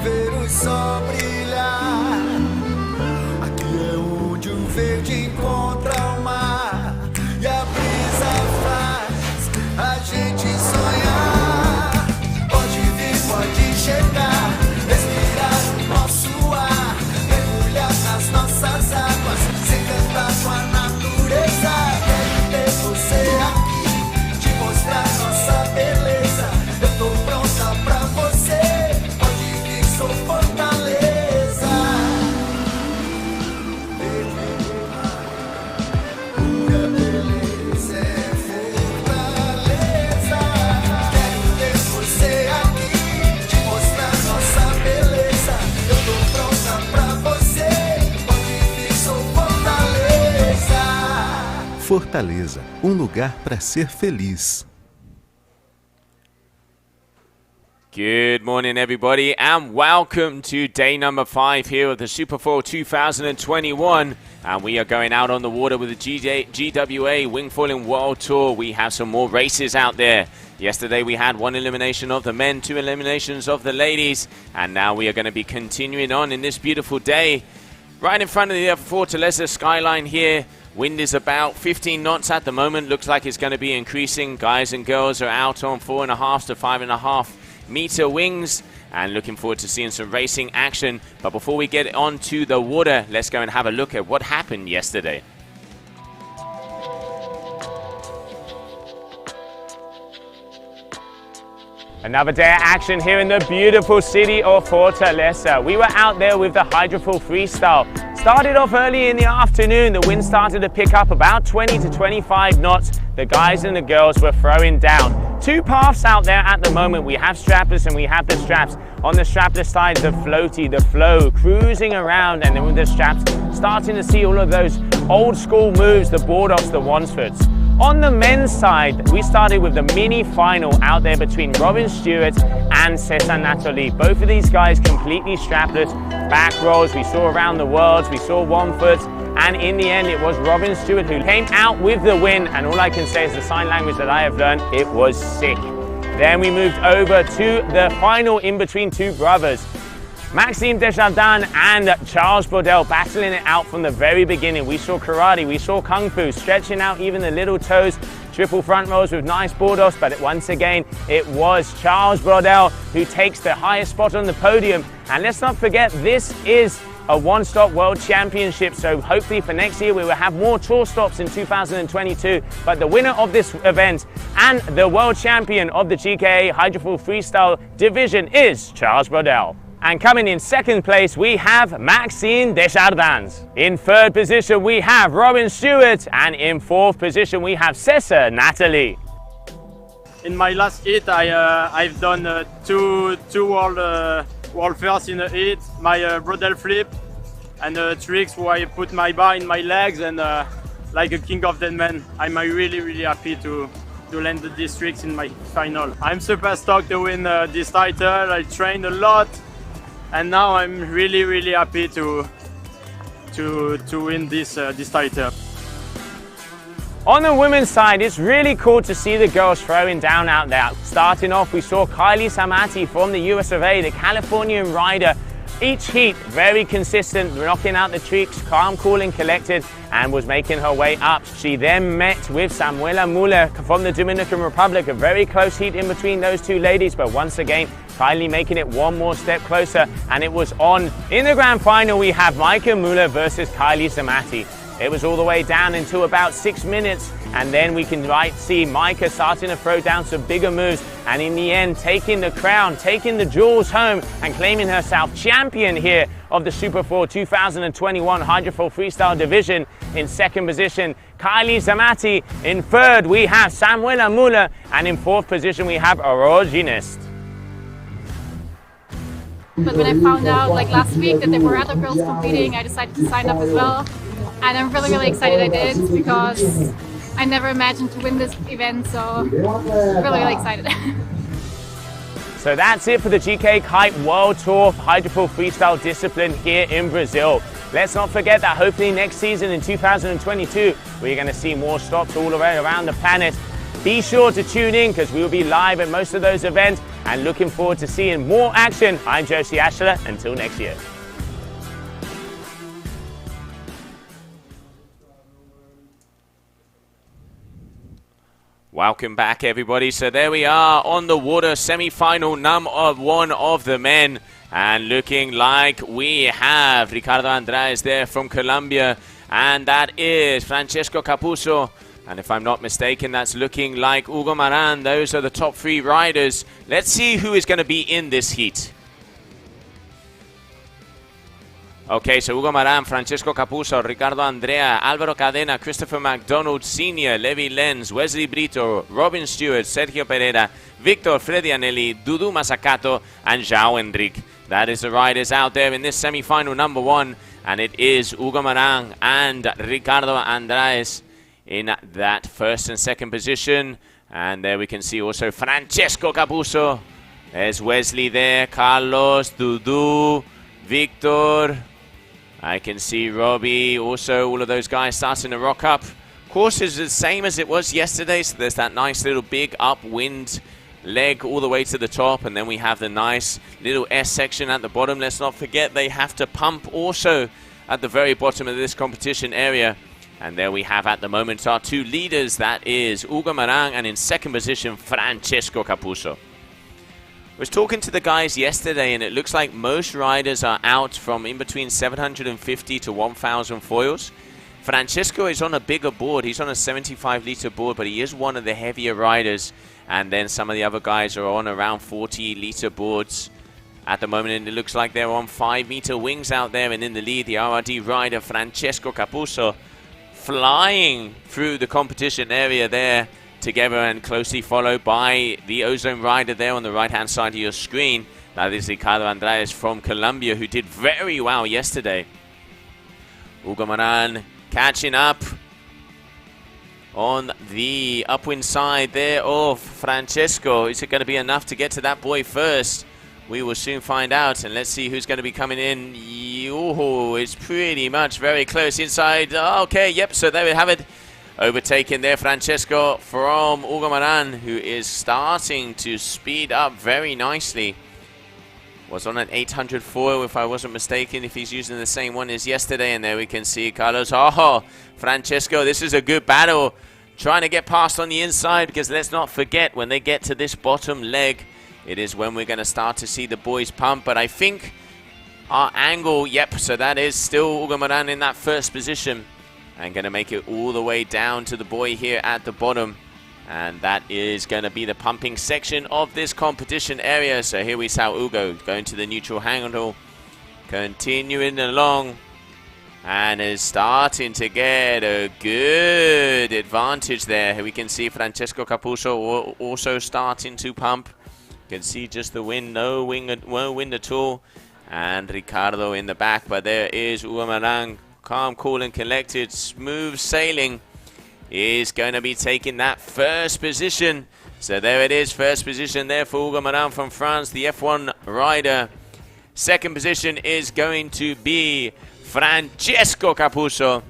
ver o sol brilhar. Aqui é onde o verde encontra o mar e a brisa faz a gente sonhar. Pode vir, pode chegar, respirar o nosso ar, mergulhar nas nossas águas, se encantar com a natureza. Quero ter você aqui, te mostrar nossa beleza. Eu tô pronta pra você, pode vir, sou Fortaleza. Pura beleza é Fortaleza. Quero ter você aqui, te mostrar nossa beleza. Eu tô pronta pra você, pode vir, sou Fortaleza. Fortaleza, um lugar para ser feliz. Good morning, everybody, and welcome to day number 5 here of the Super 4 2021. And we are going out on the water with the GWA Wingfoil World Tour. We have some more races out there. Yesterday we had 1 elimination of the men, 2 eliminations of the ladies, and now we are going to be continuing on in this beautiful day. Right in front of the Fortaleza skyline here. Wind is about 15 knots at the moment. Looks like it's going to be increasing. Guys and girls are out on 4.5 to 5.5 meter wings and looking forward to seeing some racing action. But before we get onto the water, let's go and have a look at what happened yesterday. Another day of action here in the beautiful city of Fortaleza. We were out there with the Hydrofoil Freestyle. Started off early in the afternoon. The wind started to pick up about 20 to 25 knots. The guys and the girls were throwing down. 2 paths out there at the moment. We have strapless and we have the straps. On the strapless side, the floaty, the flow, cruising around, and then with the straps, starting to see all of those old school moves, the board-offs, the Wansfords. On the men's side, we started with the mini final out there between Robin Stewart and Cesar Nathalie. Both of these guys completely strapless, back rolls. We saw around the worlds, we saw Wansfords, and in the end it was Robin Stewart who came out with the win, and all I can say is the sign language that I have learned, it was sick. Then we moved over to the final in between 2 brothers. Maxime Desjardins and Charles Brodel battling it out from the very beginning. We saw karate, we saw kung fu, stretching out even the little toes, triple front rolls with nice board-offs, but once again, it was Charles Brodel who takes the highest spot on the podium. And let's not forget, this is a one-stop world championship, so hopefully for next year we will have more tour stops in 2022. But the winner of this event and the world champion of the GKA Hydrofoil Freestyle division is Charles Brodel. And coming in second place, we have Maxime Desjardins. In third position, we have Robin Stewart. And in fourth position, we have Cesar Nathalie. In my last heat, I've done two world firsts in a heat. My Brodel flip and tricks where I put my bar in my legs and like a king of dead men. I'm really happy to land these tricks in my final. I'm super stoked to win this title. I trained a lot. And now I'm really happy to win this title. On the women's side, it's really cool to see the girls throwing down out there. Starting off, we saw Kylie Samati from the US of A, the Californian rider. Each heat, very consistent, knocking out the tricks, calm, cool and collected, and was making her way up. She then met with Samuela Muller from the Dominican Republic, a very close heat in between those 2 ladies, but once again, Kylie making it one more step closer, and it was on. In the grand final, we have Micah Muller versus Kylie Samati. It was all the way down into about 6 minutes, and then we can see Micah starting to throw down some bigger moves, and in the end taking the crown, taking the jewels home and claiming herself champion here of the Super 4 2021 Hydrofoil Freestyle division. In second position, Kylie Samati. In third, we have Samuela Muller, and in fourth position, we have Aurora Ginest. But when I found out like last week that there were other girls competing, I decided to sign up as well. And I'm really excited I did, because I never imagined to win this event, so really excited. So that's it for the GK Kite World Tour Hydrofoil Freestyle discipline here in Brazil. Let's not forget that hopefully next season in 2022, we're going to see more stops all around the planet. Be sure to tune in because we will be live at most of those events. and looking forward to seeing more action. I'm Josie Ashler. Until next year. Welcome back, everybody. So there we are on the water, semi-final one of the men. And looking like we have Ricardo Andrade there from Colombia. And that is Francesco Capuzzo. And if I'm not mistaken, that's looking like Hugo Maran. Those are the top 3 riders. Let's see who is going to be in this heat. Okay, so Hugo Maran, Francesco Capuzzo, Ricardo Andrea, Álvaro Cadena, Christopher McDonald Sr., Levi Lenz, Wesley Brito, Robin Stewart, Sergio Pereira, Victor Fredianelli, Dudu Mazzacato, and João Enrique. That is the riders out there in this semi-final number 1. And it is Hugo Maran and Ricardo Andrade in that first and second position. And there we can see also Francesco Capuzzo. There's Wesley there, Carlos, Dudu, Victor. I can see Robbie, also all of those guys starting to rock up. Course is the same as it was yesterday, so there's that nice little big upwind leg all the way to the top, and then we have the nice little S section at the bottom. Let's not forget they have to pump also at the very bottom of this competition area. And there we have at the moment our 2 leaders, that is Hugo Maran and in second position Francesco Capuzzo. I was talking to the guys yesterday, and it looks like most riders are out from in between 750 to 1,000 foils. Francesco is on a bigger board. He's on a 75-litre board, but he is one of the heavier riders. And then some of the other guys are on around 40-litre boards at the moment. And it looks like they're on 5-meter wings out there. And in the lead, the RRD rider, Francesco Capuzzo, flying through the competition area there together, and closely followed by the Ozone rider there on the right-hand side of your screen. That is Ricardo Andrade from Colombia, who did very well yesterday. Hugo Maran catching up on the upwind side there of Francesco. Is it going to be enough to get to that boy first? We will soon find out, and let's see who's going to be coming in. Oh, it's pretty much very close inside. Okay, yep, so there we have it. Overtaken there, Francesco from Hugo Maran, who is starting to speed up very nicely. Was on an 800 foil, if I wasn't mistaken, if he's using the same one as yesterday. And there we can see Carlos. Oh, Francesco, this is a good battle. Trying to get past on the inside, because let's not forget, when they get to this bottom leg, it is when we're going to start to see the boys pump. But I think our angle, yep, so that is still Hugo Maran in that first position. And going to make it all the way down to the boy here at the bottom. And that is going to be the pumping section of this competition area. So here we see Hugo going to the neutral handle, continuing along, and is starting to get a good advantage there. Here we can see Francesco Capuzzo also starting to pump. You can see just the wind, no wind at all. And Ricardo in the back, but there is Hugo Maran, calm, cool and collected, smooth sailing, is going to be taking that first position. So there it is, first position there for Hugo Maran from France, the F1 rider. Second position is going to be Francesco Capuzzo.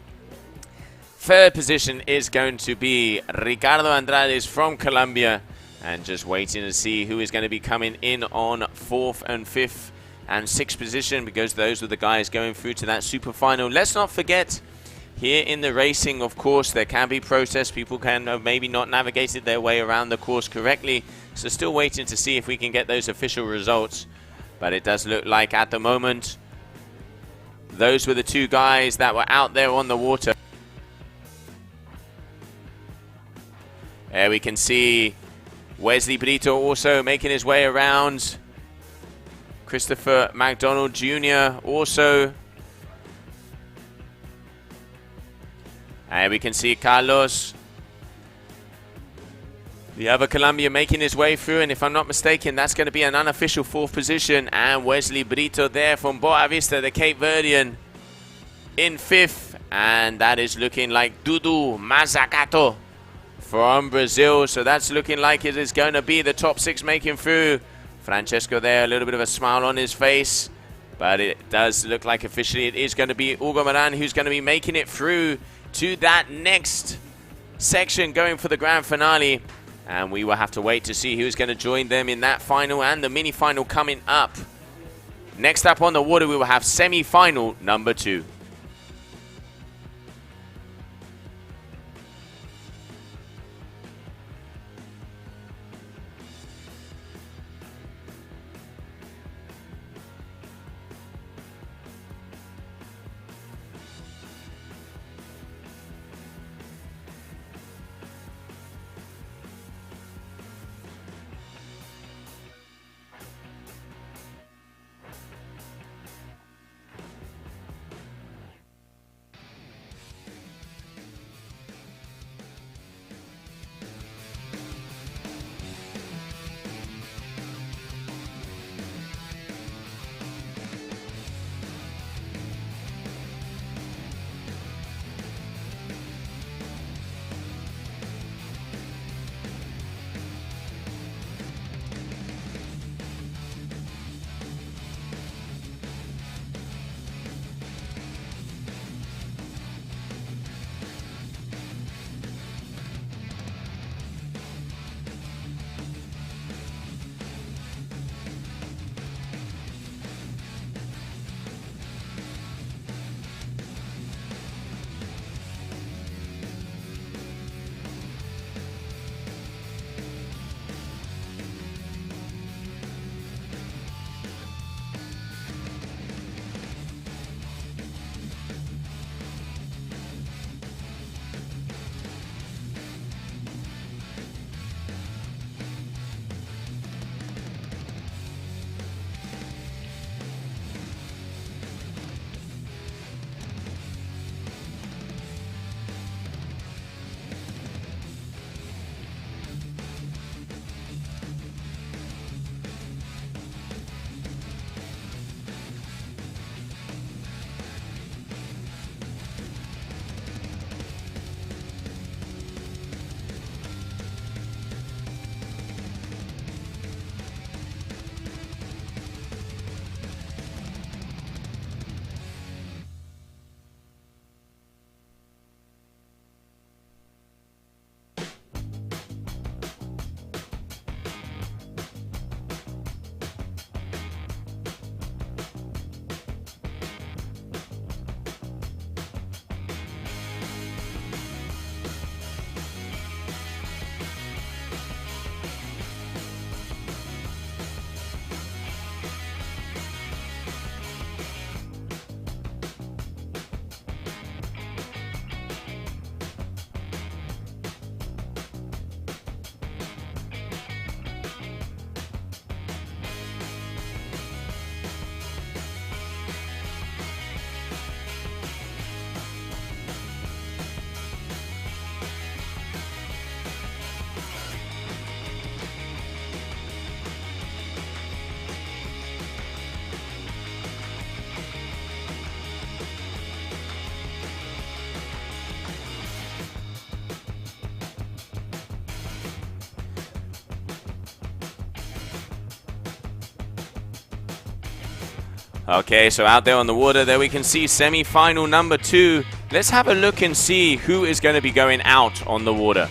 Third position is going to be Ricardo Andrade from Colombia. And just waiting to see who is going to be coming in on 4th and 5th and 6th position, because those are the guys going through to that super final. Let's not forget, here in the racing, of course, there can be protests. People can have maybe not navigated their way around the course correctly. So still waiting to see if we can get those official results. But it does look like at the moment, those were the 2 guys that were out there on the water. There we can see Wesley Brito also making his way around. Christopher McDonald Jr. also. And we can see Carlos, the other Colombian, making his way through. And if I'm not mistaken, that's going to be an unofficial 4th position. And Wesley Brito there from Boa Vista, the Cape Verdean, in 5th. And that is looking like Dudu Mazzacato from Brazil. So that's looking like it is going to be the top 6 making through. Francesco there, a little bit of a smile on his face. But it does look like officially it is going to be Hugo Maran who's going to be making it through to that next section, going for the grand finale. And we will have to wait to see who's going to join them in that final and the mini-final coming up. Next up on the water, we will have semi-final number 2. Okay, so out there on the water, there we can see semi-final number 2. Let's have a look and see who is going to be going out on the water.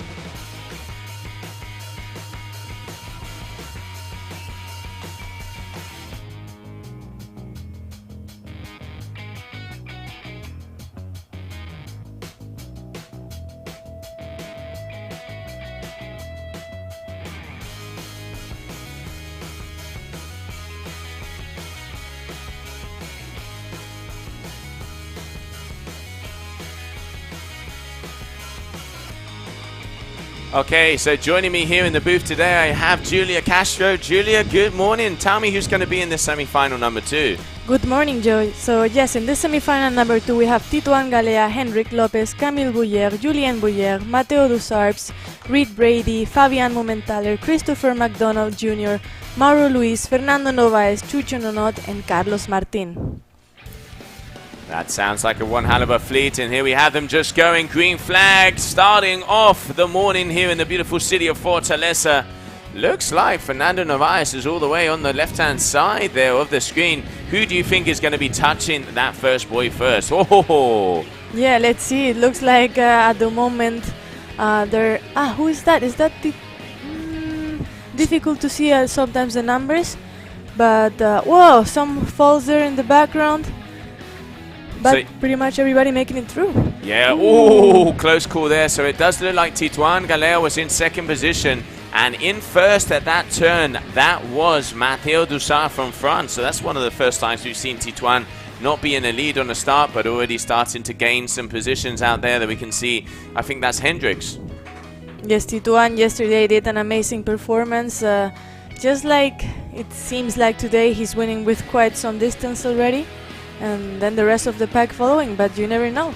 Okay, so joining me here in the booth today, I have Julia Castro. Julia, good morning. Tell me who's going to be in the semi-final number 2. Good morning, Joy. So yes, in this semi-final number 2, we have Tituan Galea, Henrik Lopez, Camille Bouyer, Julien Bouyer, Matteo Dusarps, Reed Brady, Fabian Momentaler, Christopher McDonald Jr., Mauro Luis, Fernando Novaes, Chucho Nonot, and Carlos Martin. That sounds like a one hell of a fleet, and here we have them just going. Green flag starting off the morning here in the beautiful city of Fortaleza. Looks like Fernando Novaes is all the way on the left-hand side there of the screen. Who do you think is going to be touching that first buoy first? Oh! Yeah, let's see. It looks like at the moment who is that? Is that difficult to see sometimes the numbers, but whoa, some falls there in the background. But So pretty much everybody making it through. Yeah, ooh, close call there. So it does look like Tituan Galea was in second position. And in first at that turn, that was Matteo Dussart from France. So that's one of the first times we've seen Tituan not be in a lead on the start, but already starting to gain some positions out there that we can see. I think that's Hendricks. Yes, Tituan yesterday did an amazing performance. Just like it seems like today, he's winning with quite some distance already. And then the rest of the pack following, but you never know.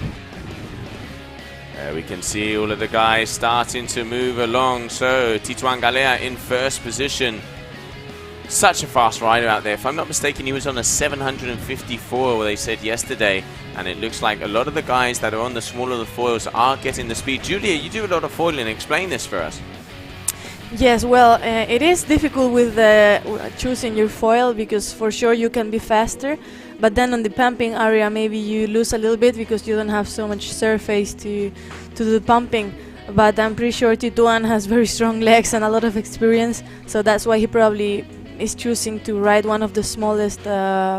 We can see all of the guys starting to move along. So Tituan Galea in first position. Such a fast rider out there. If I'm not mistaken, he was on a 754, they said yesterday. And it looks like a lot of the guys that are on the smaller of the foils are getting the speed. Julia, you do a lot of foiling. Explain this for us. Yes, well, it is difficult with choosing your foil, because for sure you can be faster. But then on the pumping area, maybe you lose a little bit because you don't have so much surface to do the pumping. But I'm pretty sure Tituan has very strong legs and a lot of experience, so that's why he probably is choosing to ride one of the smallest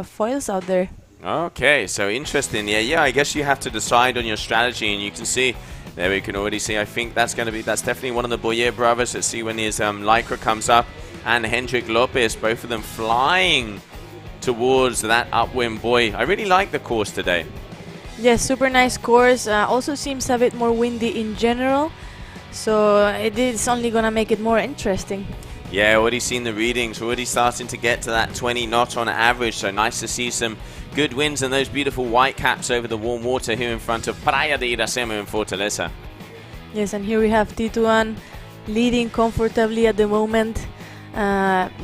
foils out there. Okay, so interesting. Yeah, I guess you have to decide on your strategy, and you can see there we can already see. I think that's definitely one of the Boyer brothers. Let's see when his Lycra comes up, and Hendrik Lopez, both of them flying towards that upwind buoy. I really like the course today. Yes, super nice course. Also seems a bit more windy in general, so it is only gonna make it more interesting. Yeah, already seen the readings, already starting to get to that 20 knot on average, so nice to see some good winds and those beautiful white caps over the warm water here in front of Praia de Iracema in Fortaleza. Yes, and here we have Tituan leading comfortably at the moment.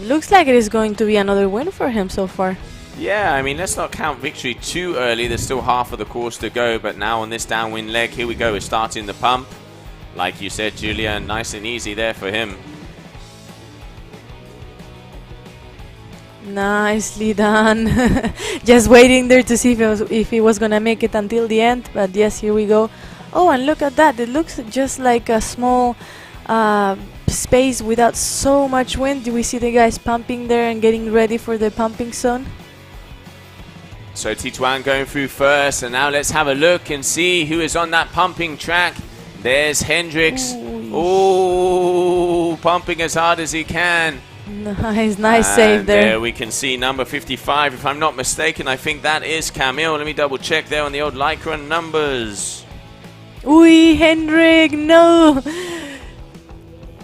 Looks like it is going to be another win for him so far. Yeah, I mean, let's not count victory too early. There's still half of the course to go, but now on this downwind leg, here we go. We're starting the pump. Like you said, Julia, nice and easy there for him. Nicely done. Just waiting there to see if he was gonna make it until the end, but yes, here we go. Oh, and look at that. It looks just like a small space without so much wind. Do we see the guys pumping there and getting ready for the pumping zone? So Tituan going through first, and now let's have a look and see who is on that pumping track. There's Hendricks. Oh, pumping as hard as he can. Nice save there. There we can see number 55. If I'm not mistaken, I think that is Camille. Let me double check there on the old Lycra numbers. Ui, Hendrik, no!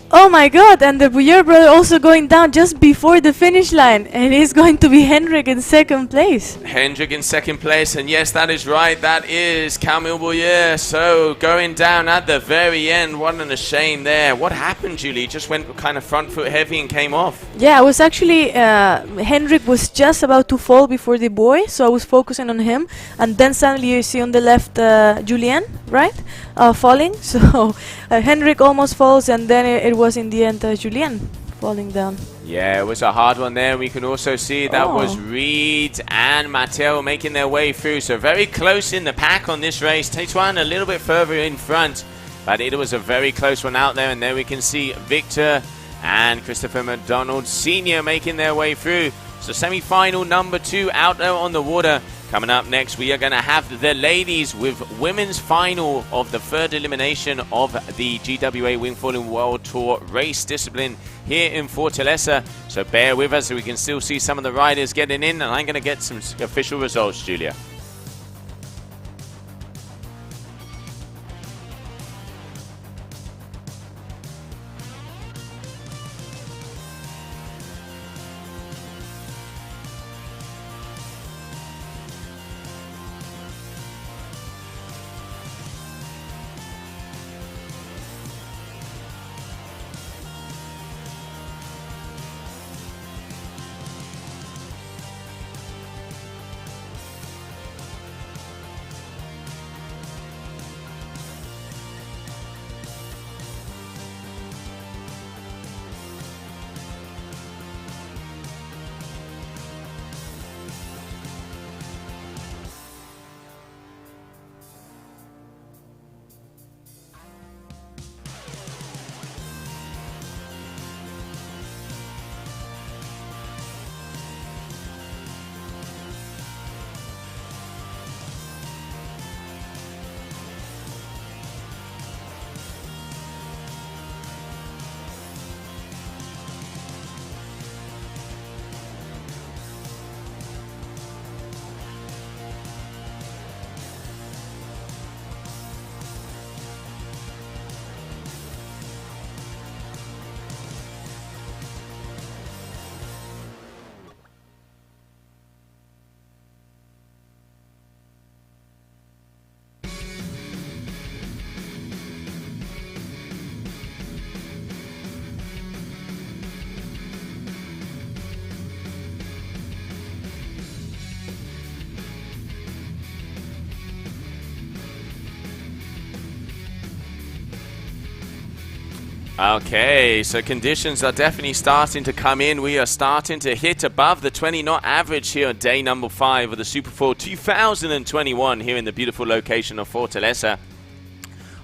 Oh my god, and the Bouyer brother also going down just before the finish line, and it's going to be Hendrik in second place. Hendrik in second place, and yes, that is right, that is Camille Bouyer. So going down at the very end, what a shame there. What happened, Julie? Just went kind of front foot heavy and came off. Yeah, I was actually, Hendrik was just about to fall before the boy, so I was focusing on him, and then suddenly you see on the left Julien, right? Falling, so Hendrik almost falls, and then it was in the end Julien falling down. Yeah, it was a hard one there. We can also see that was Reed and Matteo making their way through, so very close in the pack on this race. Tituan a little bit further in front, but it was a very close one out there, and there we can see Victor and Christopher McDonald Sr. making their way through. So semi-final number 2 out there on the water. Coming up next, we are going to have the ladies with women's final of the third elimination of the GWA Wingfoil World Tour race discipline here in Fortaleza. So bear with us so we can still see some of the riders getting in, and I'm going to get some official results, Julia. Okay, so conditions are definitely starting to come in. We are starting to hit above the 20 knot average here on day number 5 of the Super 4 2021 here in the beautiful location of Fortaleza.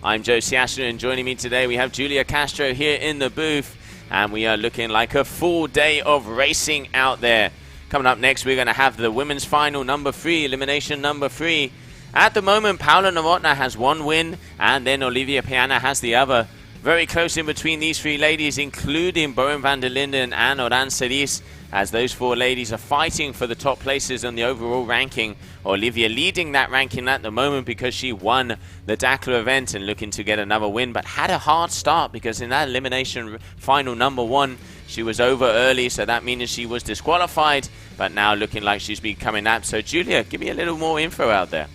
I'm Joe Siastra, and joining me today we have Julia Castro here in the booth, and we are looking like a full day of racing out there. Coming up next, we're going to have the women's final number 3, elimination number 3. At the moment, Paula Novotná has one win, and then Olivia Piana has the other. Very close in between these 3 ladies, including Bowen van der Linden and Oran Celis, as those 4 ladies are fighting for the top places on the overall ranking. Olivia leading that ranking at the moment because she won the Dakar event and looking to get another win, but had a hard start because in that elimination final number 1, she was over early, so that means she was disqualified, but now looking like she's becoming up. So Julia, give me a little more info out there.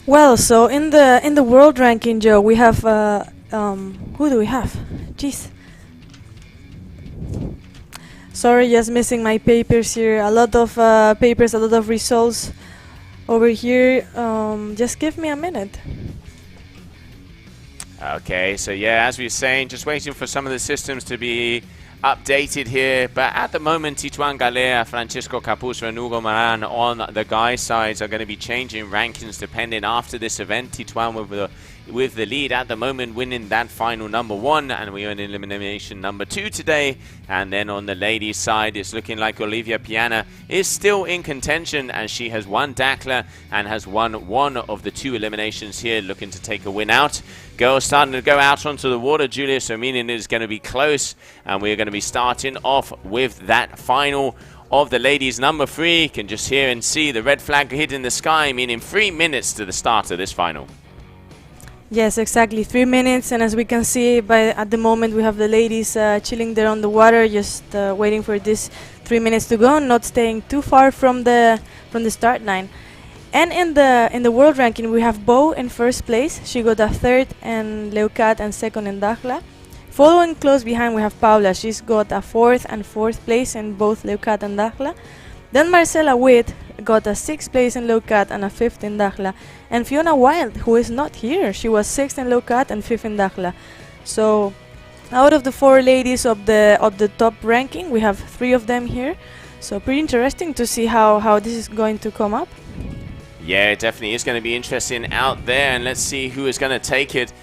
Well, so in the world ranking, Joe, we have who do we have? Jeez. Sorry, just missing my papers here. A lot of papers, a lot of results over here. Just give me a minute. Okay, so yeah, as we were saying, just waiting for some of the systems to be updated here, but at the moment Tituan Galea, Francisco Capus and Hugo Maran on the guys' sides are going to be changing rankings depending after this event. Tituan with the lead at the moment, winning that final number 1, and we are in elimination number 2 today. And then on the ladies' side, it's looking like Olivia Piana is still in contention, as she has won Dakar and has won 1 of the 2 eliminations here, looking to take a win out. Girls starting to go out onto the water, Julia, so meaning it's going to be close, and we're going to be starting off with that final of the ladies number 3. You can just hear and see the red flag hit in the sky, meaning 3 minutes to the start of this final. Yes, exactly, 3 minutes, and as we can see, at the moment we have the ladies chilling there on the water, just waiting for this 3 minutes to go, not staying too far from the start line. And in the world ranking, we have Bo in first place. She got a 3rd, and Leucat and 2nd in Dakhla. Following close behind, we have Paula. She's got a 4th and 4th place in both Leucat and Dakhla. Then Marcela Witt got a 6th place in Leucat and a 5th in Dakhla. And Fiona Wild, who is not here, she was 6th in Leucat and 5th in Dakhla. So out of the 4 ladies of the top ranking, we have 3 of them here. So pretty interesting to see how this is going to come up. Yeah, it definitely is going to be interesting out there, and let's see who is going to take it.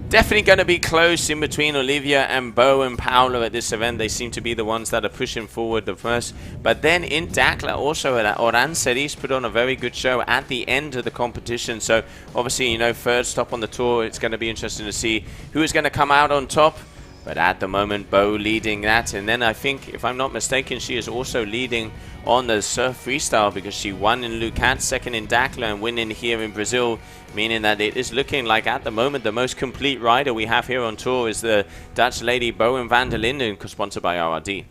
Definitely going to be close in between Olivia and Bo and Paolo at this event. They seem to be the ones that are pushing forward the first. But then in Dakar also, Oran Celis put on a very good show at the end of the competition. So obviously, you know, 3rd stop on the tour. It's going to be interesting to see who is going to come out on top. But at the moment, Bo leading that. And then I think, if I'm not mistaken, she is also leading on the surf freestyle because she won in Leucat, 2nd in Dakar, and winning here in Brazil, meaning that it is looking like at the moment the most complete rider we have here on tour is the Dutch lady Bowen van der Linden, sponsored by RRD.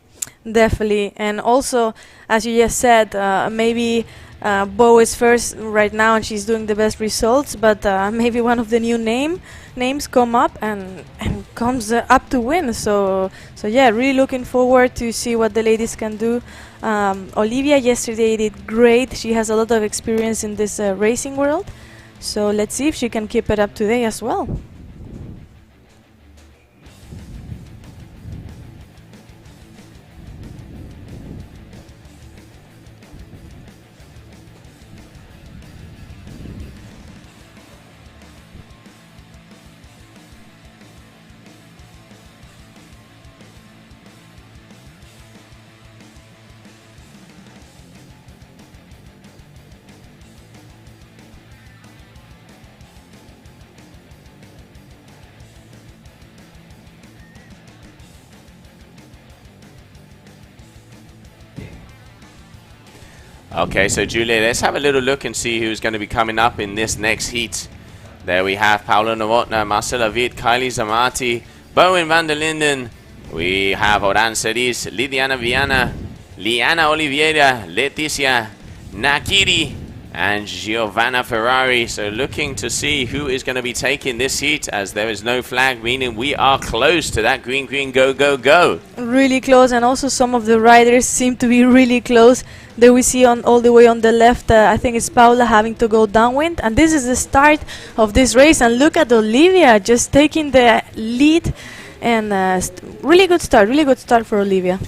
Definitely, and also, as you just said, maybe Bo is first right now and she's doing the best results, but maybe one of the new names come up and comes up to win. So yeah, really looking forward to see what the ladies can do. Olivia yesterday did great. She has a lot of experience in this racing world, so let's see if she can keep it up today as well. Okay, so Julia, let's have a little look and see who's going to be coming up in this next heat. There we have Paula Novotná, Marcela Witt, Kylie Zamati, Bowen van der Linden. We have Oran Celis, Lidiana Viana, Liana Oliveira, Leticia Nakiri, and Giovanna Ferrari. So looking to see who is going to be taking this heat, as there is no flag, meaning we are close to that green, green, go, go, go. Really close, and also some of the riders seem to be really close. There we see on all the way on the left, I think it's Paula having to go downwind, and this is the start of this race. And look at Olivia just taking the lead, and really good start for Olivia.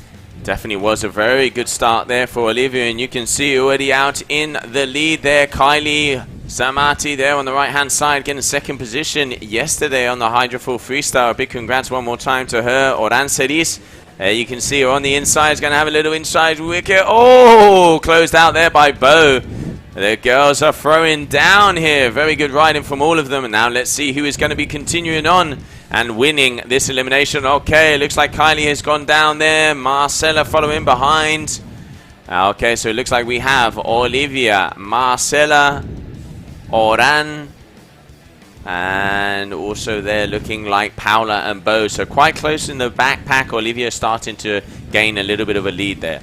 Definitely was a very good start there for Olivia, and you can see already out in the lead there, Kylie Samati there on the right hand side getting second position yesterday on the Hydrofoil Freestyle. A big congrats one more time to her. Oran Ceris, you can see her on the inside, is going to have a little inside wicket. Oh, closed out there by Bo. The girls are throwing down here. Very good riding from all of them. And now let's see who is going to be continuing on and winning this elimination. Okay, looks like Kylie has gone down there. Marcella following behind. Okay, so it looks like we have Olivia, Marcella, Oran, and also they're looking like Paula and Bo. So quite close in the backpack. Olivia starting to gain a little bit of a lead there.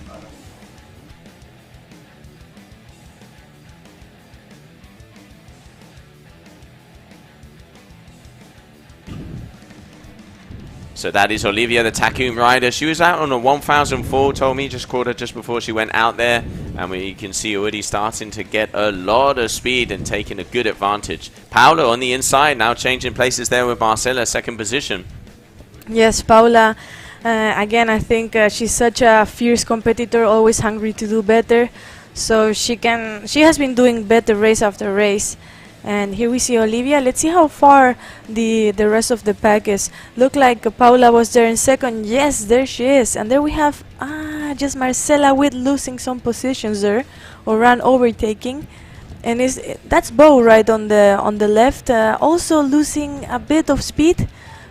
So that is Olivia, the Takum rider. She was out on a 1004, told me, just caught her just before she went out there. And we can see already starting to get a lot of speed and taking a good advantage. Paula on the inside, now changing places there with Marcella, second position. Yes, Paula, again, I think she's such a fierce competitor, always hungry to do better. So she has been doing better race after race. And here we see Olivia. Let's see how far the rest of the pack is. Look like Paula was there in second. Yes, there she is. And there we have just Marcella with losing some positions there, or run overtaking. And that's Bo right on the left, also losing a bit of speed.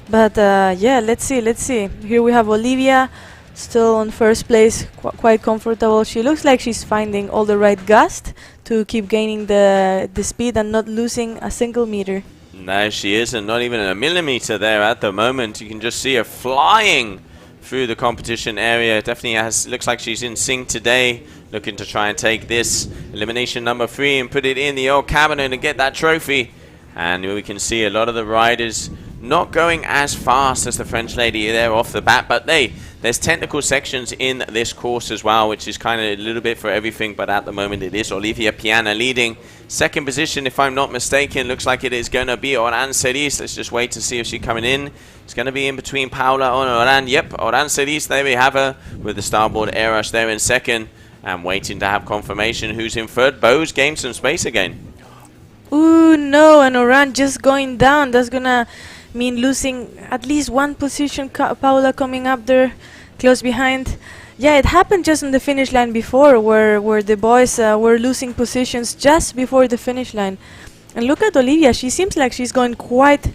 But yeah, let's see. Here we have Olivia still on first place, quite comfortable. She looks like she's finding all the right gust to keep gaining the speed and not losing a single meter. No, she isn't, not even a millimeter there at the moment. You can just see her flying through the competition area. Definitely looks like she's in sync today, looking to try and take this elimination number 3 and put it in the old cabinet and get that trophy. And we can see a lot of the riders not going as fast as the French lady there off the bat, but there's technical sections in this course as well, which is kind of a little bit for everything, but at the moment it is Olivia Piana leading. Second position, if I'm not mistaken, looks like it is going to be Oran Ceris. Let's just wait to see if she's coming in. It's going to be in between Paula and Oran. Yep, Oran Ceris, there we have her with the starboard air rush there in second. And waiting to have confirmation who's in third. Bo's gained some space again. Ooh, no, and Oran just going down. That's going to mean losing at least one position. Paula coming up there close behind. Yeah, it happened just on the finish line before, where the boys were losing positions just before the finish line. And look at Olivia. She seems like she's going quite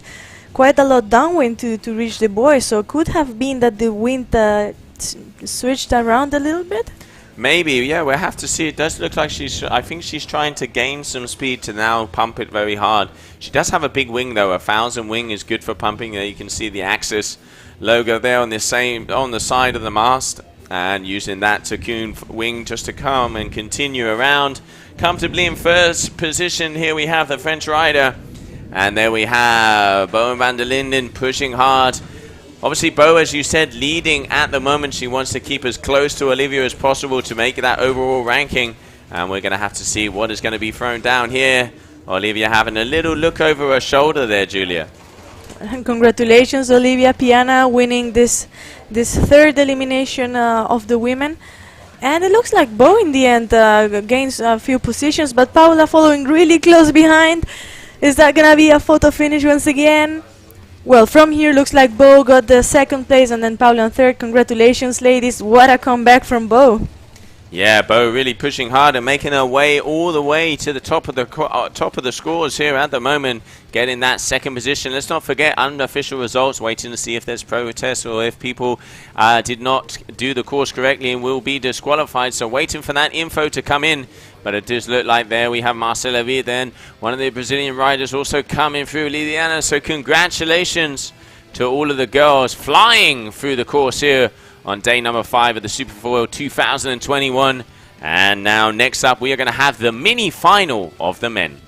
a lot downwind to reach the boys. So could have been that the wind switched around a little bit. Maybe, yeah, we'll have to see. It does look like I think she's trying to gain some speed to now pump it very hard. She does have a big wing though. 1000 wing is good for pumping. There you can see the Axis logo there on the side of the mast, and using that Takum wing just to come and continue around comfortably in first position. Here we have the French rider, and there we have Bo van der Linden pushing hard. Obviously, Bo, as you said, leading at the moment. She wants to keep as close to Olivia as possible to make that overall ranking. And we're going to have to see what is going to be thrown down here. Olivia having a little look over her shoulder there, Julia. And congratulations, Olivia Piana, winning this third elimination of the women. And it looks like Bo in the end gains a few positions, but Paula following really close behind. Is that going to be a photo finish once again? Well, from here, looks like Bo got the second place and then Paula on third. Congratulations, ladies. What a comeback from Bo. Yeah, Bo really pushing hard and making her way all the way to the top of the scores here at the moment, getting that second position. Let's not forget unofficial results, waiting to see if there's protests or if people did not do the course correctly and will be disqualified. So waiting for that info to come in. But it does look like there we have Marcela Vir, then one of the Brazilian riders also coming through, Liliana. So congratulations to all of the girls flying through the course here on day number 5 of the Superfoil 2021. And now next up we are going to have the mini final of the men.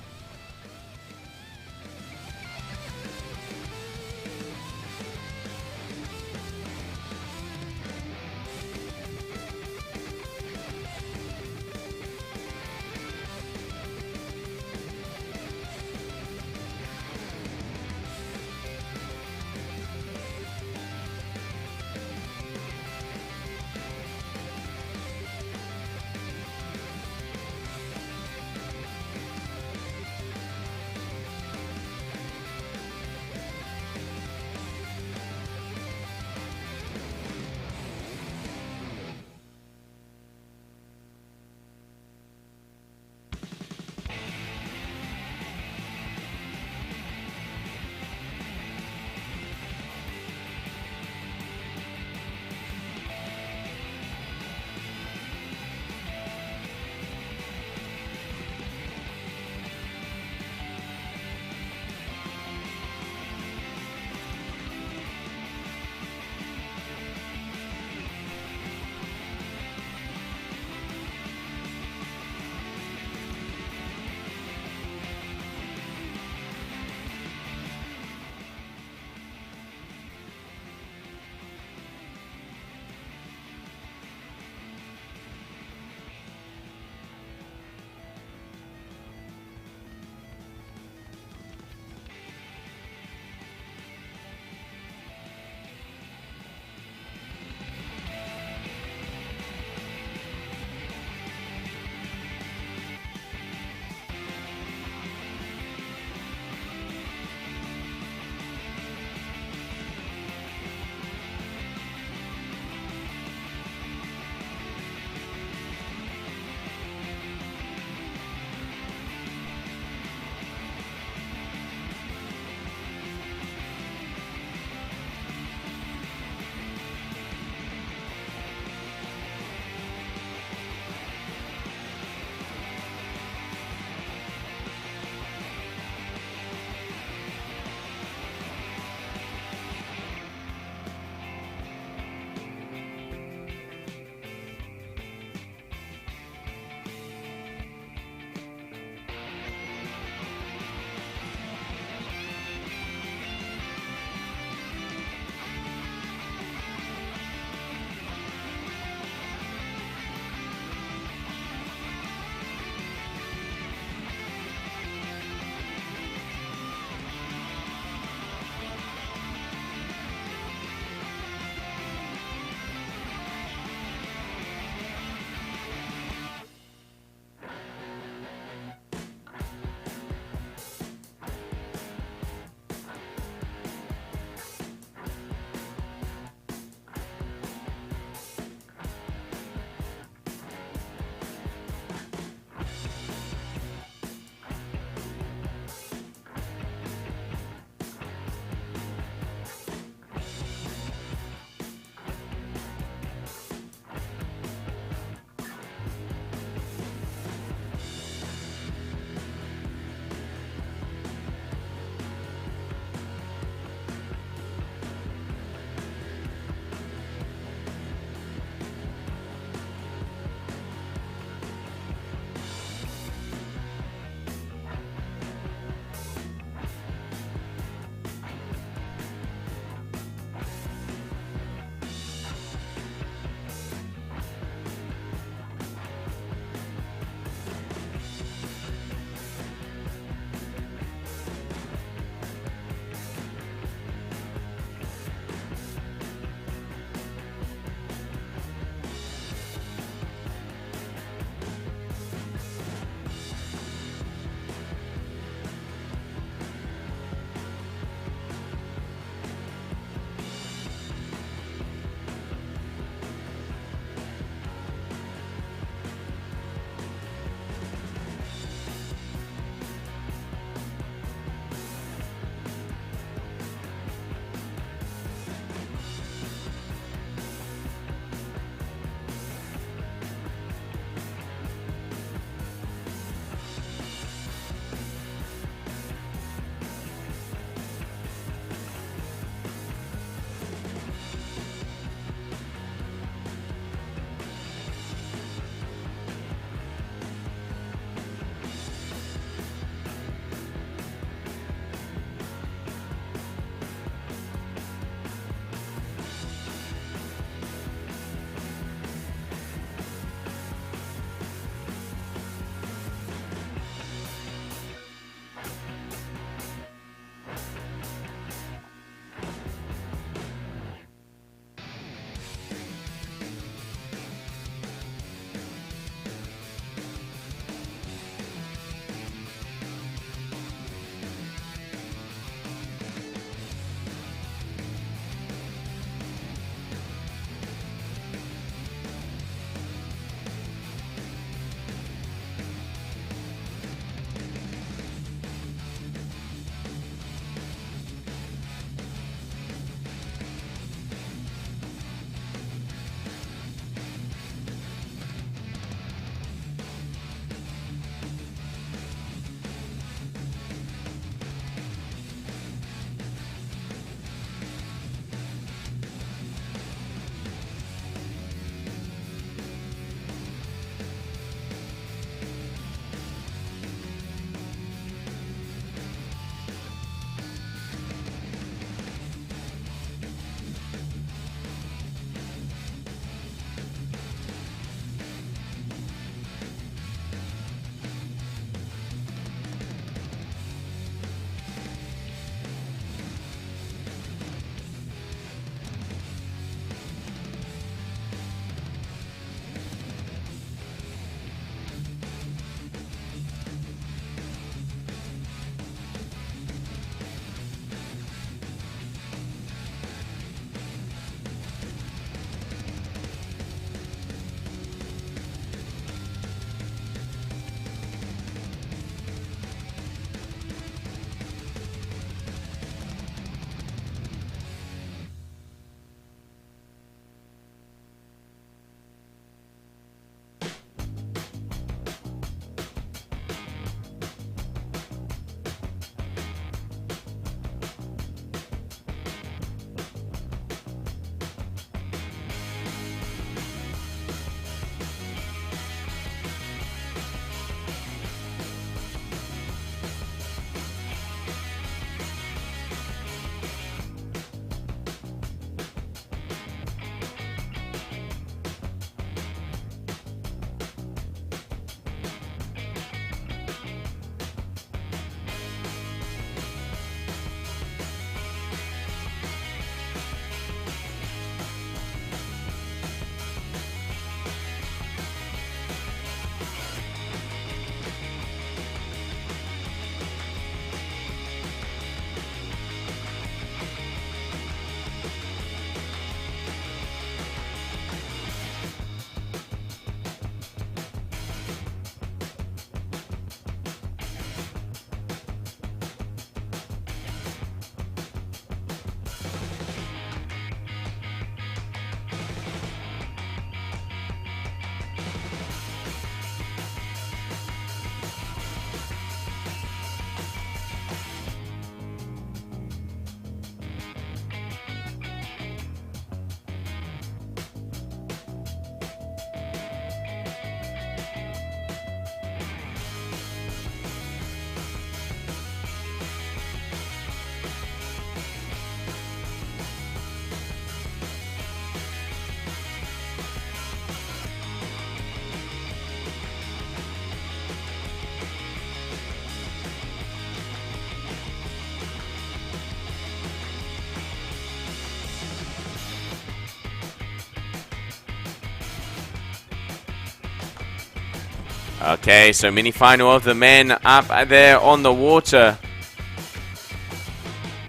Okay, so mini final of the men up there on the water.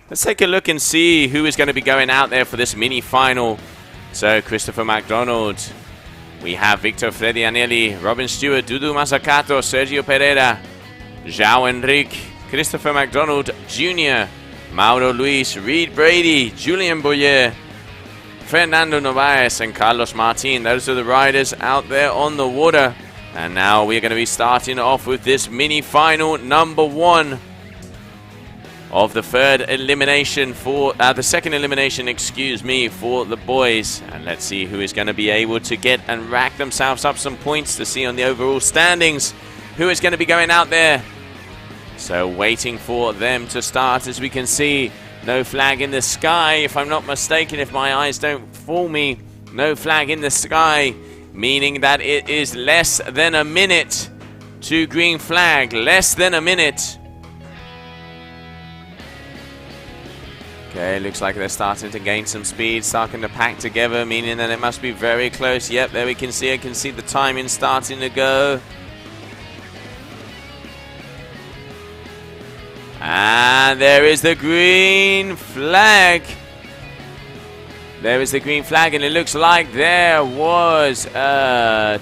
Let's take a look and see who is going to be going out there for this mini final. So Christopher McDonald, we have Victor Freddy Anelli, Robin Stewart, Dudu Mazzucato, Sergio Pereira, João Henrique, Christopher McDonald Jr., Mauro Luis, Reed Brady, Julian Boyer, Fernando Novaes, and Carlos Martin. Those are the riders out there on the water. And now we're going to be starting off with this mini final number 1 of the third elimination for the second elimination, excuse me, for the boys. And let's see who is going to be able to get and rack themselves up some points to see on the overall standings who is going to be going out there. So waiting for them to start. As we can see, no flag in the sky, if I'm not mistaken, if my eyes don't fool me. No flag in the sky, meaning that it is less than a minute to green flag. Less than a minute. Okay, looks like they're starting to gain some speed, starting to pack together, meaning that it must be very close. Yep, there we can see. I can see the timing starting to go. And there is the green flag. There is the green flag, and it looks like there was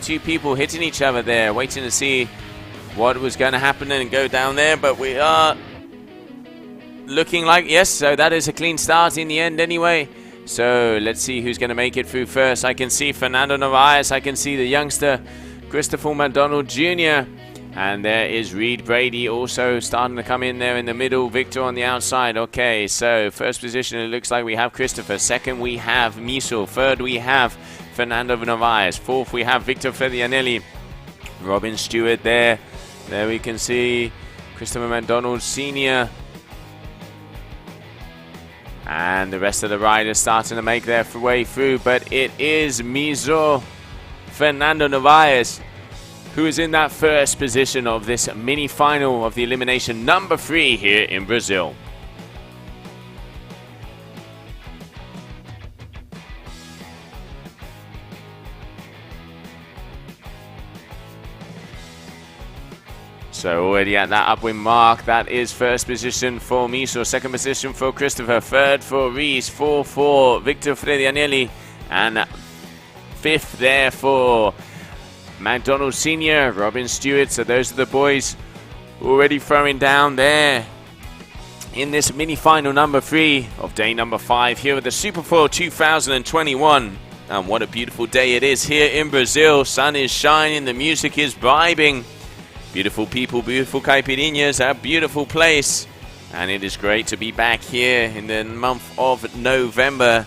2 people hitting each other there, waiting to see what was going to happen and go down there. But we are looking like, yes, so that is a clean start in the end anyway. So let's see who's going to make it through first. I can see Fernando Novaes. I can see the youngster Christopher McDonald Jr. And there is Reed Brady also starting to come in there in the middle. Victor on the outside. Okay, so first position, it looks like we have Christopher. Second, we have Miso. Third, we have Fernando Novaes. Fourth, we have Victor Fedianelli. Robin Stewart there. There we can see Christopher McDonald Sr. And the rest of the riders starting to make their way through. But it is Miso Fernando Novaes who is in that first position of this mini final of the elimination number 3 here in Brazil. So already at that upwind mark, that is first position for Miso, second position for Christopher, third for Reese, fourth for Victor Fredianelli, and fifth there for McDonald Sr., Robin Stewart. So those are the boys already throwing down there in this mini final number 3 of day number 5 here at the Superfoil 2021. And what a beautiful day it is here in Brazil. Sun is shining, the music is vibing. Beautiful people, beautiful caipirinhas, a beautiful place. And it is great to be back here in the month of November.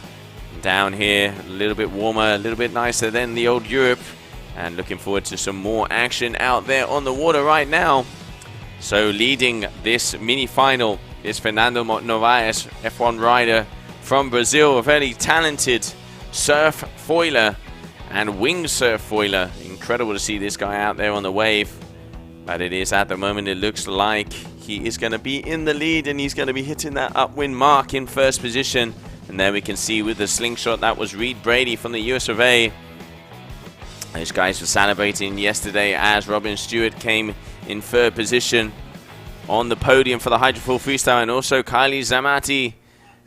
Down here, a little bit warmer, a little bit nicer than the old Europe. And looking forward to some more action out there on the water right now. So leading this mini final is Fernando Novaes, F1 rider from Brazil. A very talented surf foiler and wing surf foiler. Incredible to see this guy out there on the wave. But it is at the moment, it looks like he is going to be in the lead and he's going to be hitting that upwind mark in first position. And there we can see with the slingshot, that was Reed Brady from the US of A. Those guys were celebrating yesterday as Robin Stewart came in third position on the podium for the Hydrofoil Freestyle, and also Kylie Zamati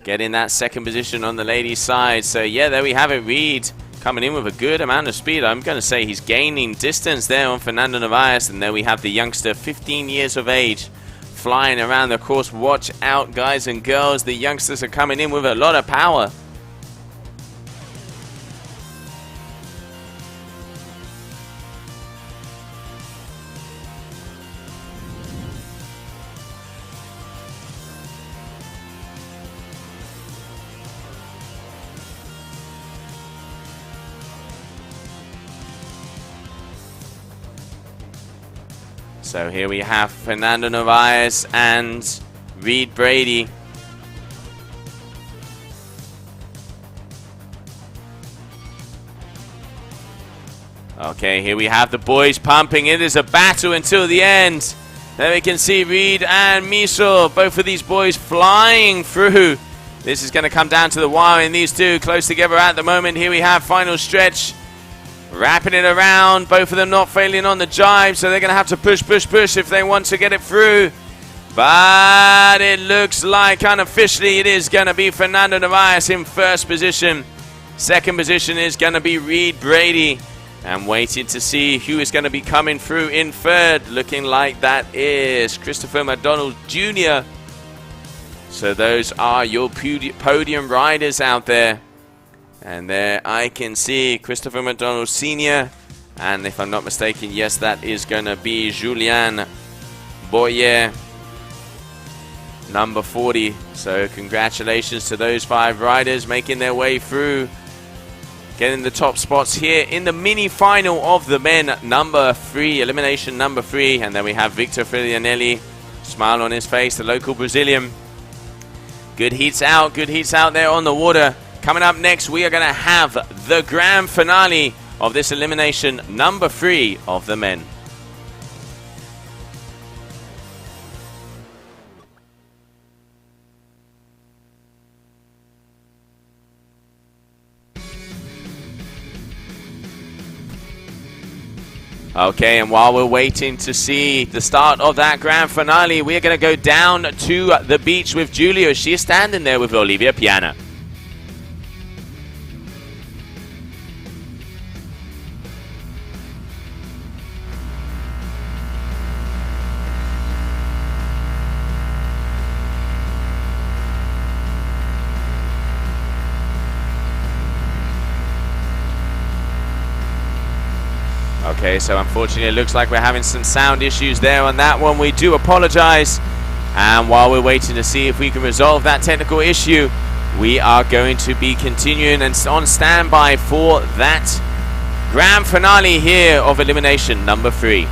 getting that second position on the ladies' side. So yeah, there we have it. Reed coming in with a good amount of speed. I'm going to say he's gaining distance there on Fernando Novaes. And there we have the youngster, 15 years of age, flying around the course. Watch out, guys and girls. The youngsters are coming in with a lot of power. So here we have Fernando Novaes and Reed Brady. Okay, here we have the boys pumping. It is a battle until the end. There we can see Reed and Miso, both of these boys flying through. This is going to come down to the wire, and these two close together at the moment. Here we have final stretch. wrapping it around. Both of them not failing on the jibe, so they're going to have to push if they want to get it through. But it looks like unofficially it is going to be Fernando Narvaez in first position. Second position is going to be Reed Brady. And waiting to see who is going to be coming through in third. Looking like that is Christopher McDonald Jr. So those are your podium riders out there. And there I can see Christopher McDonald Sr. And if I'm not mistaken, yes, that is going to be Julien Boyer, number 40. So congratulations to those 5 riders making their way through, getting the top spots here in the mini final of the men, number 3, elimination number 3. And then we have Victor Filianelli, smile on his face, the local Brazilian. Good heats out there on the water. Coming up next, we are going to have the grand finale of this elimination number 3 of the men. Okay, and while we're waiting to see the start of that grand finale, we're going to go down to the beach with Julio. She's standing there with Olivia Piana. Okay, so unfortunately it looks like we're having some sound issues there on that one. We do apologize. And while we're waiting to see if we can resolve that technical issue, we are going to be continuing and on standby for that grand finale here of elimination number 3.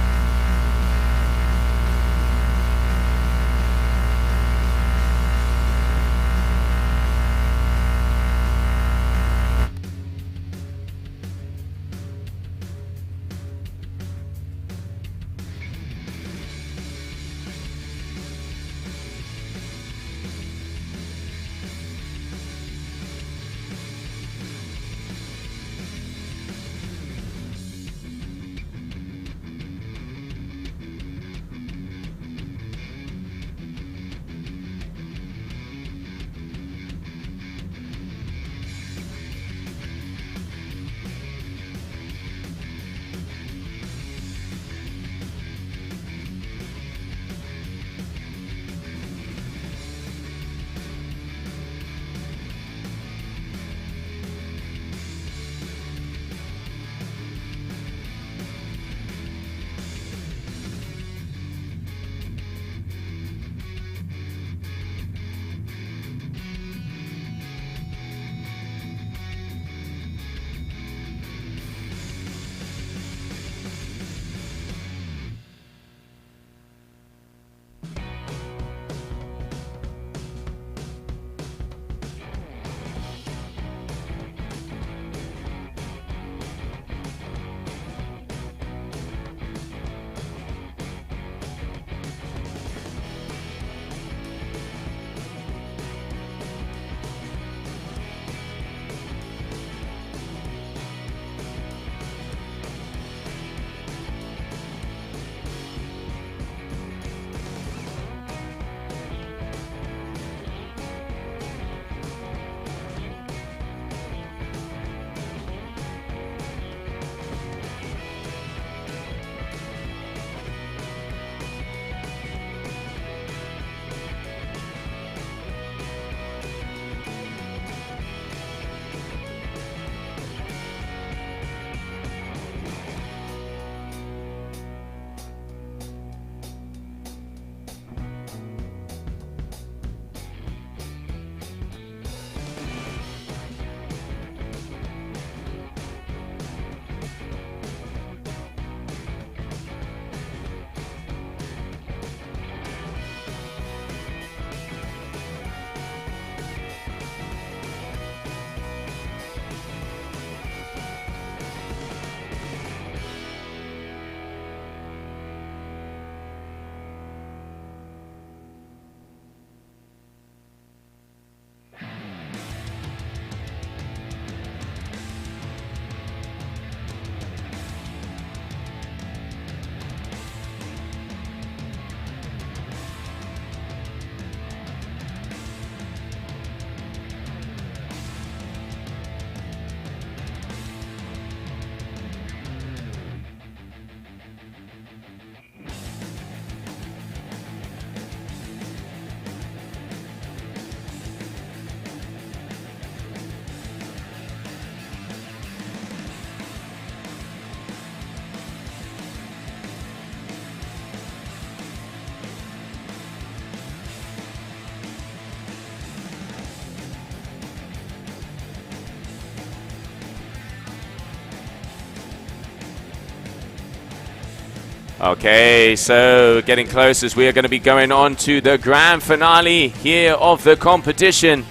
Okay, so getting close as we are going to be going on to the grand finale here of the competition.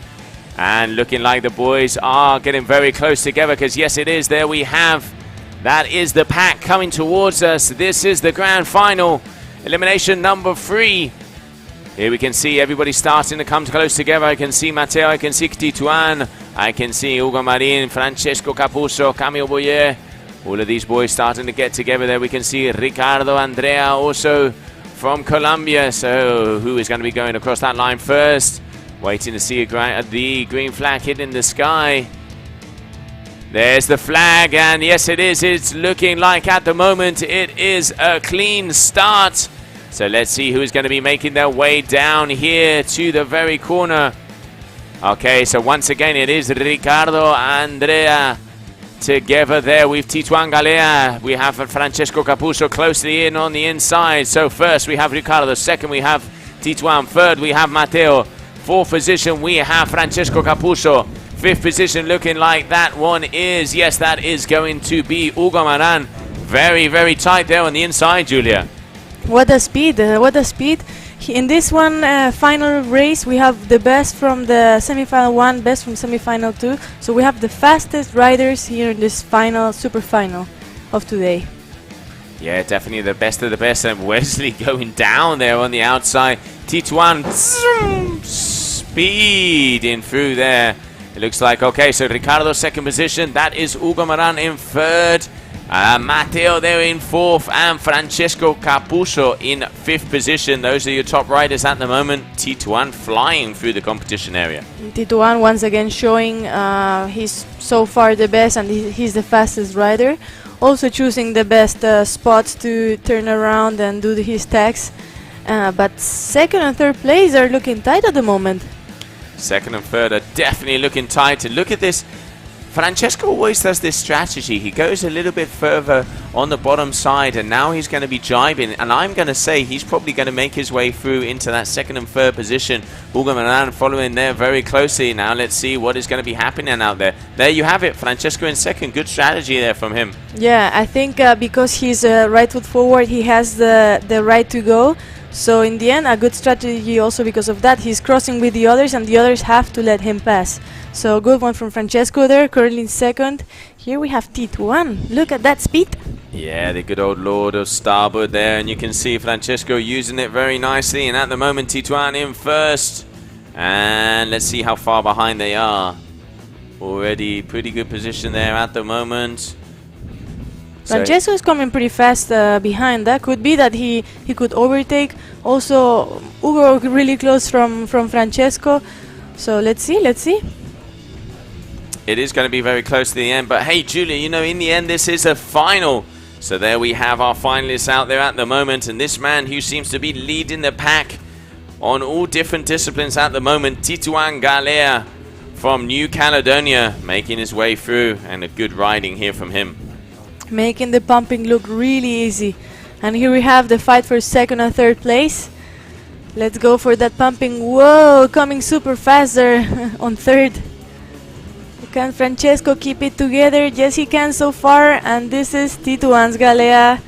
And looking like the boys are getting very close together, because yes, it is. There we have. That is the pack coming towards us. This is the grand final. Elimination number 3. Here we can see everybody starting to come close together. I can see Mateo, I can see Tituan, I can see Hugo Marin, Francesco Capuzzo, Camille Boyer. All of these boys starting to get together there. We can see Ricardo Andrea also from Colombia. So who is going to be going across that line first? Waiting to see the green flag hit in the sky. There's the flag, and yes, it is. It's looking like at the moment it is a clean start. So let's see who's going to be making their way down here to the very corner. Okay, so once again it is Ricardo Andrea together there with Tituan Galea. We have Francesco Capuzzo closely in on the inside. So first we have Ricardo, second we have Tituan, third we have Mateo, fourth position we have Francesco Capuzzo, fifth position looking like that one is, yes, that is going to be Hugo Maran. Very, very tight there on the inside, Julia. What a speed, what a speed. In this one final race, we have the best from the semi-final 1, best from semi-final 2. So we have the fastest riders here in this final, super final of today. Yeah, definitely the best of the best. And Wesley going down there on the outside. Tituan speeding through there. It looks like, okay, so Ricardo second position. That is Hugo Maran in third. Mateo there in fourth, and Francesco Capuzzo in fifth position. Those are your top riders at the moment. Tituan flying through the competition area. Tituan once again showing he's so far the best, and he's the fastest rider. Also choosing the best spots to turn around and do his tags. But second and third place are looking tight at the moment. Second and third are definitely looking tight. And look at this. Francesco always does this strategy. He goes a little bit further on the bottom side, and now he's going to be jibing. And I'm going to say he's probably going to make his way through into that second and third position. Hugo Maran following there very closely. Now let's see what is going to be happening out there. There you have it. Francesco in second. Good strategy there from him. Yeah, I think because he's right foot forward, he has the right to go. So in the end, a good strategy also because of that. He's crossing with the others, and the others have to let him pass. So good one from Francesco there, currently in second. Here we have Tituan. Look at that speed. Yeah, the good old lord of starboard there. And you can see Francesco using it very nicely. And at the moment, Tituan in first. And let's see how far behind they are. Already pretty good position there at the moment. Francesco is coming pretty fast behind. That could be that he could overtake. Also, Hugo really close from Francesco. So let's see. It is going to be very close to the end. But hey, Julia, you know, in the end, this is a final. So there we have our finalists out there at the moment. And this man who seems to be leading the pack on all different disciplines at the moment, Tituan Galea from New Caledonia, making his way through. And a good riding here from him. Making the pumping look really easy. And here we have the fight for second and third place. Let's go for that pumping. Whoa, coming super fast there on third. Can Francesco keep it together? Yes, he can so far. And this is Tituan Galea.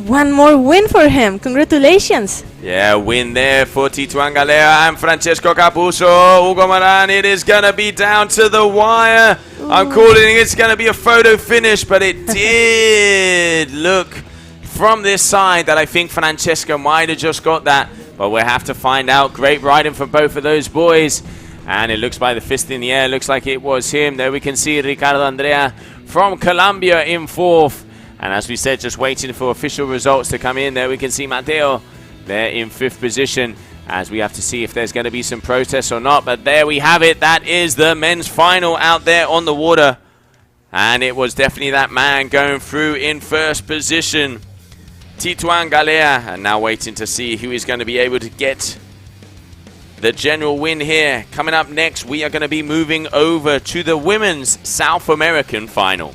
One more win for him. Congratulations. Yeah, win there for Tituan Galea and Francesco Capuzzo. Hugo Maran, it is going to be down to the wire. Ooh. I'm calling it's going to be a photo finish, but it did look from this side that I think Francesco might have just got that. But we'll have to find out. Great riding for both of those boys. And it looks by the fist in the air, looks like it was him. There we can see Ricardo Andrea from Colombia in fourth. And as we said, just waiting for official results to come in. There we can see Mateo there in fifth position, as we have to see if there's going to be some protests or not. But there we have it. That is the men's final out there on the water. And it was definitely that man going through in first position, Tituan Galea. And now waiting to see who is going to be able to get the general win here. Coming up next, we are going to be moving over to the women's South American final.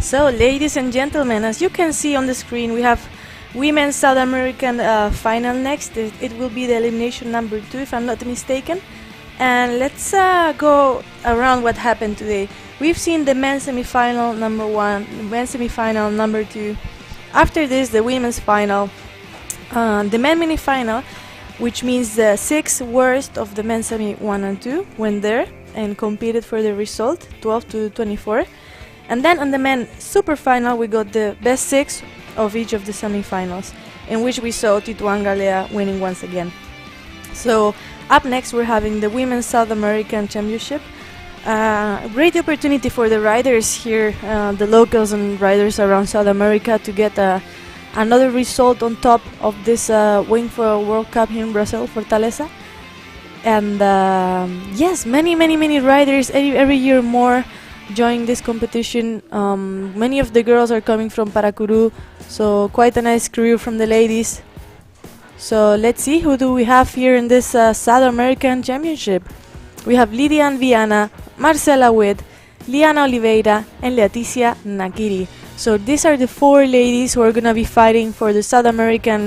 So, ladies and gentlemen, as you can see on the screen, we have Women's South American final next. It will be the elimination number 2, if I'm not mistaken. And let's go around what happened today. We've seen the men's semifinal number 1, men's semifinal number 2. After this, the women's final, the men mini final, which means the 6 worst of the men's semi 1 and 2 went there and competed for the result, 12 to 24. And then on the men super final, we got the best 6 of each of the semifinals, in which we saw Tituan Galea winning once again. So up next, we're having the Women's South American Championship. Great opportunity for the riders here, the locals and riders around South America, to get another result on top of this Wingfoil World Cup here in Brazil, Fortaleza. And yes, many riders every year more join this competition. Many of the girls are coming from Paracuru, so quite a nice crew from the ladies. So let's see, who do we have here in this South American Championship. We have Lidian Viana, Marcela Witt, Liana Oliveira and Leticia Nakiri. So these are the 4 ladies who are gonna be fighting for the South American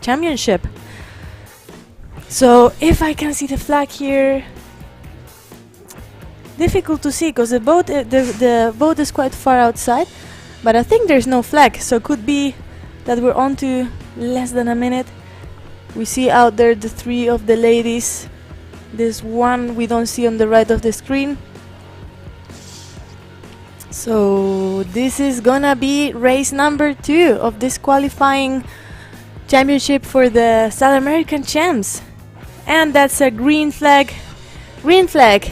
Championship. So if I can see the flag here, difficult to see because the boat is quite far outside, but I think there's no flag, so could be that we're on to less than a minute. We see out there the 3 of the ladies. There's one we don't see on the right of the screen. So this is gonna be race number 2 of this qualifying championship for the South American champs. And that's a green flag. Green flag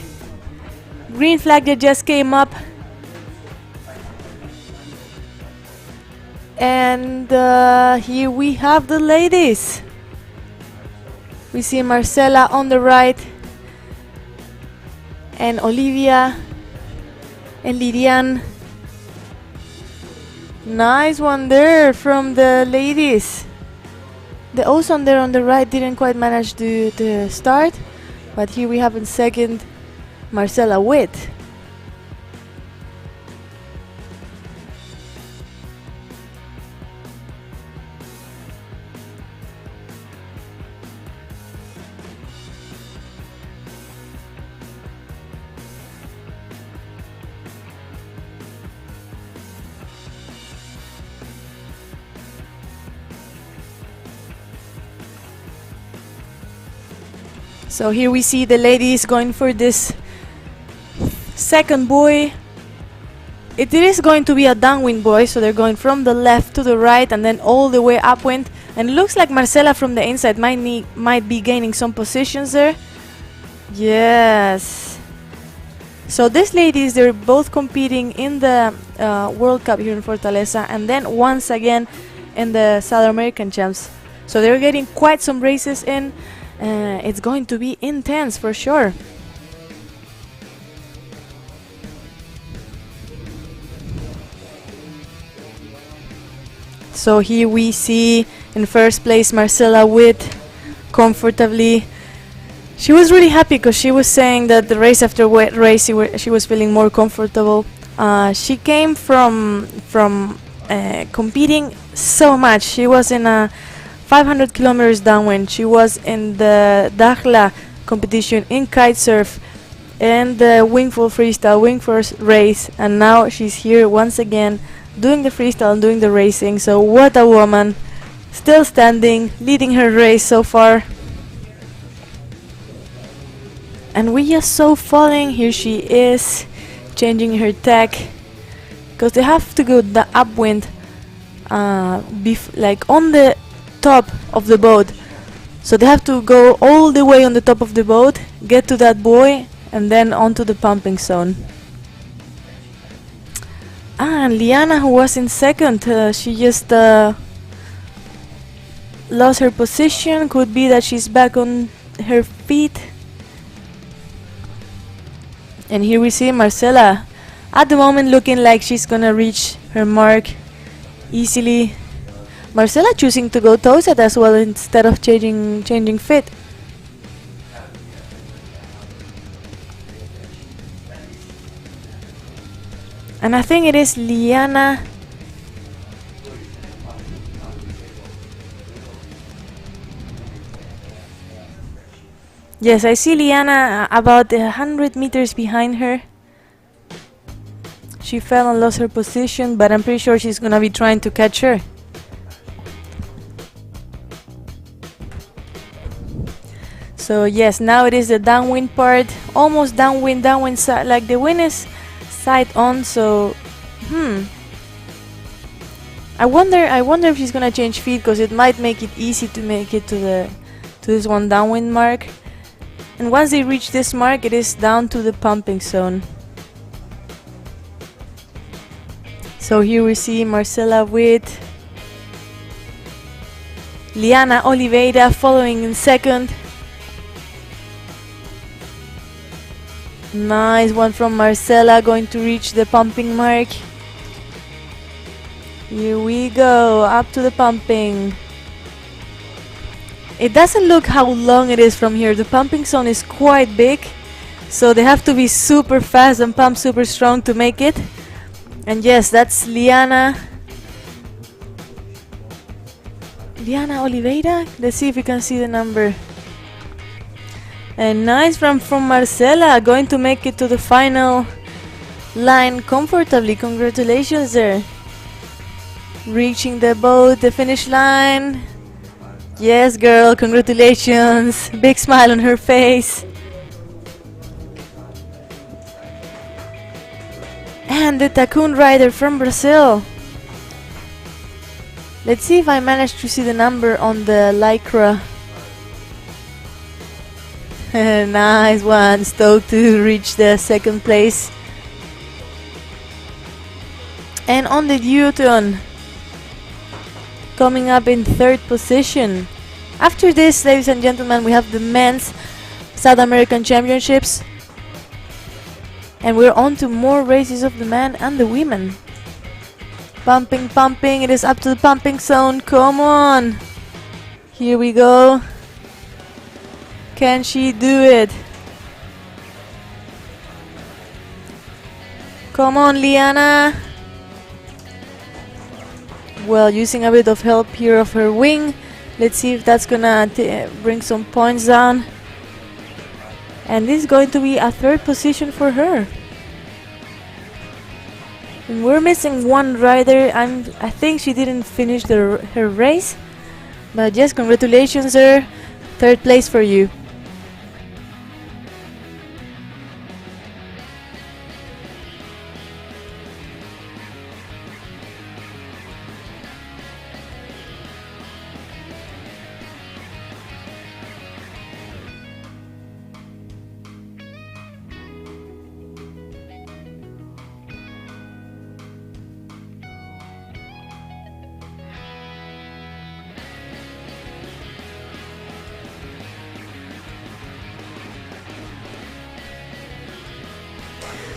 that just came up. And here we have the ladies. We see Marcela on the right, and Olivia and Lilian. Nice one there from the ladies. The Ozone there on the right didn't quite manage to start, but here we have in second Marcela Witt. So here we see the ladies going for this second buoy. It is going to be a downwind buoy, so they're going from the left to the right and then all the way upwind. And it looks like Marcela from the inside might be gaining some positions there. Yes. So these ladies, they're both competing in the World Cup here in Fortaleza, and then once again in the South American Champs. So they're getting quite some races in. It's going to be intense for sure. So here we see in first place Marcela Witt comfortably. She was really happy because she was saying that the race after race she was feeling more comfortable. She came from competing so much. She was in a 500 kilometers downwind. She was in the Dakhla competition in kitesurf and the Wingfoil freestyle, Wingfoil race, and now she's here once again doing the freestyle and doing the racing. So what a woman, still standing, leading her race so far. And we just saw falling. Here she is changing her tack because they have to go the upwind, like on the top of the boat. So they have to go all the way on the top of the boat, get to that buoy, and then onto the pumping zone. And Liana, who was in second, she just lost her position. Could be that she's back on her feet. And here we see Marcela at the moment looking like she's gonna reach her mark easily. Marcela choosing to go toe-set as well instead of changing fit. And I think it is Liana. Yes, I see Liana about 100 meters behind her. She fell and lost her position, but I'm pretty sure she's gonna be trying to catch her. So yes, now it is the downwind part, almost downwind side, like the wind is side on. So, I wonder if she's gonna change feet, because it might make it easy to make it to this one downwind mark. And once they reach this mark, it is down to the pumping zone. So here we see Marcela with Liana Oliveira following in second. Nice one from Marcela, going to reach the pumping mark. Here we go, up to the pumping. It doesn't look how long it is from here. The pumping zone is quite big, so they have to be super fast and pump super strong to make it. And yes, that's Liana Oliveira. Let's see if we can see the number. And nice from Marcela, going to make it to the final line comfortably. Congratulations there. Reaching the boat, the finish line. Yes, girl, congratulations. Big smile on her face. And the Tacun rider from Brazil. Let's see if I managed to see the number on the Lycra. Nice one, stoked to reach the second place. And on the duathlon, coming up in third position. After this, ladies and gentlemen, we have the men's South American Championships. And we're on to more races of the men and the women. Pumping, pumping, it is up to the pumping zone, come on! Here we go. Can she do it? Come on, Liana! Well, using a bit of help here of her wing. Let's see if that's gonna bring some points down. And this is going to be a third position for her. And we're missing one rider, and I think she didn't finish her race. But yes, congratulations there. Third place for you.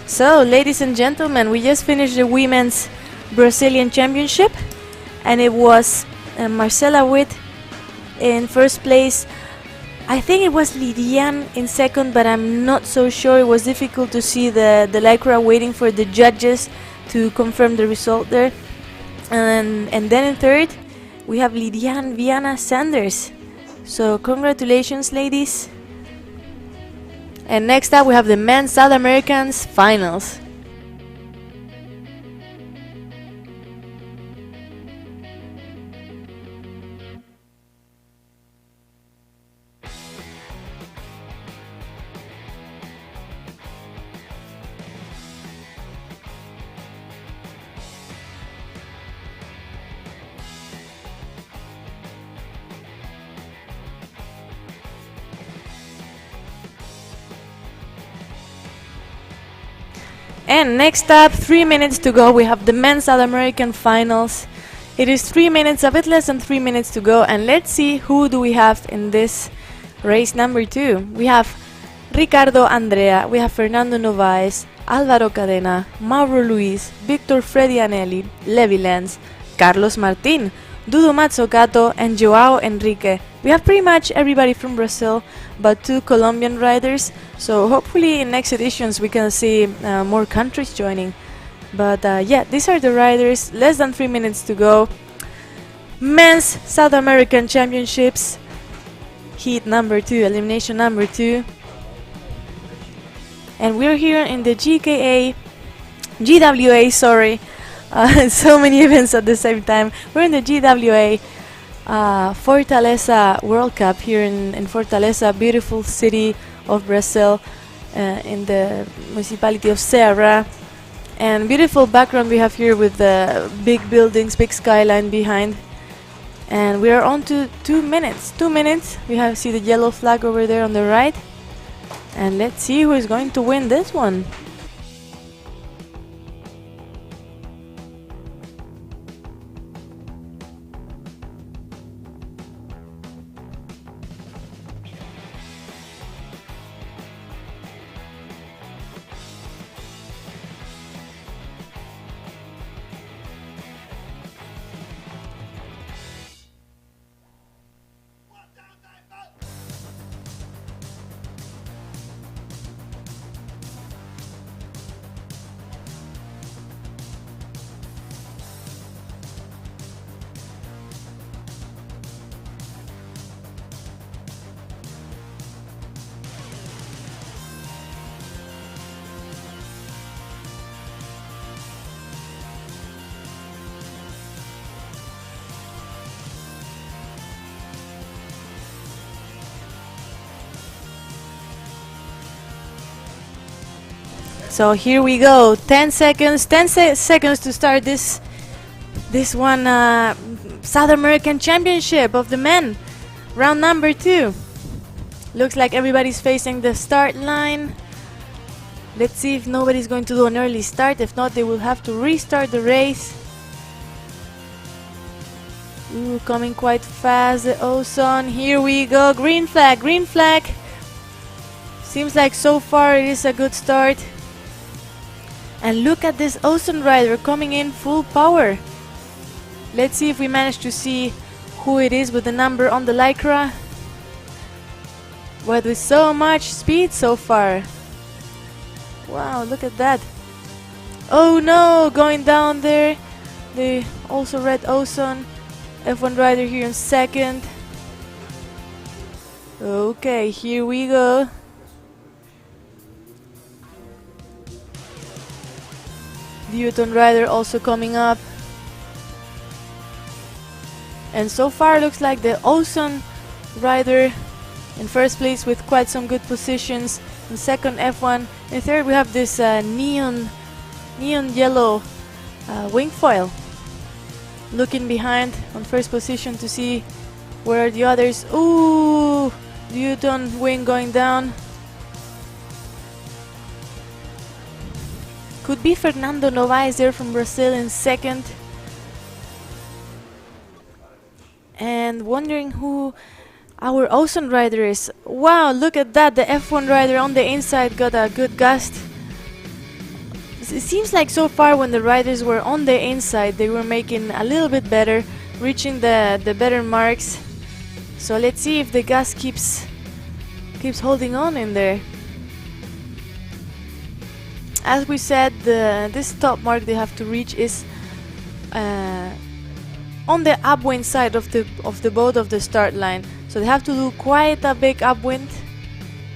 So, ladies and gentlemen, we just finished the Women's Brazilian Championship, and it was Marcela Witt in first place. I think it was Lidiane in second, but I'm not so sure. It was difficult to see the Lycra waiting for the judges to confirm the result there. And then in third, we have Lidiane Viana Sanders. So, congratulations, ladies. And next up we have the men's South Americans finals. And next up, 3 minutes to go, we have the men's South American finals. It is 3 minutes, a bit less than 3 minutes to go, and let's see who do we have in this race number 2. We have Ricardo Andrea, we have Fernando Novaes, Álvaro Cadena, Mauro Luis, Victor Freddy Anelli, Levi Lenz, Carlos Martin, Dudu Mazzocato, and Joao Enrique. We have pretty much everybody from Brazil, but 2 Colombian riders. So hopefully in next editions we can see more countries joining. But yeah, these are the riders. Less than 3 minutes to go. Men's South American Championships, heat number 2, elimination number 2. And we're here in the GWA, sorry. So many events at the same time. We're in the GWA Fortaleza World Cup here in Fortaleza, beautiful city of Brazil, in the municipality of Serra. And beautiful background we have here with the big buildings, big skyline behind. And we are on to 2 minutes. 2 minutes. We have see the yellow flag over there on the right. And let's see who is going to win this one. So here we go. 10 seconds. 10 seconds to start this one South American Championship of the men. Round number 2. Looks like everybody's facing the start line. Let's see if nobody's going to do an early start. If not, they will have to restart the race. Ooh, coming quite fast, the Ozone. Here we go. Green flag, green flag. Seems like so far it is a good start. And look at this Ozone rider coming in full power. Let's see if we manage to see who it is with the number on the Lycra. But with so much speed so far. Wow, look at that. Oh no, going down there. The also red Ozone. F1 rider here in second. Okay, here we go. Newton rider also coming up. And so far looks like the Ozone rider in first place with quite some good positions. In second, F1. In third, we have this neon yellow Wingfoil. Looking behind on first position to see where are the others. Ooh, Newton wing going down. Could be Fernando Novaes there from Brazil in second. And wondering who our Ozone rider is. Wow, look at that. The F1 rider on the inside got a good gust. It seems like so far when the riders were on the inside, they were making a little bit better, reaching the better marks. So let's see if the gust keeps holding on in there. As we said, this top mark they have to reach is on the upwind side of the boat of the start line. So they have to do quite a big upwind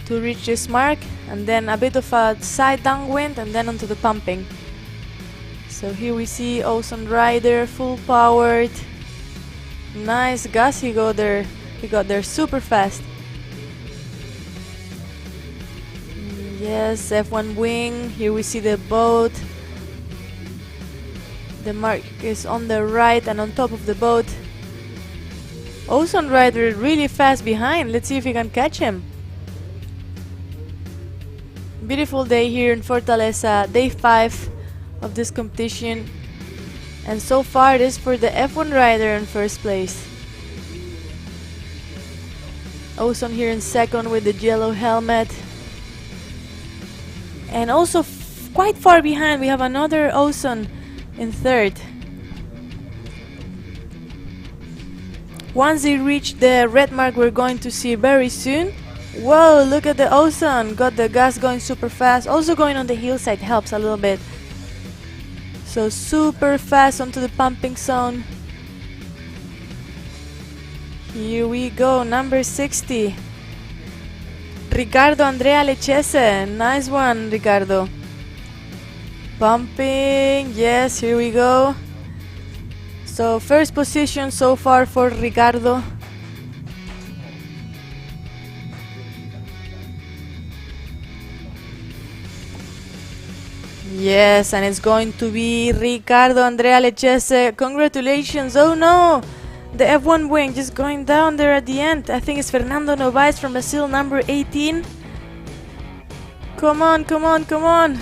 to reach this mark, and then a bit of a side downwind, and then onto the pumping. So here we see Ozone rider full powered. Nice gas, he got there super fast. Yes, F1 wing. Here we see the boat. The mark is on the right and on top of the boat. Ozone rider really fast behind. Let's see if we can catch him. Beautiful day here in Fortaleza, day 5 of this competition. And so far it is for the F1 rider in first place. Ozone here in second with the yellow helmet. And also quite far behind we have another Ozone in third. Once they reach the red mark we're going to see very soon. Whoa, look at the Ozone, got the gas going super fast. Also going on the hillside helps a little bit. So super fast onto the pumping zone. Here we go, number 60. Ricardo Andrea Lechese. Nice one, Ricardo. Pumping, yes, here we go. So first position so far for Ricardo. Yes, and it's going to be Ricardo Andrea Lechese. Congratulations. Oh no, the F1 wing just going down there at the end. I think it's Fernando Novaes from Brazil, number 18. Come on, come on, come on.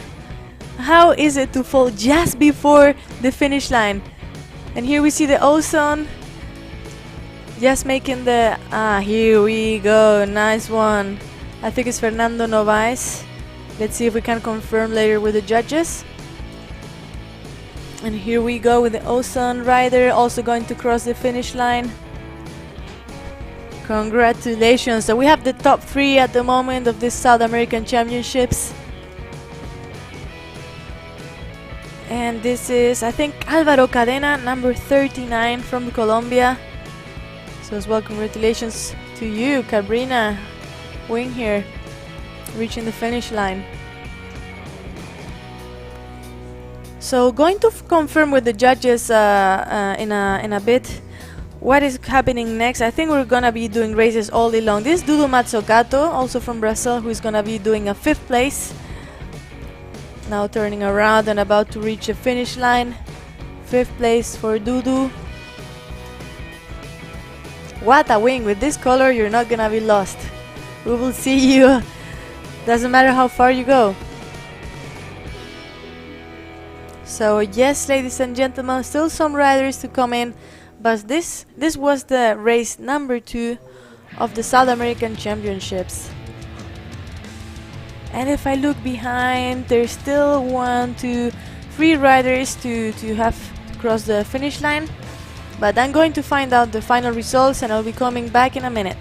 How is it to fall just before the finish line? And here we see the ozone just making the here we go, nice one. I think it's Fernando Novaes. Let's see if we can confirm later with the judges. And here we go with the ozone rider also going to cross the finish line. Congratulations. So we have the top 3 at the moment of this South American Championships. And this is, I think, Álvaro Cadena, number 39 from Colombia. So as well, congratulations to you, Cabrina, wing here, reaching the finish line. So going to confirm with the judges in a bit what is happening next. I think we're gonna be doing races all day long. This is Dudu Mazzocato, also from Brazil, who is gonna be doing a 5th place. Now turning around and about to reach the finish line. 5th place for Dudu. What a wing! With this color, you're not gonna be lost. We will see you. Doesn't matter how far you go. So yes, ladies and gentlemen, still some riders to come in, but this was the race number 2 of the South American Championships. And if I look behind, there's still 1, 2, 3 riders to have to cross the finish line. But I'm going to find out the final results and I'll be coming back in a minute.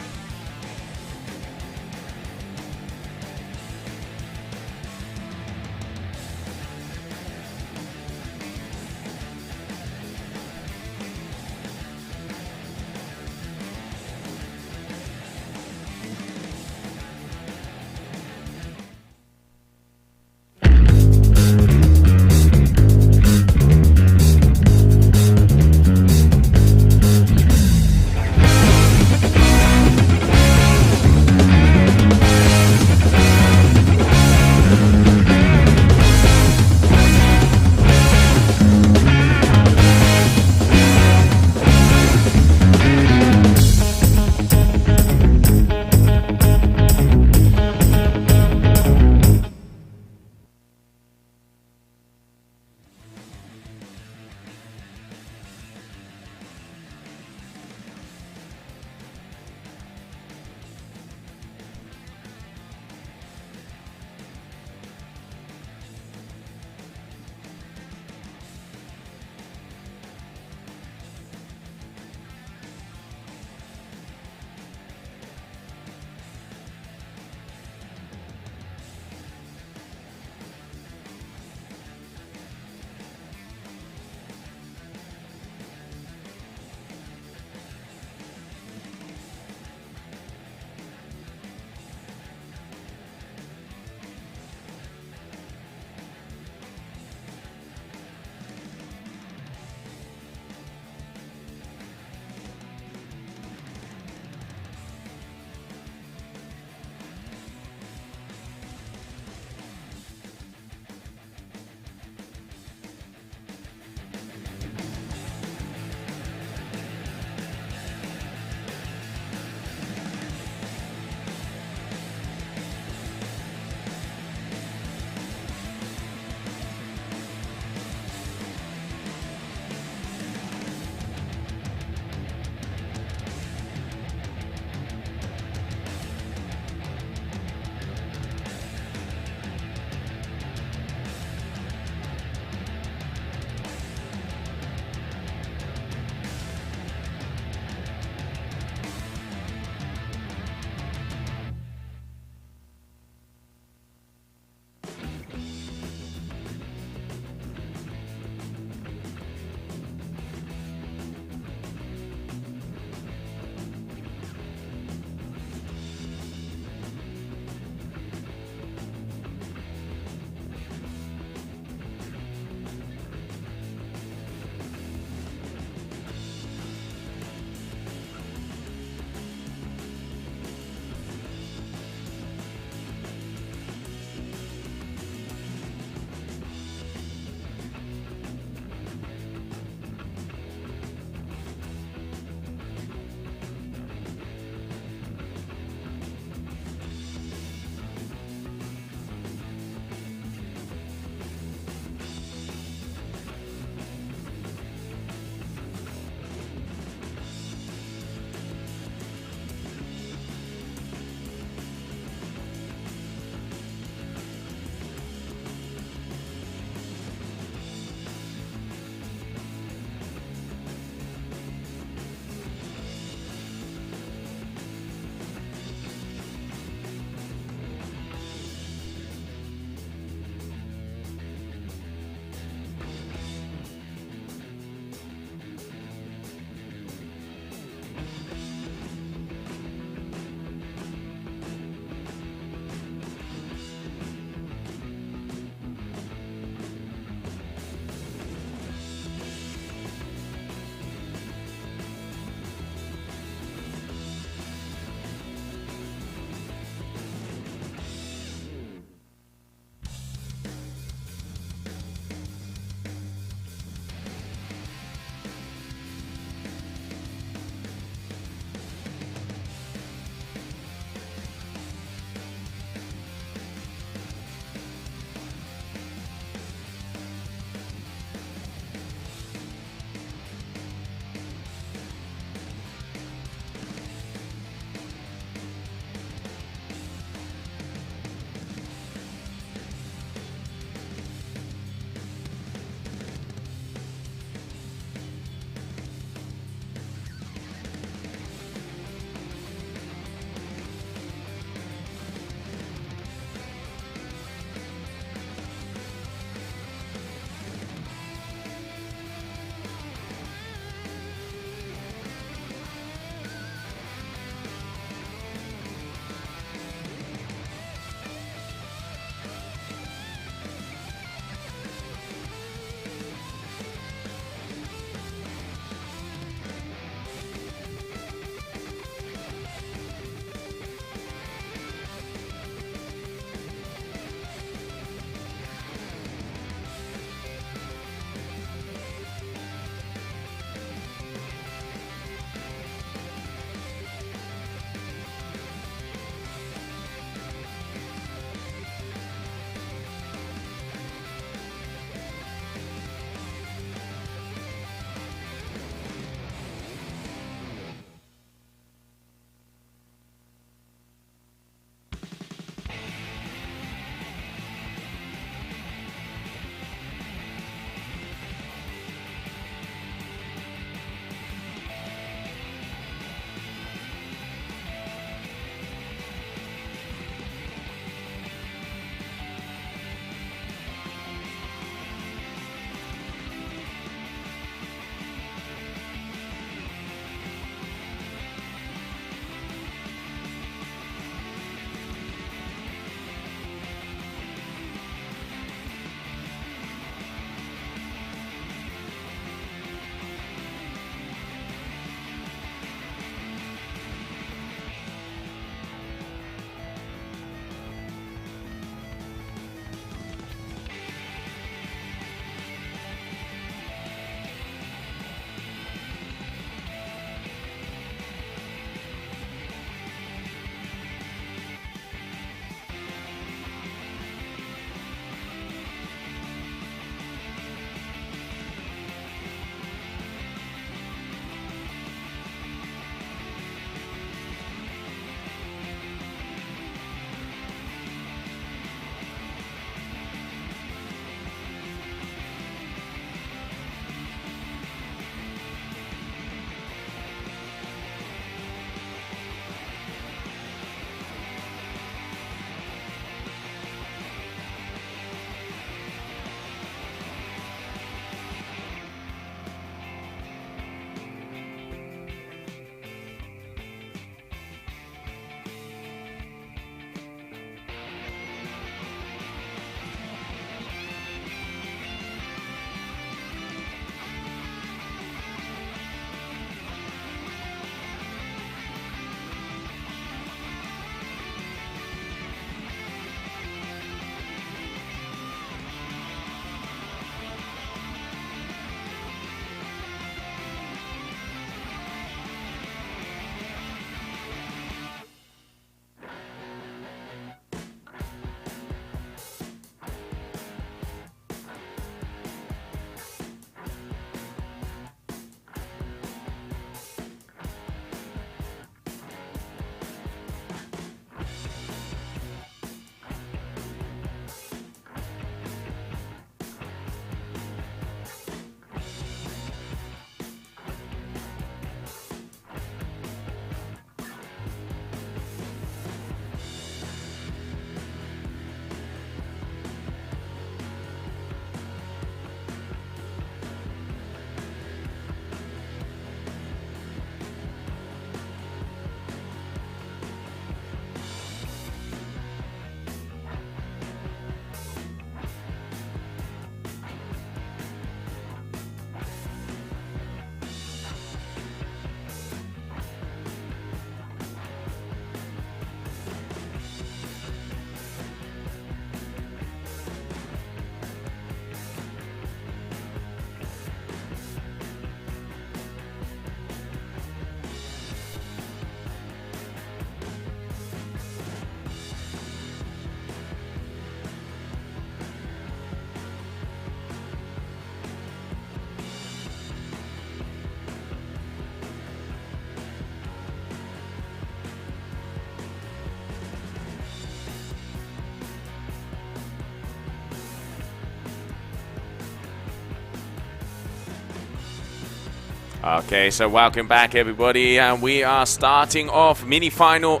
Okay, so welcome back everybody, and we are starting off semi-final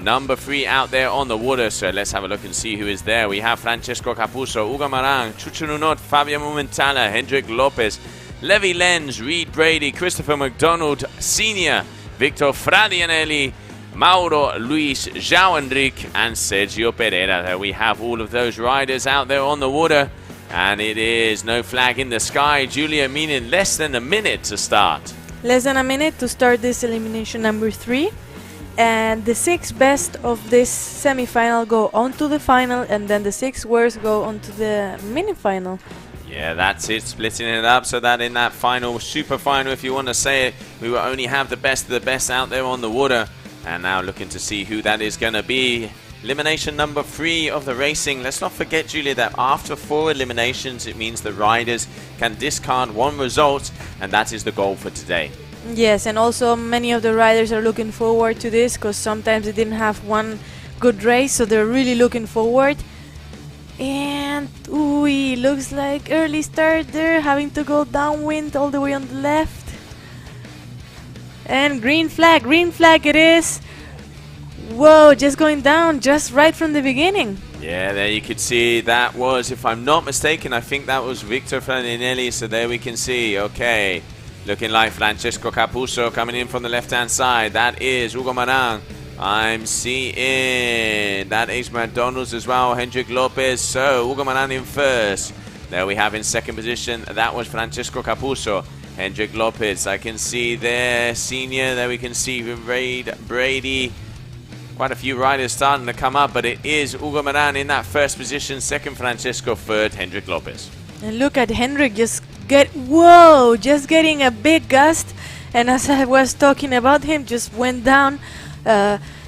number 3 out there on the water. So let's have a look and see who is there. We have Francesco Capuzzo, Ugo Maran, Chuchununot, Fabian Mumentala, Hendrik Lopez, Levi Lenz, Reed Brady, Christopher McDonald Sr., Victor Fradianelli, Mauro Luis, João Enrique, and Sergio Pereira. There we have all of those riders out there on the water. And it is no flag in the sky, Julia, meaning less than a minute to start. Less than a minute to start this elimination number 3. And the 6 best of this semi-final go on to the final, and then the 6 worst go on to the mini-final. Yeah, that's it, splitting it up so that in that final, super final, if you want to say it, we will only have the best of the best out there on the water. And now looking to see who that is going to be. Elimination number 3 of the racing. Let's not forget, Julia, that after 4 eliminations, it means the riders can discard 1 result, and that is the goal for today. Yes, and also many of the riders are looking forward to this, because sometimes they didn't have one good race, so they're really looking forward. And ooh, looks like early start there, having to go downwind all the way on the left. And green flag it is. Whoa, just going down just right from the beginning. Yeah, there you could see that was, if I'm not mistaken, I think that was Victor Fradianelli. So there we can see, okay, looking like Francesco Capuzzo coming in from the left-hand side. That is Ugo Maran. I'm seeing that is McDonald's as well, Hendrik Lopez. So Ugo Maran in first. There we have in second position, that was Francesco Capuzzo. Hendrik Lopez, I can see there, senior. There we can see Reed Brady. Quite a few riders starting to come up, but it is Ugo Maran in that first position, second Francesco, third Hendrik Lopez. And look at Hendrik just getting a big gust, and as I was talking about him, just went down.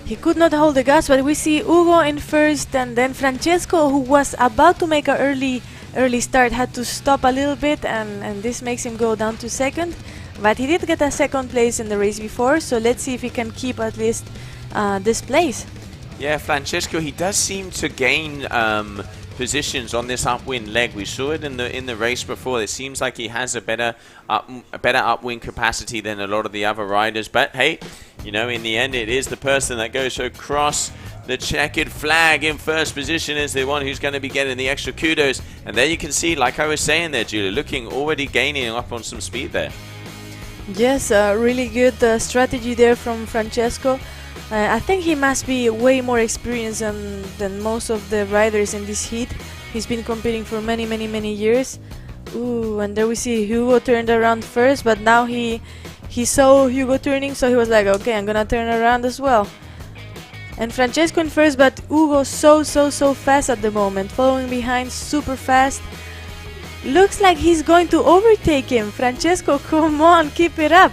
He could not hold the gust, but we see Ugo in first, and then Francesco, who was about to make an early start, had to stop a little bit, and this makes him go down to second. But he did get a second place in the race before, so let's see if he can keep at least this place. Yeah, Francesco, he does seem to gain positions on this upwind leg. We saw it in the race before. It seems like he has a better upwind capacity than a lot of the other riders. But hey, you know, in the end, it is the person that goes across the checkered flag in first position is the one who's going to be getting the extra kudos. And there you can see, like I was saying there, Julia, looking already gaining up on some speed there. Yes, really good strategy there from Francesco. I think he must be way more experienced than most of the riders in this heat. He's been competing for many years. Ooh, and there we see Hugo turned around first, but now he saw Hugo turning, so he was like, okay, I'm gonna turn around as well. And Francesco in first, but Hugo so fast at the moment, following behind super fast. Looks like he's going to overtake him. Francesco, come on, keep it up.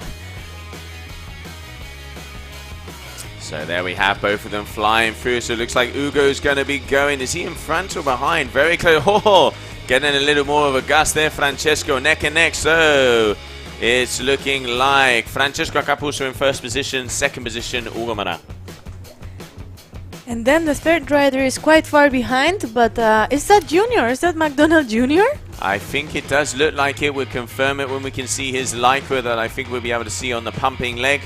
So there we have both of them flying through. So it looks like Ugo's going to be going. Is he in front or behind? Very close. Oh, getting a little more of a gust there. Francesco neck and neck. So it's looking like Francesco Capuzzo in first position. Second position, Ugo Maran. And then the third rider is quite far behind. But is that Junior? Is that McDonald Jr.? I think it does look like it. We'll confirm it when we can see his lycra that I think we'll be able to see on the pumping leg.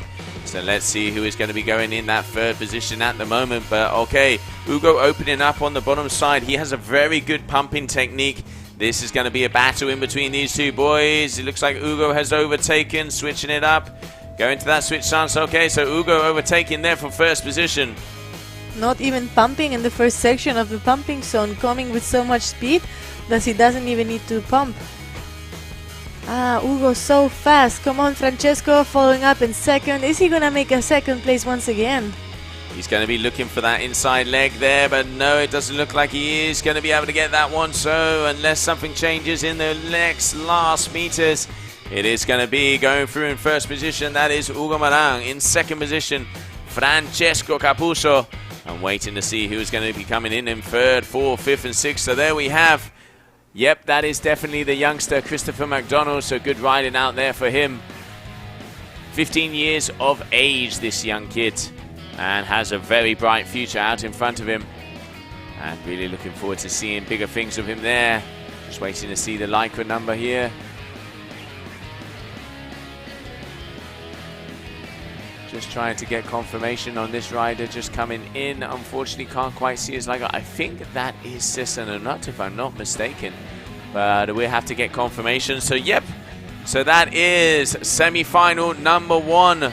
So let's see who is going to be going in that third position at the moment. But okay, Ugo opening up on the bottom side. He has a very good pumping technique. This is going to be a battle in between these two boys. It looks like Ugo has overtaken, switching it up. Going to that switch stance. Okay, so Ugo overtaking there for first position. Not even pumping in the first section of the pumping zone, coming with so much speed that he doesn't even need to pump. Ugo so fast. Come on, Francesco, following up in second. Is he gonna make a second place once again? He's going to be looking for that inside leg there, but no, it doesn't look like he is going to be able to get that one. So unless something changes in the next last meters, it is going to be going through in first position. That is Ugo Maran. In second position, Francesco Capuzzo. I'm waiting to see who's going to be coming in third, fourth, fifth, and sixth. So there we have. Yep, that is definitely the youngster, Christopher McDonald, so good riding out there for him. 15 years of age, this young kid, and has a very bright future out in front of him. And really looking forward to seeing bigger things of him there. Just waiting to see the lycra number here. Just trying to get confirmation on this rider just coming in. Unfortunately, can't quite see his logo. I think that is Nut, if I'm not mistaken. But we have to get confirmation. So, yep. So that is semi-final number 1.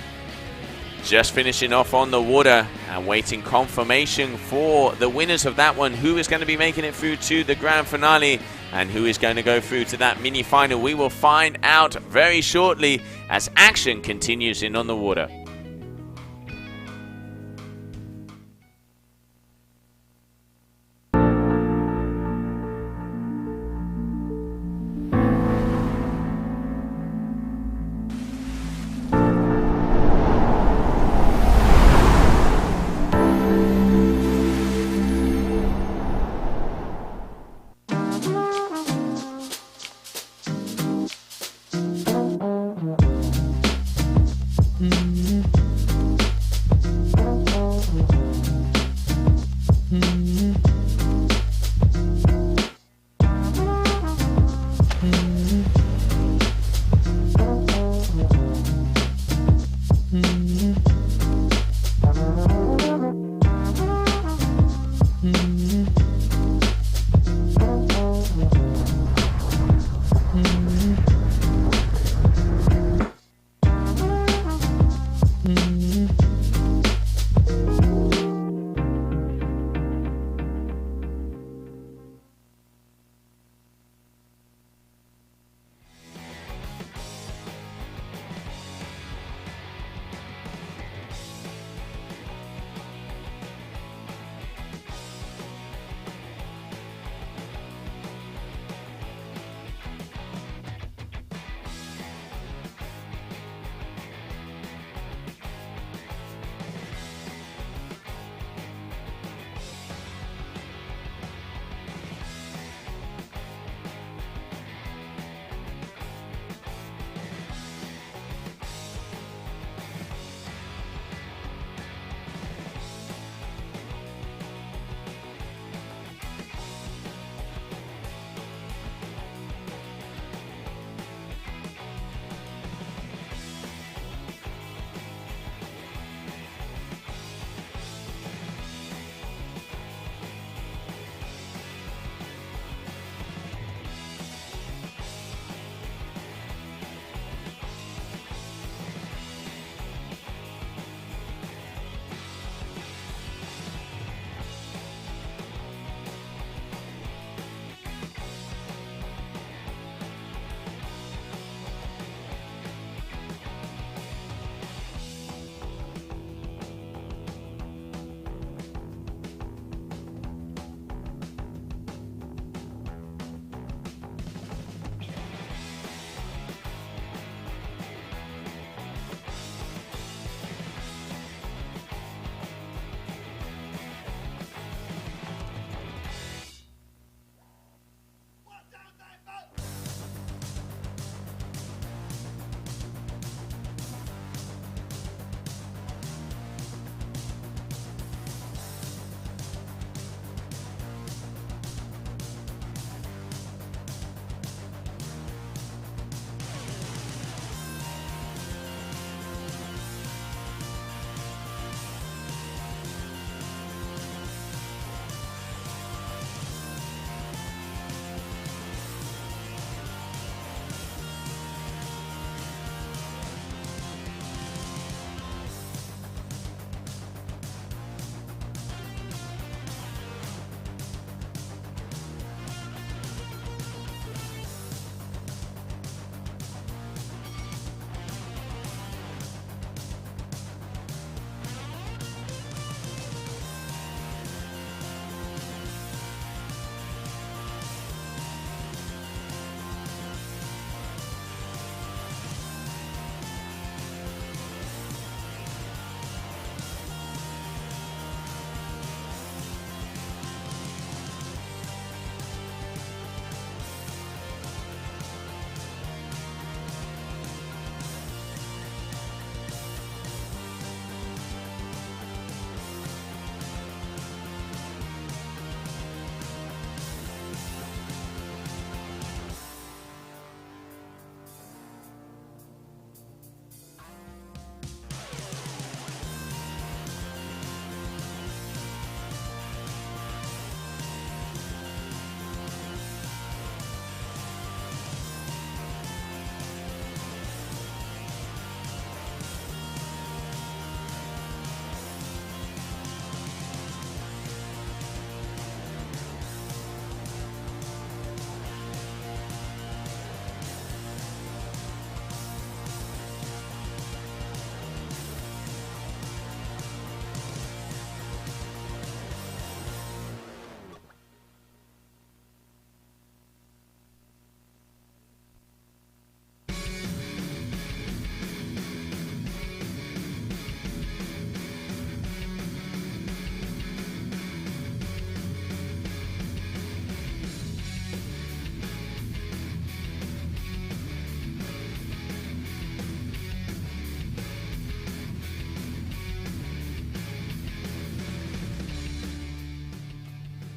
Just finishing off on the water and waiting confirmation for the winners of that one. Who is going to be making it through to the grand finale and who is going to go through to that mini final? We will find out very shortly as action continues in on the water. Mm-hmm.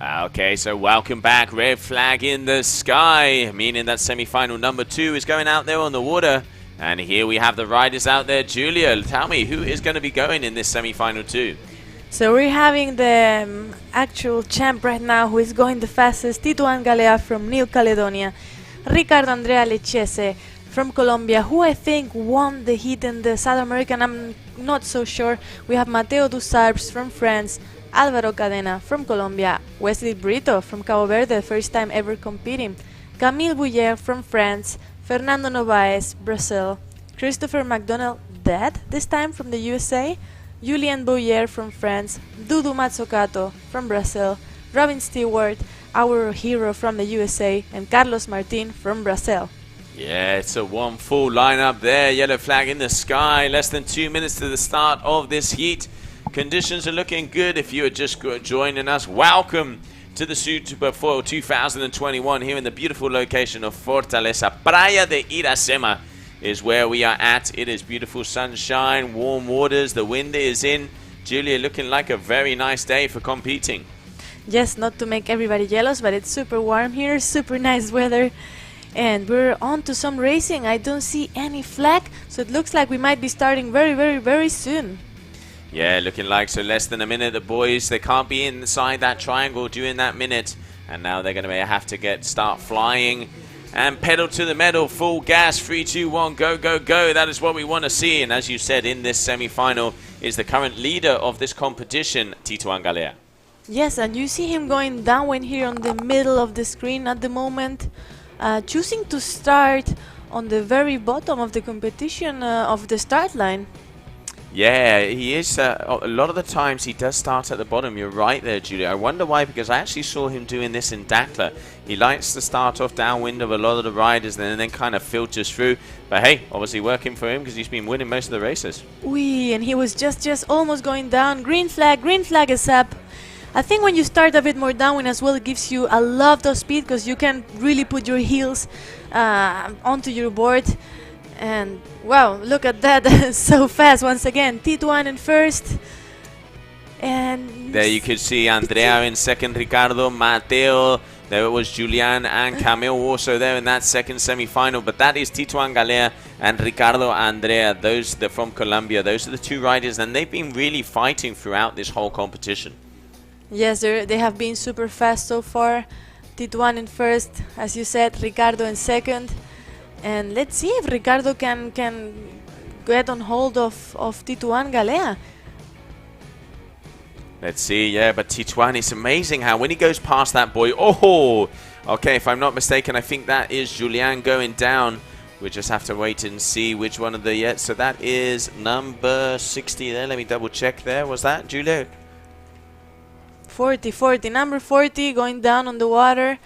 Okay, so welcome back. Red flag in the sky, meaning that semi-final number 2 is going out there on the water. And here we have the riders out there. Julia, tell me, who is going to be going in this semi-final 2? So we're having the actual champ right now, who is going the fastest, Tituan Galea from New Caledonia, Ricardo Andrea Lechese from Colombia, who I think won the heat in the South American, I'm not so sure. We have Mateo Dussarps from France, Álvaro Cadena from Colombia, Wesley Brito from Cabo Verde, first time ever competing, Camille Bouyer from France, Fernando Novaes, Brazil, Christopher McDonald, dead this time, from the USA, Julien Bouyer from France, Dudu Mazzucato from Brazil, Robin Stewart, our hero from the USA, and Carlos Martin from Brazil. Yeah, it's a one full lineup there. Yellow flag in the sky. Less than 2 minutes to the start of this heat. Conditions are looking good. If you are just joining us, welcome to the Superfoil 2021 here in the beautiful location of Fortaleza. Praia de Iracema is where we are at. It is beautiful sunshine, warm waters. The wind is in. Julia, looking like a very nice day for competing. Yes, not to make everybody jealous, but it's super warm here, super nice weather. And we're on to some racing. I don't see any flag, so it looks like we might be starting very, very, very soon. Yeah, looking like so less than a minute. The boys, they can't be inside that triangle during that minute. And now they're going to have to start flying and pedal to the metal. Full gas, 3, 2, 1, go, go, go. That is what we want to see. And as you said, in this semi-final is the current leader of this competition, Tituan Galea. Yes, and you see him going downwind here on the middle of the screen at the moment. Choosing to start on the very bottom of the competition of the start line. Yeah, he is. A lot of the times he does start at the bottom. You're right there, Julia. I wonder why, because I actually saw him doing this in Dakar. He likes to start off downwind of a lot of the riders and then kind of filters through. But hey, obviously working for him because he's been winning most of the races. And he was just almost going down. Green flag is up. I think when you start a bit more downwind as well, it gives you a lot of speed because you can really put your heels onto your board. And wow, look at that, so fast once again. Tituan in first. And there you could see Andrea in second, Ricardo, Mateo. There was Julian and Camille also there in that second semi-final. But that is Tituan Galea and Ricardo Andrea. Those are from Colombia. Those are the two riders, and they've been really fighting throughout this whole competition. Yes, they have been super fast so far. Tituan in first, as you said, Ricardo in second. And let's see if Ricardo can get on hold of Tituan Galea. Let's see, yeah, but Tituan, it's amazing how when he goes past that boy, oh, okay, if I'm not mistaken, I think that is Julian going down. We just have to wait and see which one of the, so that is number 60 there. Let me double check there. Was that Julia? 40, number 40 going down on the water.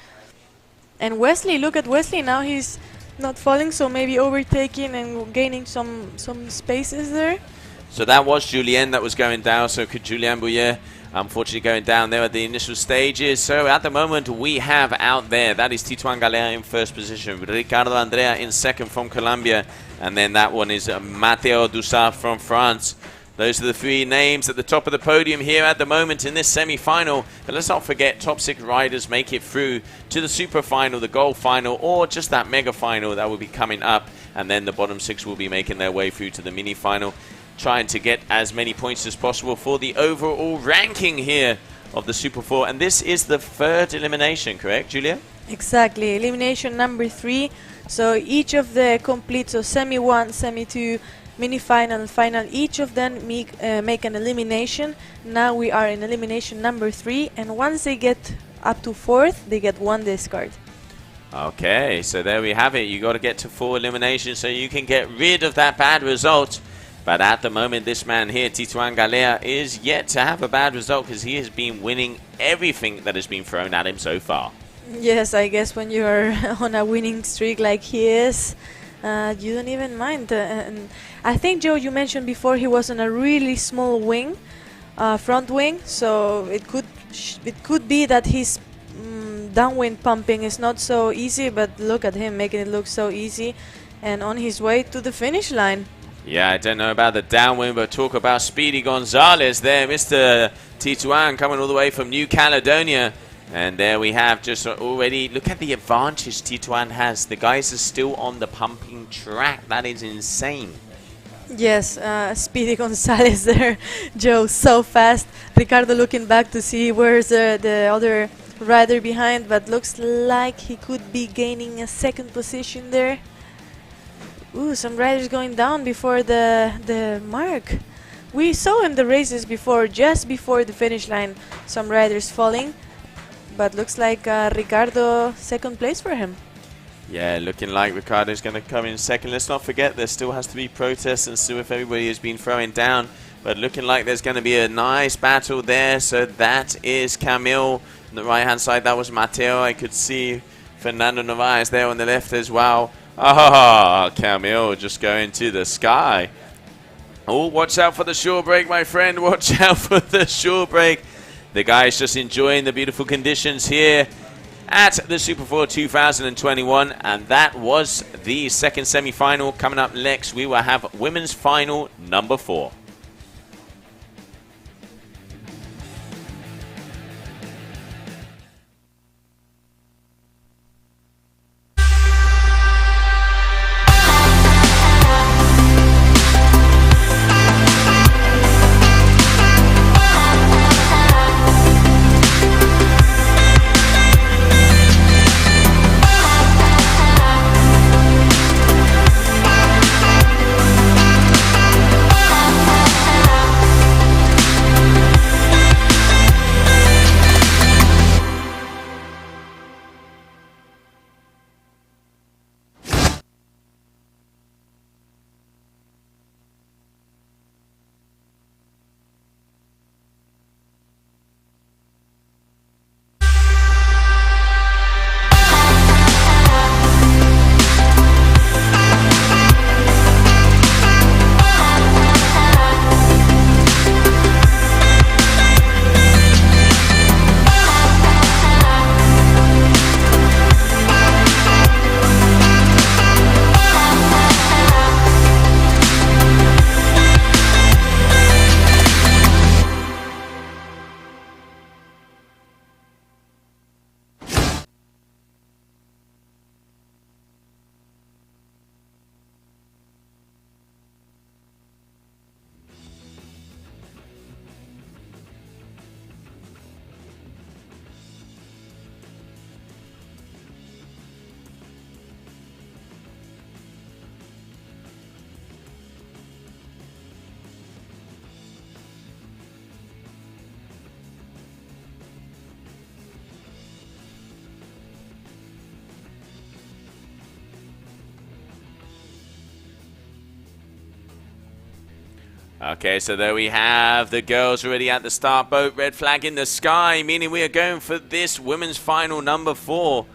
And Wesley, look at Wesley now, he's not falling, so maybe overtaking and gaining some spaces there. So that was Julien that was going down, so could Julien Bouyer unfortunately going down there at the initial stages. So at the moment we have out there, that is Tituan Galea in first position, Ricardo Andrea in second from Colombia, and then that one is Mateo Dussart from France. Those are the three names at the top of the podium here at the moment in this semi-final. But let's not forget, top 6 riders make it through to the super final, the gold final, or just that mega final that will be coming up. And then the bottom 6 will be making their way through to the mini final, trying to get as many points as possible for the overall ranking here of the Super 4. And this is the third elimination, correct, Julia? Exactly, elimination number 3. So each of the complete, so semi-1, semi-2, mini-final, final, each of them make an elimination. Now we are in elimination number 3, and once they get up to 4th, they get 1 discard. Okay, so there we have it. You got to get to 4 eliminations so you can get rid of that bad result. But at the moment, this man here, Tituan Galea, is yet to have a bad result because he has been winning everything that has been thrown at him so far. Yes, I guess when you are on a winning streak like he is, you don't even mind. And I think, Joe, you mentioned before he was on a really small wing, front wing, so it could be that his downwind pumping is not so easy, but look at him making it look so easy and on his way to the finish line. Yeah, I don't know about the downwind, but talk about Speedy Gonzalez there. Mr. Tituan coming all the way from New Caledonia. And there we have just already, look at the advantage Tituan has. The guys are still on the pumping track. That is insane. Yes, Speedy Gonzalez there, Joe, so fast. Ricardo looking back to see where's the other rider behind, but looks like he could be gaining a second position there. Ooh, some riders going down before the mark. We saw in the races before, just before the finish line, some riders falling, but looks like Ricardo second place for him. Yeah, looking like Ricardo's going to come in second. Let's not forget there still has to be protests and so if everybody has been throwing down. But looking like there's going to be a nice battle there. So that is Camille on the right-hand side. That was Mateo. I could see Fernando Narvaez there on the left as well. Ah, Camille just going to the sky. Oh, watch out for the shore break, my friend. Watch out for the shore break. The guy's just enjoying the beautiful conditions here at the Super 4 2021, and that was the second semi-final. Coming up next, we will have women's final number 4. Okay, so there we have the girls already at the start boat. Red flag in the sky, meaning we are going for this women's final number 4.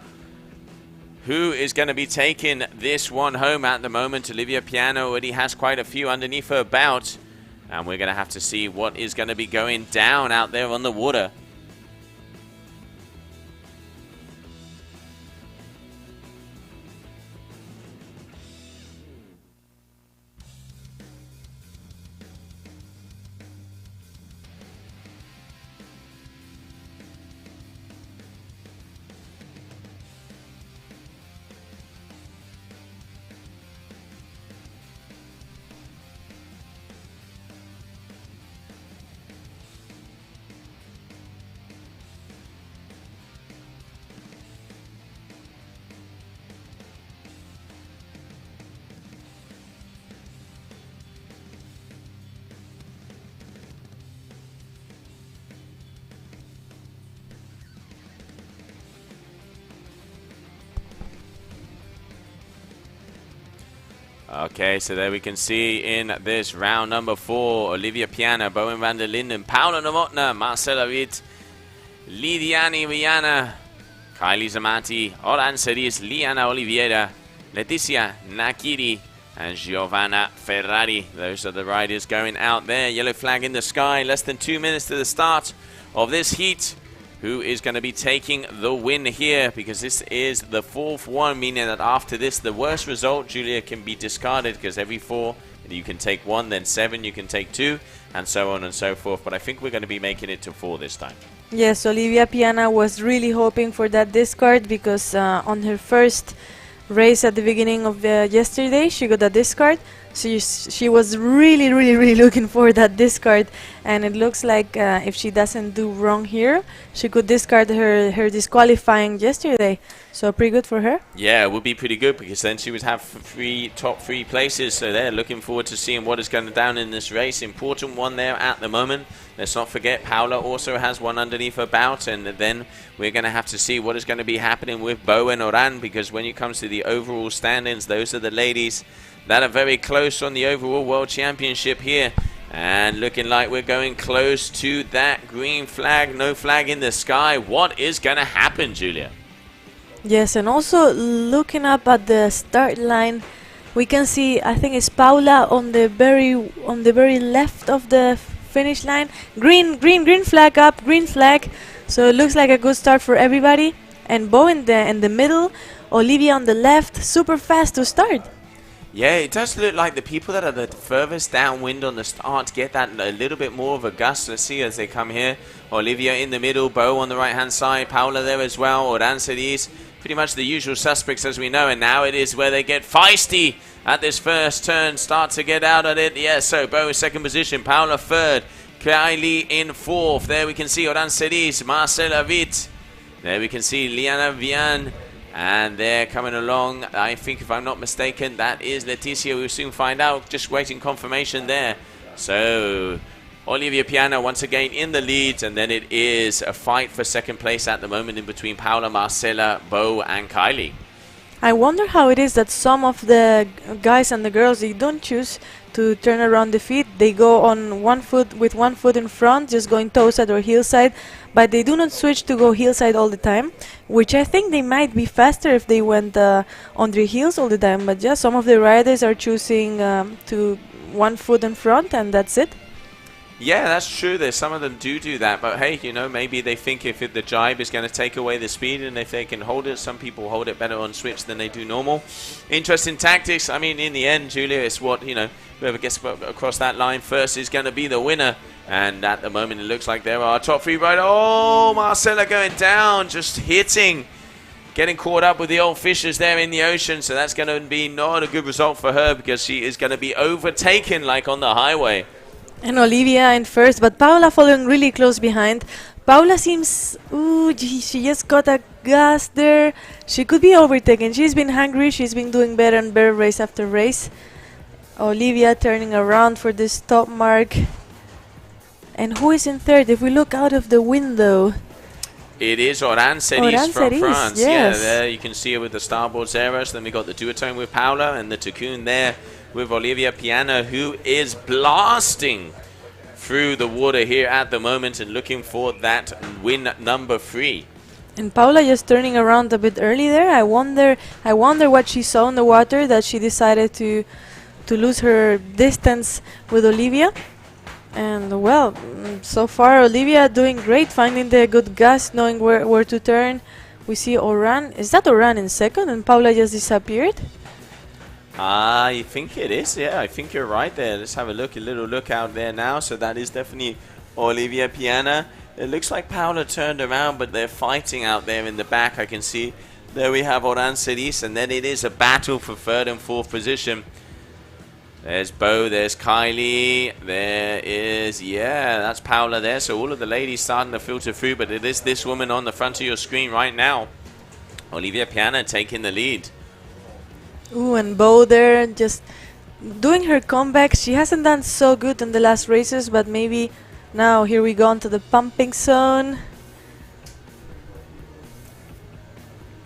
Who is going to be taking this one home at the moment? Olivia Piano already has quite a few underneath her belt. And we're going to have to see what is going to be going down out there on the water. Okay, so there we can see in this round number 4, Olivia Piana, Bowen van der Linden, Paula Novotna, Marcela Witt, Lidiane Viana, Kylie Zamati, Oran Ceris, Liana Oliveira, Leticia Nakiri, and Giovanna Ferrari. Those are the riders going out there. Yellow flag in the sky, less than 2 minutes to the start of this heat. Who is going to be taking the win here? Because this is the 4th one, meaning that after this, the worst result, Julia, can be discarded, because every 4, you can take 1, then 7, you can take 2, and so on and so forth. But I think we're going to be making it to 4 this time. Yes, Olivia Piana was really hoping for that discard because on her first race at the beginning of yesterday, she got a discard. So she was really looking for that discard, and it looks like if she doesn't do wrong here, she could discard her disqualifying yesterday. So pretty good for her. Yeah, it would be pretty good because then she would have top three places. So they're looking forward to seeing what is going down in this race. Important one there at the moment. Let's not forget Paula also has one underneath her belt, and then we're going to have to see what is going to be happening with Bo and Oran, because when it comes to the overall standings, those are the ladies that are very close on the overall World Championship here. And looking like we're going close to that green flag, no flag in the sky. What is going to happen, Julia? Yes, and also looking up at the start line, we can see, I think it's Paula on the very left of the finish line. Green flag up, green flag. So it looks like a good start for everybody. And Bo in the middle, Olivia on the left, super fast to start. Yeah, it does look like the people that are the furthest downwind on the start get that a little bit more of a gust. Let's see as they come here. Olivia in the middle, Bo on the right-hand side, Paula there as well, Oran Cerise. Pretty much the usual suspects as we know, and now it is where they get feisty at this first turn, start to get out of it. Yeah, so Bo is second position, Paula third, Kylie in fourth. There we can see Oran Cerise, Marcela Witt. There we can see Liana Vian. And they're coming along. I think, if I'm not mistaken, that is Leticia. We'll soon find out. Just waiting confirmation there. So Olivia Piana once again in the lead. And then it is a fight for second place at the moment in between Paula, Marcela, Bo and Kylie. I wonder how it is that some of the guys and the girls, they don't choose to turn around the feet. They go on one foot with one foot in front, just going toe side or heel side, but they do not switch to go heel side all the time, which I think they might be faster if they went on their heels all the time. But yeah, some of the riders are choosing to one foot in front, and that's it. Yeah, that's true. There's some of them do that, but hey, you know, maybe they think if the jibe is going to take away the speed, and if they can hold it, some people hold it better on switch than they do normal. Interesting tactics. I mean, in the end, Julia, it's what, you know, whoever gets across that line first is going to be the winner. And at the moment, it looks like there are top three riders. Oh, Marcela going down, just hitting, getting caught up with the old fishes there in the ocean. So that's going to be not a good result for her, because she is going to be overtaken like on the highway. And Olivia in first, but Paula following really close behind. Paula seems, ooh, she just got a gas there. She could be overtaken. She's been hungry. She's been doing better and better race after race. Olivia turning around for this top mark. And who is in third? If we look out of the window, it is Oran Cerise from France. Yes. Yeah, there you can see her with the starboard Zeros. Then we got the duotone with Paula and the Tycoon there with Olivia Piana, who is blasting through the water here at the moment and looking for that win number 3. And Paula just turning around a bit early there. I wonder what she saw in the water that she decided to lose her distance with Olivia. And well, so far Olivia doing great, finding the good gust, knowing where to turn. We see Oran. Is that Oran in second and Paula just disappeared? I think it is, yeah. I think you're right there. Let's have a little look out there now. So that is definitely Olivia Piana. It looks like Paula turned around, but they're fighting out there in the back. I can see there we have Oran Cerise, and then it is a battle for third and fourth position. There's Bo, there's Kylie, there is, yeah, that's Paula there. So all of the ladies starting to filter through, but it is this woman on the front of your screen right now. Olivia Piana taking the lead. Ooh, and Bo there just doing her comeback. She hasn't done so good in the last races, but maybe now here we go into the pumping zone.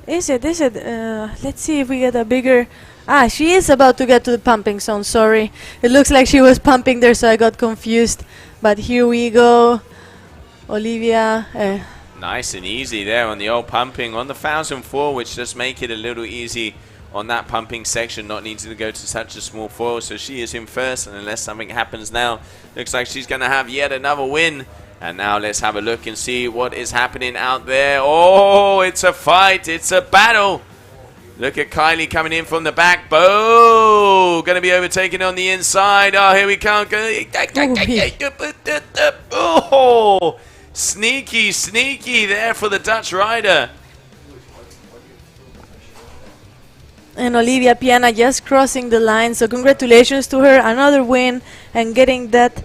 Is it? Let's see if we get a bigger... Ah, she is about to get to the pumping zone, sorry. It looks like she was pumping there, so I got confused. But here we go. Olivia. Nice and easy there on the old pumping on the 1004, which does make it a little easy on that pumping section, not needing to go to such a small foil. So she is in first, and unless something happens now, looks like she's going to have yet another win. And now let's have a look and see what is happening out there. Oh, it's a fight. It's a battle. Look at Kylie coming in from the back. Bo going to be overtaken on the inside. Oh, here we come. Oh, Sneaky, sneaky there for the Dutch rider. And Olivia Piana just crossing the line, so congratulations to her, another win and getting that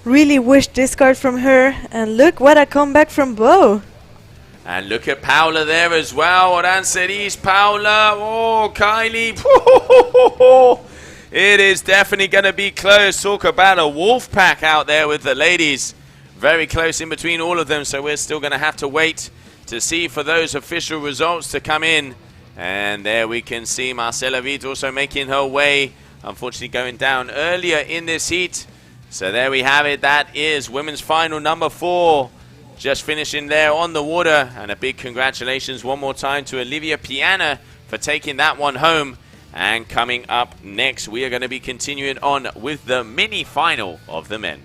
really wished discard from her. And look, what a comeback from Bo. And look at Paula there as well. Oranceris, Paula, oh, Kylie. It is definitely going to be close. Talk about a wolf pack out there with the ladies. Very close in between all of them, so we're still going to have to wait to see for those official results to come in. And there we can see Marcela Witt also making her way, unfortunately going down earlier in this heat. So there we have it. That is women's final number 4. Just finishing there on the water. And a big congratulations one more time to Olivia Piana for taking that one home. And coming up next, we are going to be continuing on with the mini final of the men.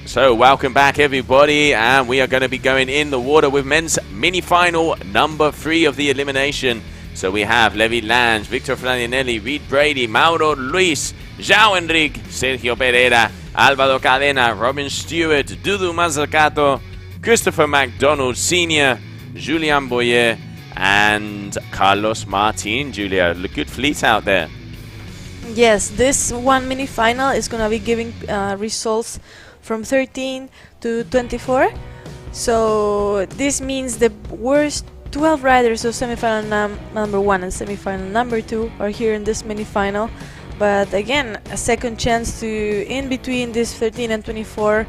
So welcome back everybody, and we are going to be going in the water with men's mini final number 3 of the elimination. So we have Levi Lange, Victor Flaninelli, Reed Brady, Mauro Luis, João Enrique, Sergio Pereira, Álvaro Cadena, Robin Stewart, Dudu Mazzucato, Christopher McDonald Sr., Julian Boyer, and Carlos Martin. Julia, good fleet out there. Yes, this one mini final is gonna be giving results from 13 to 24. So this means the worst 12 riders of semifinal number 1 and semifinal number 2 are here in this mini final. But again, a second chance to, in between this 13 and 24,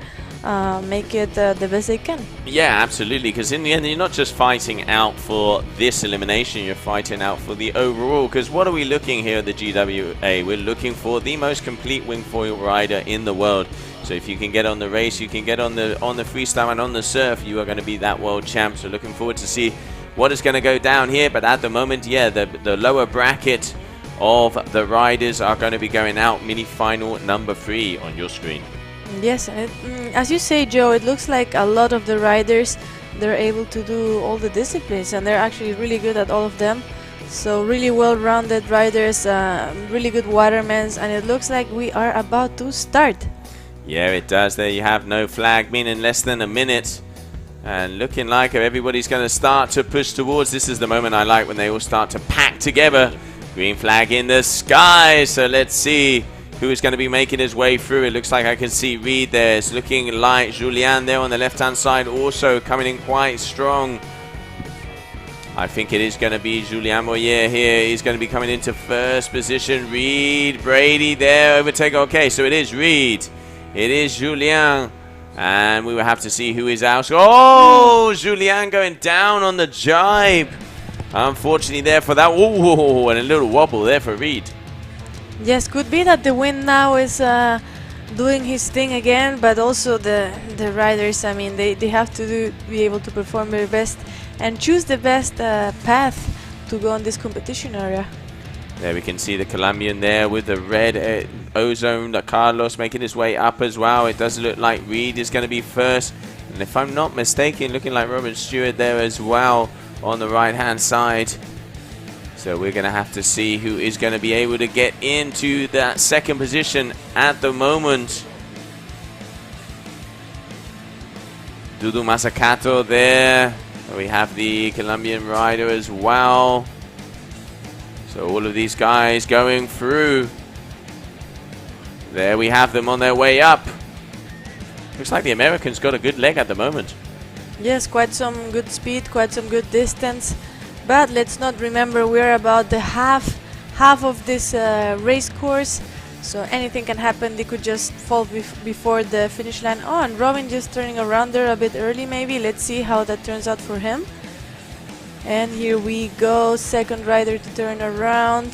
make it the best they can. Yeah, absolutely, because in the end, you're not just fighting out for this elimination, you're fighting out for the overall. Because what are we looking here at the GWA? We're looking for the most complete wingfoil rider in the world. So if you can get on the race, you can get on the freestyle and on the surf, you are going to be that world champ. So looking forward to see what is going to go down here. But at the moment, yeah, the lower bracket of the riders are going to be going out. Mini final number 3 on your screen. Yes, and as you say, Joe, it looks like a lot of the riders, they're able to do all the disciplines, and they're actually really good at all of them. So really well-rounded riders, really good watermen, and it looks like we are about to start. Yeah, it does. There you have no flag, meaning less than a minute. And looking like everybody's going to start to push towards. This is the moment I like, when they all start to pack together. Green flag in the sky. So let's see who is going to be making his way through. It looks like I can see Reed there. It's looking like Julian there on the left-hand side, also coming in quite strong. I think it is going to be Julian Boyer here. He's going to be coming into first position. Reed Brady there, overtake. Okay, so it is Reed. It is Julian. And we will have to see who is out. Oh, Julian going down on the jibe. Unfortunately there for that. Oh, and a little wobble there for Reed. Yes, could be that the wind now is doing his thing again, but also the riders, I mean, they have to be able to perform their best and choose the best path to go in this competition area. There we can see the Colombian there with the red ozone. Carlos making his way up as well. It does look like Reed is going to be first. And if I'm not mistaken, looking like Robert Stewart there as well on the right-hand side. So we're going to have to see who is going to be able to get into that second position at the moment. Dudu Mazzucato there. We have the Colombian rider as well. So all of these guys going through. There we have them on their way up. Looks like the Americans got a good leg at the moment. Yes, quite some good speed, quite some good distance. But let's not remember we're about the half of this race course. So anything can happen. They could just fall before the finish line. Oh, and Robin just turning around there a bit early maybe. Let's see how that turns out for him. And here we go, second rider to turn around.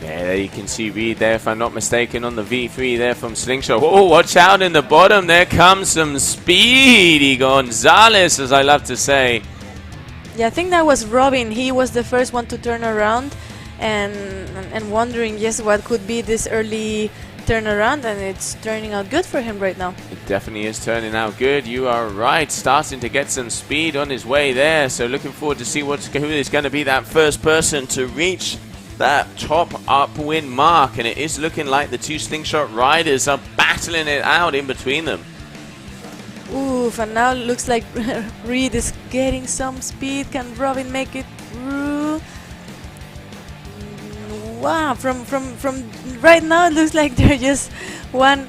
Yeah, there you can see Reed there, if I'm not mistaken, on the V3 there from Slingshot. Oh, watch out in the bottom. There comes some speedy Gonzalez, as I love to say. Yeah, I think that was Robin. He was the first one to turn around and wondering, yes, what could be this early turnaround, and it's turning out good for him right now. It definitely is turning out good. You are right. Starting to get some speed on his way there. So looking forward to see who is going to be that first person to reach that top upwind mark. And it is looking like the two Slingshot riders are battling it out in between them. Oof, and now it looks like Reed is getting some speed. Can Robin make it through? Wow, from right now it looks like they're just one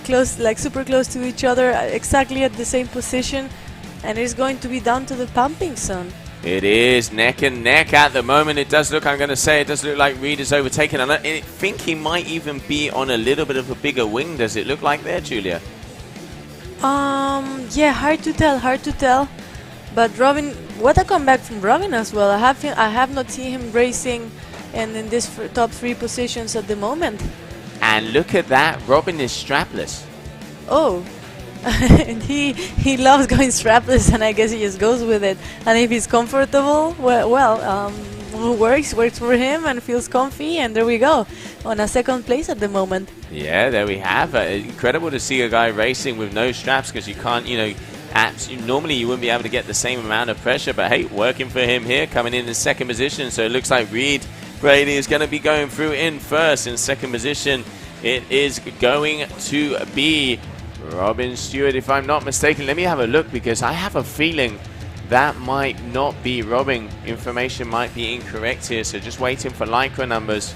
close, like super close to each other, exactly at the same position, and it's going to be down to the pumping zone. It is neck and neck at the moment. It does look, I'm going to say, it does look like Reed is overtaken. And I think he might even be on a little bit of a bigger wing. Does it look like there, Julia? Yeah, hard to tell. But Robin, what a comeback from Robin as well. I have not seen him racing and in this top 3 positions at the moment. And look at that, Robin is strapless. Oh, and he loves going strapless, and I guess he just goes with it. And if he's comfortable, works for him and feels comfy, and there we go. on a second place at the moment. Yeah, there we have it. Incredible to see a guy racing with no straps, because you can't, normally you wouldn't be able to get the same amount of pressure, but hey, working for him here, coming in second position. So it looks like Reed Brady is going to be going through in first. In second position, it is going to be Robin Stewart, if I'm not mistaken. Let me have a look, because I have a feeling that might not be Robin. Information might be incorrect here, so just waiting for Lycra numbers.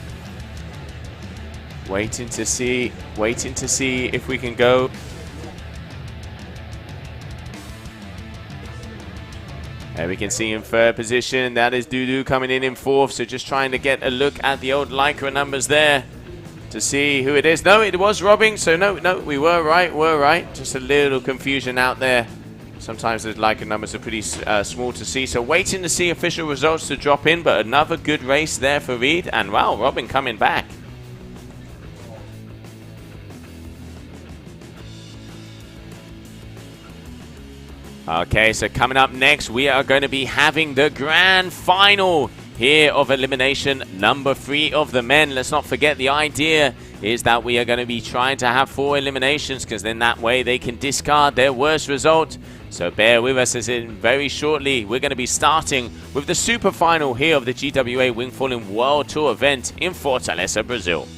Waiting to see if we can go. There we can see in third position, that is Dudu coming in fourth. So just trying to get a look at the old Lycra numbers there to see who it is. No, it was Robin. So no, we were right. Just a little confusion out there. Sometimes the Lycra numbers are pretty small to see. So waiting to see official results to drop in, but another good race there for Reed. And wow, Robin coming back. Okay, so coming up next, we are going to be having the grand final here of elimination number 3 of the men. Let's not forget, the idea is that we are going to be trying to have 4 eliminations, because then that way they can discard their worst result. So bear with us, as in very shortly we're going to be starting with the super final here of the GWA Wingfoil World Tour event in Fortaleza, Brazil.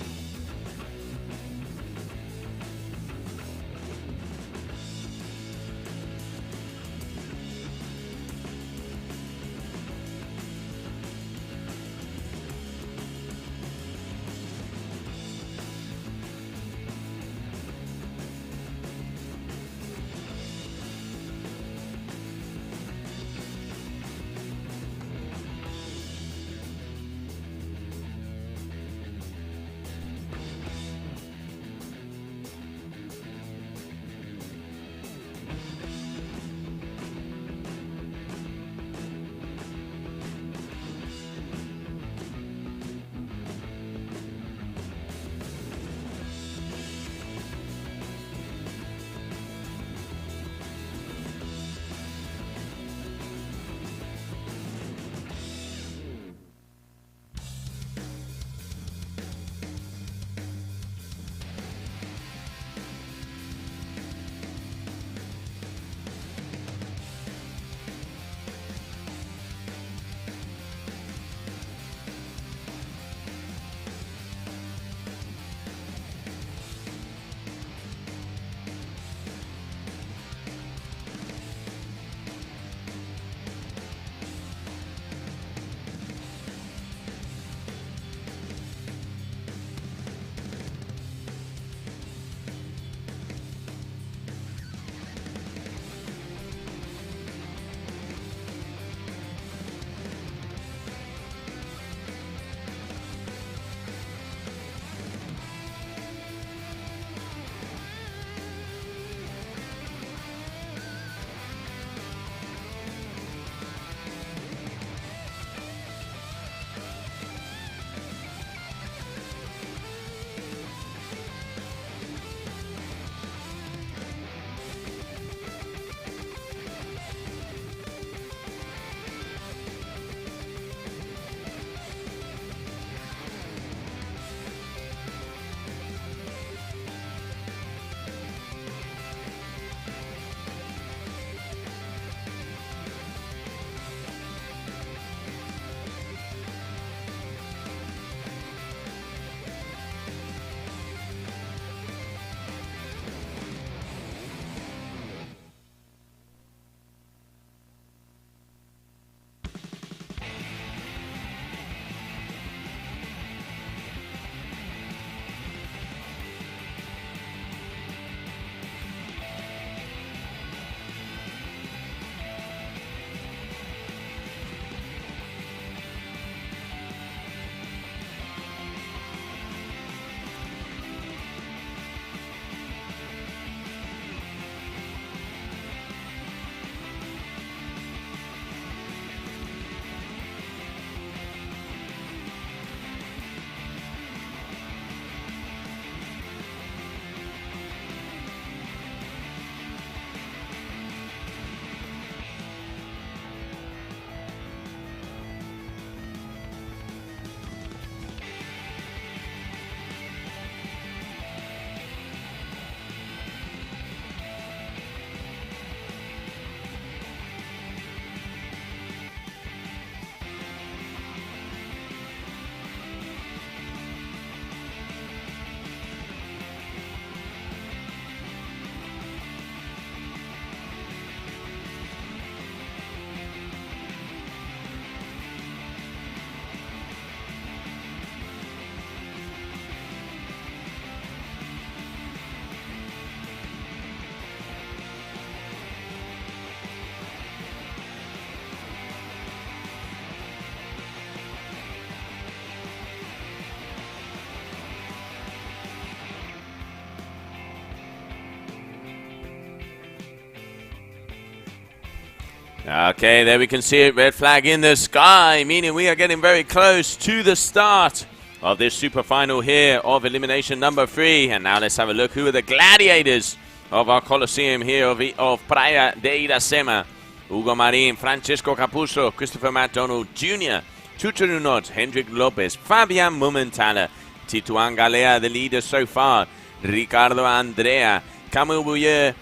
Okay, there we can see it, red flag in the sky, meaning we are getting very close to the start of this super final here of elimination number 3. And now let's have a look who are the gladiators of our Colosseum here of Praia de Iracema. Hugo Marin, Francesco Capuzzo, Christopher McDonald Jr., Chucho Runot, Hendrik Lopez, Fabian Mumenthaler, Tituan Galea, the leader so far, Ricardo Andrea, Camille Bouyer,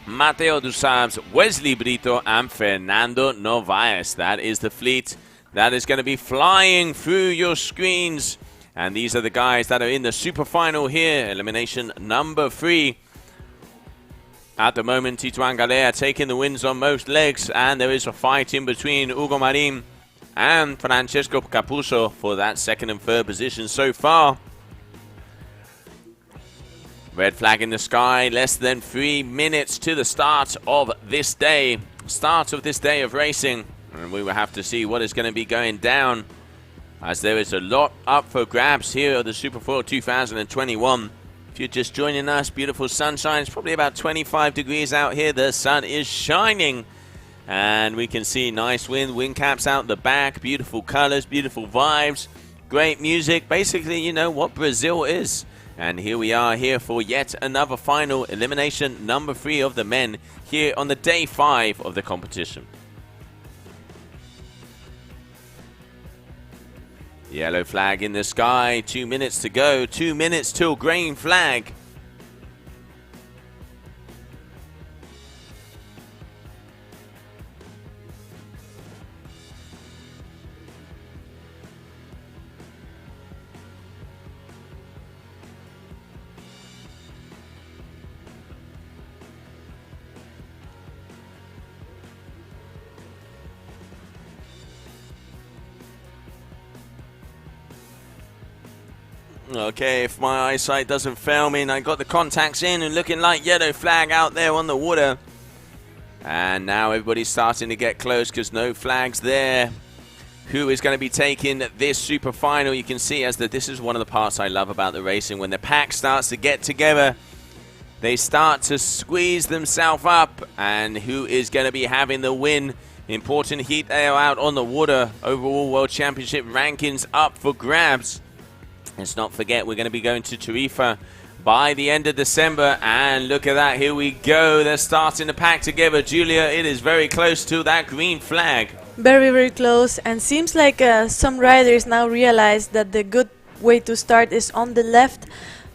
Mateo Dusabs, Wesley Brito, and Fernando Novaes. That is the fleet that is going to be flying through your screens. And these are the guys that are in the super final here. Elimination number 3. At the moment, Tituan Galea taking the wins on most legs. And there is a fight in between Hugo Marin and Francesco Capuzzo for that second and third position so far. Red flag in the sky, less than 3 minutes to the start of this day. Start of this day of racing. And we will have to see what is going to be going down, as there is a lot up for grabs here at the Super 4 2021. If you're just joining us, beautiful sunshine. It's probably about 25 degrees out here. The sun is shining. And we can see nice wind caps out the back. Beautiful colors, beautiful vibes. Great music. Basically, you know what Brazil is. And here we are here for yet another final, elimination number 3 of the men here on the day 5 of the competition. Yellow flag in the sky, 2 minutes to go, 2 minutes till green flag. Okay, if my eyesight doesn't fail me, and I got the contacts in and looking like yellow flag out there on the water. And now everybody's starting to get close because no flags there. Who is going to be taking this super final? You can see this is one of the parts I love about the racing. When the pack starts to get together, they start to squeeze themselves up. And who is going to be having the win? Important heat they are out on the water. Overall World Championship rankings up for grabs. Let's not forget, we're going to be going to Tarifa by the end of December. And look at that, here we go. They're starting to pack together. Julia, it is very close to that green flag. Very, very close. And seems like some riders now realize that the good way to start is on the left,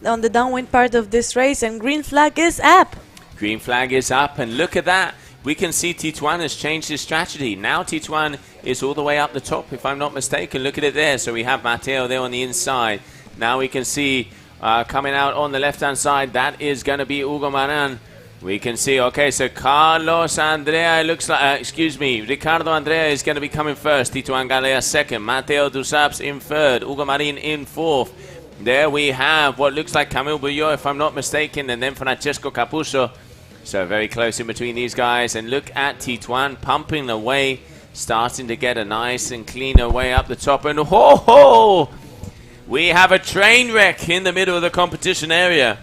on the downwind part of this race. And green flag is up. Green flag is up. And look at that. We can see Tituan has changed his strategy. Now Tituan is all the way up the top, if I'm not mistaken. Look at it there. So we have Mateo there on the inside. Now we can see coming out on the left-hand side, that is going to be Hugo Marin. We can see, okay, so Carlos Andrea, it looks like, Ricardo Andrea is going to be coming first. Tituan Galea second. Mateo Dusabs in third. Hugo Marin in fourth. There we have what looks like Camille Bouillot, if I'm not mistaken, and then Francesco Capuzzo. So very close in between these guys. And look at Tituan pumping away, starting to get a nice and cleaner way up the top. And ho-ho! We have a train wreck in the middle of the competition area.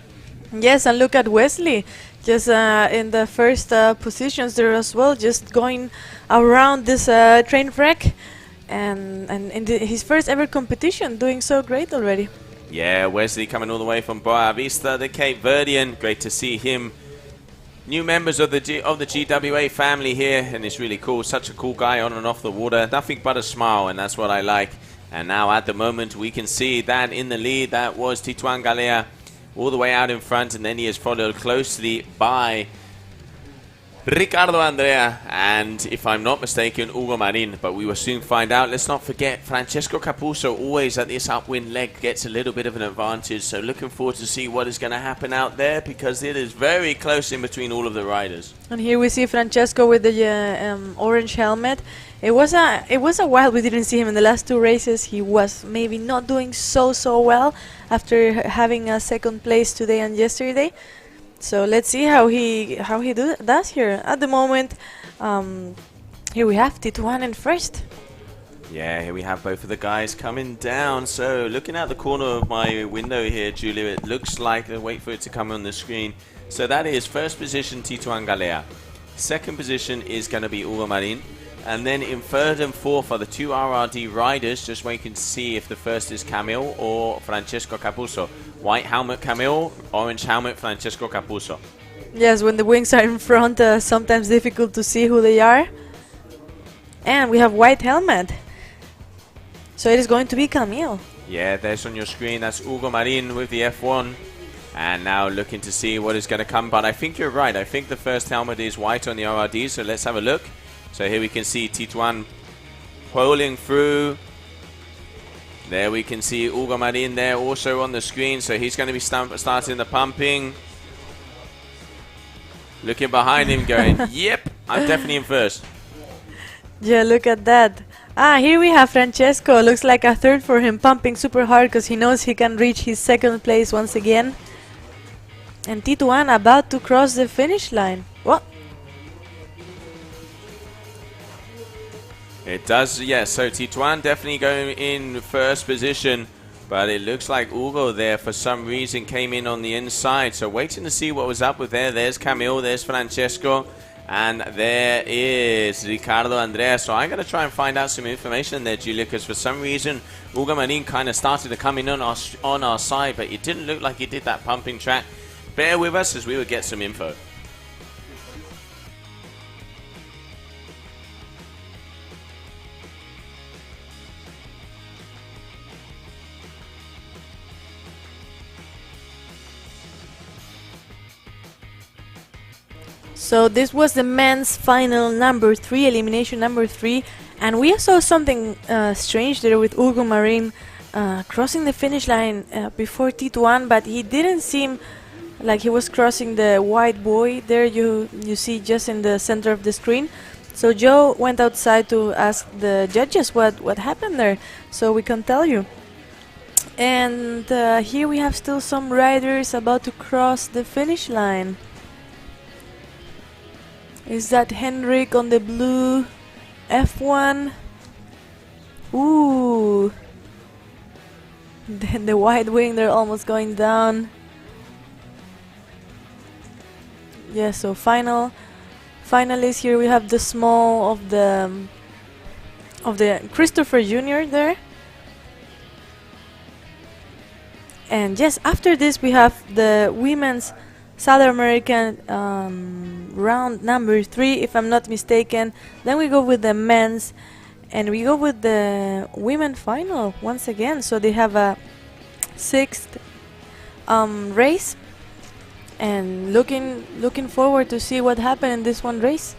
Yes, and look at Wesley. Just in the first positions there as well, just going around this train wreck. And in his first ever competition, doing so great already. Yeah, Wesley coming all the way from Boa Vista, the Cape Verdean. Great to see him. New members of the GWA family here, and it's really cool. Such a cool guy on and off the water. Nothing but a smile, and that's what I like. And now at the moment we can see that in the lead, that was Tituan Galea all the way out in front, and then he is followed closely by Ricardo Andrea and, if I'm not mistaken, Hugo Marin. But we will soon find out. Let's not forget, Francesco Capuzzo always at this upwind leg gets a little bit of an advantage. So looking forward to see what is going to happen out there, because it is very close in between all of the riders. And here we see Francesco with the orange helmet. It was a while we didn't see him in the last 2 races. He was maybe not doing so well after having a second place today and yesterday. So let's see how he does here. At the moment, here we have Tituan in first. Yeah, here we have both of the guys coming down. So looking at the corner of my window here, Julia, it looks like, wait for it to come on the screen. So that is first position Tituan Galea. Second position is going to be Ugo Marin. And then in third and fourth are the two RRD riders, just waiting to see if the first is Camille or Francesco Capuzzo. White helmet Camille, orange helmet Francesco Capuzzo. Yes, when the wings are in front, sometimes difficult to see who they are. And we have white helmet. So it is going to be Camille. Yeah, there's on your screen, that's Ugo Marin with the F1. And now looking to see what is going to come. But I think you're right. I think the first helmet is white on the RRD, so let's have a look. So here we can see Tituan pulling through. There we can see Ugo Marin there also on the screen. So he's going to be starting the pumping. Looking behind him going, yep, I'm definitely in first. Yeah, look at that. Ah, here we have Francesco. Looks like a third for him, pumping super hard because he knows he can reach his second place once again. And Tituan about to cross the finish line. What? It does, yes. So Tituan definitely going in first position, but it looks like Ugo there for some reason came in on the inside. So waiting to see what was up with there. There's Camille, there's Francesco, and there is Ricardo Andrea. So I'm going to try and find out some information there, Julia, because for some reason Ugo Marin kind of started to come in on our side, but it didn't look like he did that pumping track. Bear with us as we would get some info. So this was the men's final number 3, elimination number 3, and we saw something strange there with Ugo Marin crossing the finish line before Tituan, but he didn't seem like he was crossing the white buoy there you see just in the center of the screen. So Joe went outside to ask the judges what happened there, so we can tell you. And here we have still some riders about to cross the finish line. Is that Henrik on the blue F1? Ooh. Then the white wing, they're almost going down. Yeah, so finalists here we have the small of the Christopher Jr. there. And yes, after this we have the women's South American round number 3, if I'm not mistaken. Then we go with the men's, and we go with the women final once again. So they have a 6th race, and looking forward to see what happened in this one race.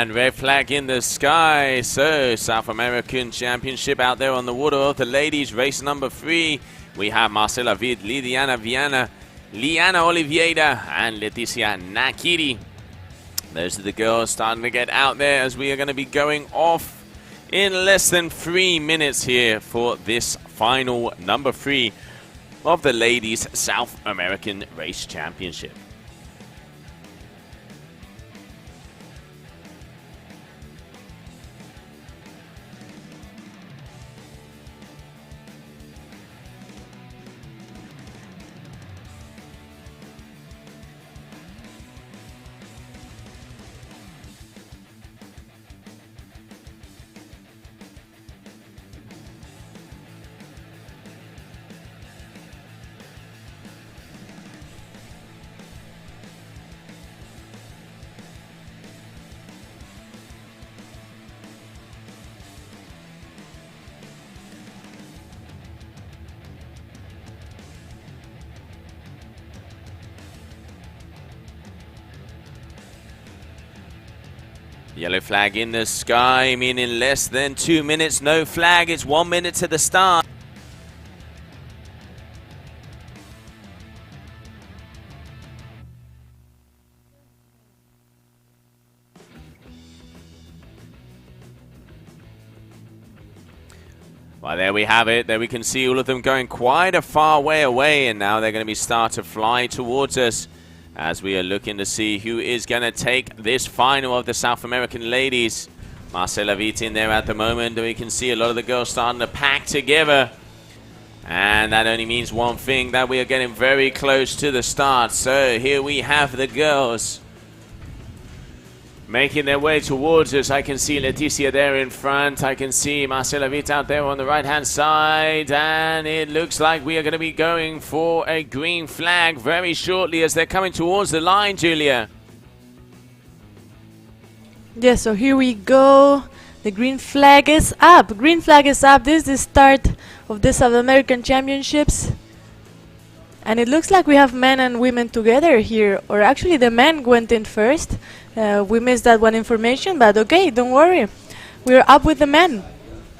And red flag in the sky. So, South American Championship out there on the water of the ladies. Race number 3. We have Marcela Vid, Lidiana Viana, Liana Oliveira, and Leticia Nakiri. Those are the girls starting to get out there as we are going to be going off in less than 3 minutes here for this final number 3 of the Ladies South American Race Championship. Yellow flag in the sky, meaning less than 2 minutes. No flag, it's 1 minute to the start. Well, there we have it. There we can see all of them going quite a far way away, and now they're going to be start to fly towards us as we are looking to see who is going to take this final of the South American ladies. Marcela Vita in there at the moment. We can see a lot of the girls starting to pack together. And that only means one thing, that we are getting very close to the start. So here we have the girls making their way towards us. I can see Leticia there in front. I can see Marcela Vita out there on the right-hand side. And it looks like we are going to be going for a green flag very shortly as they're coming towards the line, Julia. Yeah, so here we go. The green flag is up. Green flag is up. This is the start of the South American Championships. And it looks like we have men and women together here. Or actually the men went in first. We missed that one information, but okay, don't worry. We're up with the men.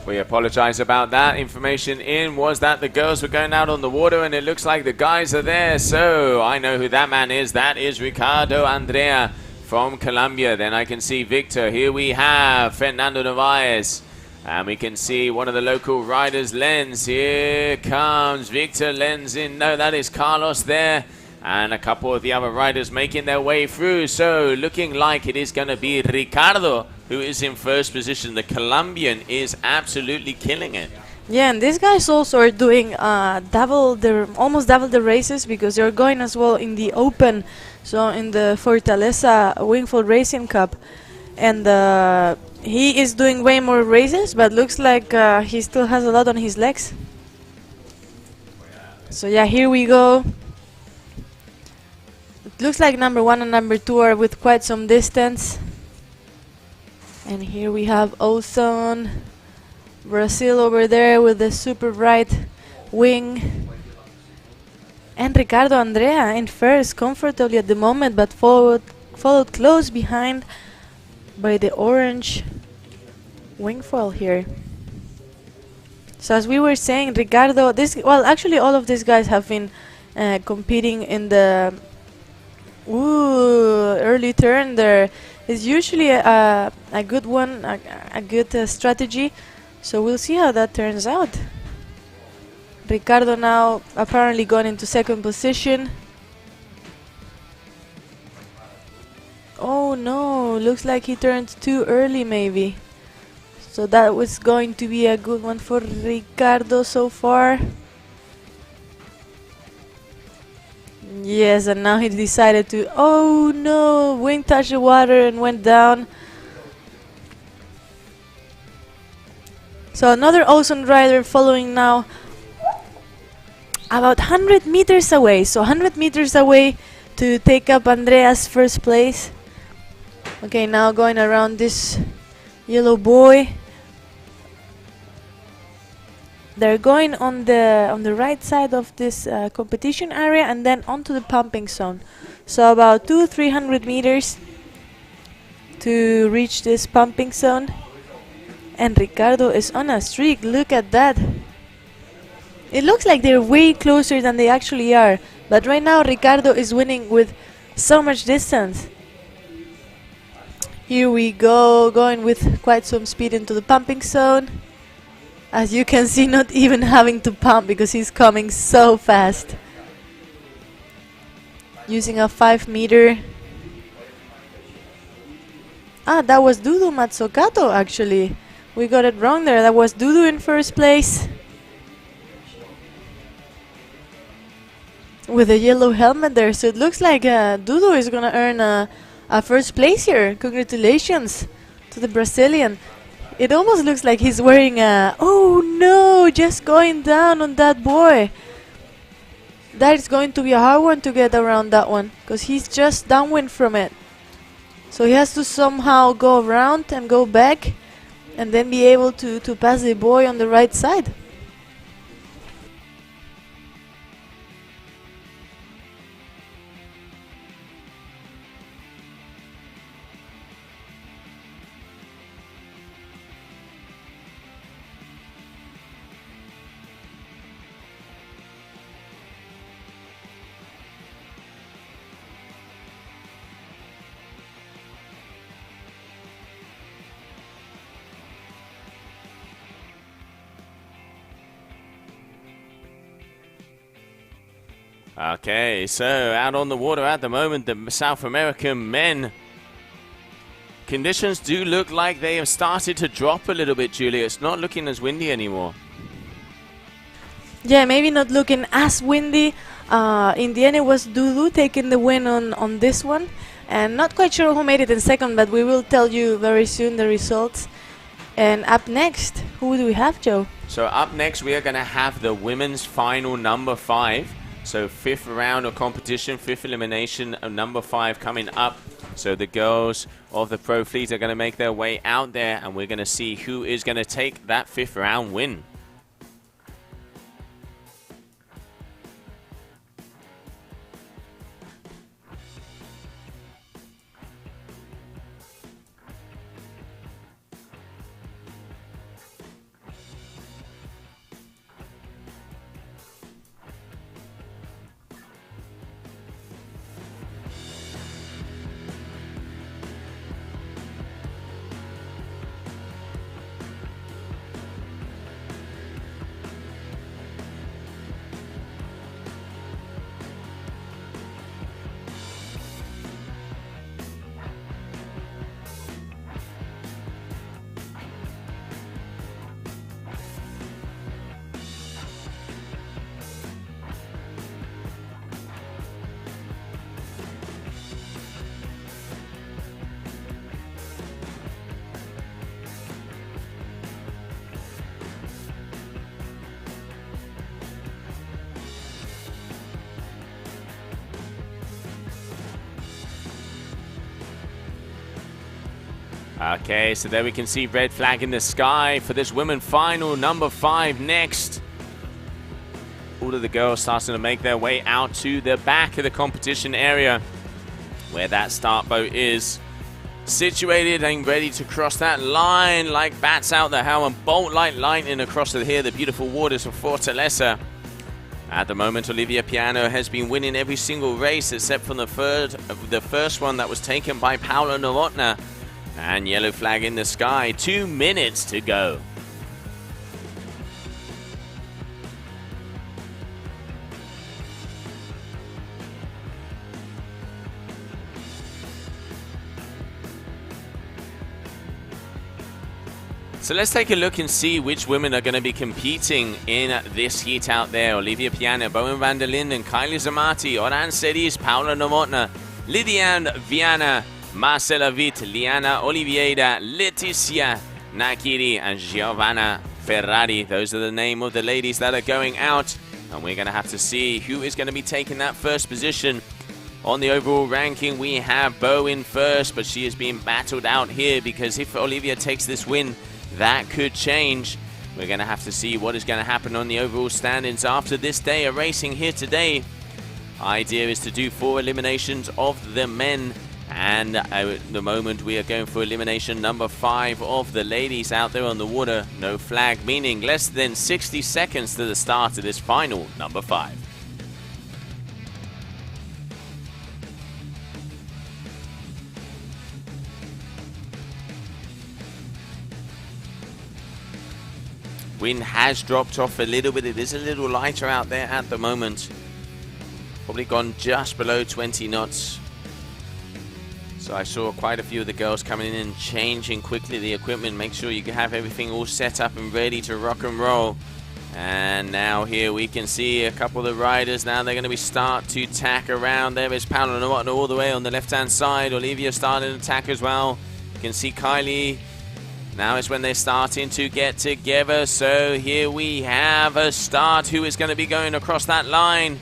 We apologize about that. Information in was that the girls were going out on the water, and it looks like the guys are there. So I know who that man is. That is Ricardo Andrea from Colombia. Then I can see Victor. Here we have Fernando Narvaez. And we can see one of the local riders, Lenz. Here comes Victor Lenz in. No, that is Carlos there. And a couple of the other riders making their way through. So looking like it is going to be Ricardo who is in first position. The Colombian is absolutely killing it. Yeah, and these guys also are doing almost double the races, because they're going as well in the Open. So in the Fortaleza Wingfoil Racing Cup. And he is doing way more races, but looks like he still has a lot on his legs. So yeah, here we go. Looks like number 1 and number 2 are with quite some distance. And here we have Ozone, Brazil over there with the super bright wing. And Ricardo Andrea in first, comfortably at the moment, but followed close behind by the orange wingfoil here. So as we were saying, Ricardo, actually all of these guys have been competing in the early turn. There is usually a good one, a good strategy. So we'll see how that turns out. Ricardo now apparently gone into second position. Oh no, looks like he turned too early maybe. So that was going to be a good one for Ricardo so far. Yes, and now he decided to, oh no, wing touched the water and went down. So another Ozone rider following now about 100 meters away. So 100 meters away to take up Andrea's first place. Okay, now going around this yellow buoy. They're going on the right side of this competition area and then onto the pumping zone. So about 200-300 meters to reach this pumping zone. And Ricardo is on a streak. Look at that. It looks like they're way closer than they actually are. But right now Ricardo is winning with so much distance. Here we go, going with quite some speed into the pumping zone. As you can see, not even having to pump because he's coming so fast. Using a 5 meter. Ah, that was Dudu Matsukato actually. We got it wrong there. That was Dudu in first place. With a yellow helmet there. So it looks like Dudu is gonna earn a first place here. Congratulations to the Brazilian. It almost looks like he's wearing a... Oh no, just going down on that boy. That is going to be a hard one to get around that one, because he's just downwind from it. So he has to somehow go around and go back and then be able to pass the boy on the right side. Okay, so out on the water at the moment, the South American men. Conditions do look like they have started to drop a little bit, Julia. It's not looking as windy anymore. Yeah, maybe not looking as windy. In the end, it was Dudu taking the win on this one. And not quite sure who made it in second, but we will tell you very soon the results. And up next, who do we have, Joe? So up next, we are going to have the women's final number 5. So 5th round of competition, 5th elimination of number 5 coming up. So the girls of the Pro Fleet are going to make their way out there, and we're going to see who is going to take that 5th round win. Okay, so there we can see red flag in the sky for this women final number 5 next. All of the girls starting to make their way out to the back of the competition area where that start boat is situated and ready to cross that line like bats out the helm and bolt like lightning across here the beautiful waters of Fortaleza. At the moment, Olivia Piano has been winning every single race except from the first one that was taken by Paula Novotná. And yellow flag in the sky, 2 minutes to go. So let's take a look and see which women are going to be competing in this heat out there. Olivia Piana, Bowen van der Linden, Kylie Zamati, Oran Sedis, Paula Novotná, Lidiane Viana, Marcela Witt, Liana Oliveira, Leticia Nakiri, and Giovanna Ferrari. Those are the name of the ladies that are going out. And we're going to have to see who is going to be taking that first position. On the overall ranking, we have Bo in first, but she is being battled out here because if Olivia takes this win, that could change. We're going to have to see what is going to happen on the overall standings after this day of racing here today. Idea is to do 4 eliminations of the men And at the moment we are going for elimination number 5 of the ladies out there on the water. No flag, meaning less than 60 seconds to the start of this final number 5. Wind has dropped off a little bit. It is a little lighter out there at the moment. Probably gone just below 20 knots. So I saw quite a few of the girls coming in and changing quickly the equipment. Make sure you have everything all set up and ready to rock and roll. And now here we can see a couple of the riders. Now they're going to be start to tack around. There is Paula Novotna all the way on the left-hand side. Olivia starting to tack as well. You can see Kylie. Now is when they're starting to get together. So here we have a start. Who is going to be going across that line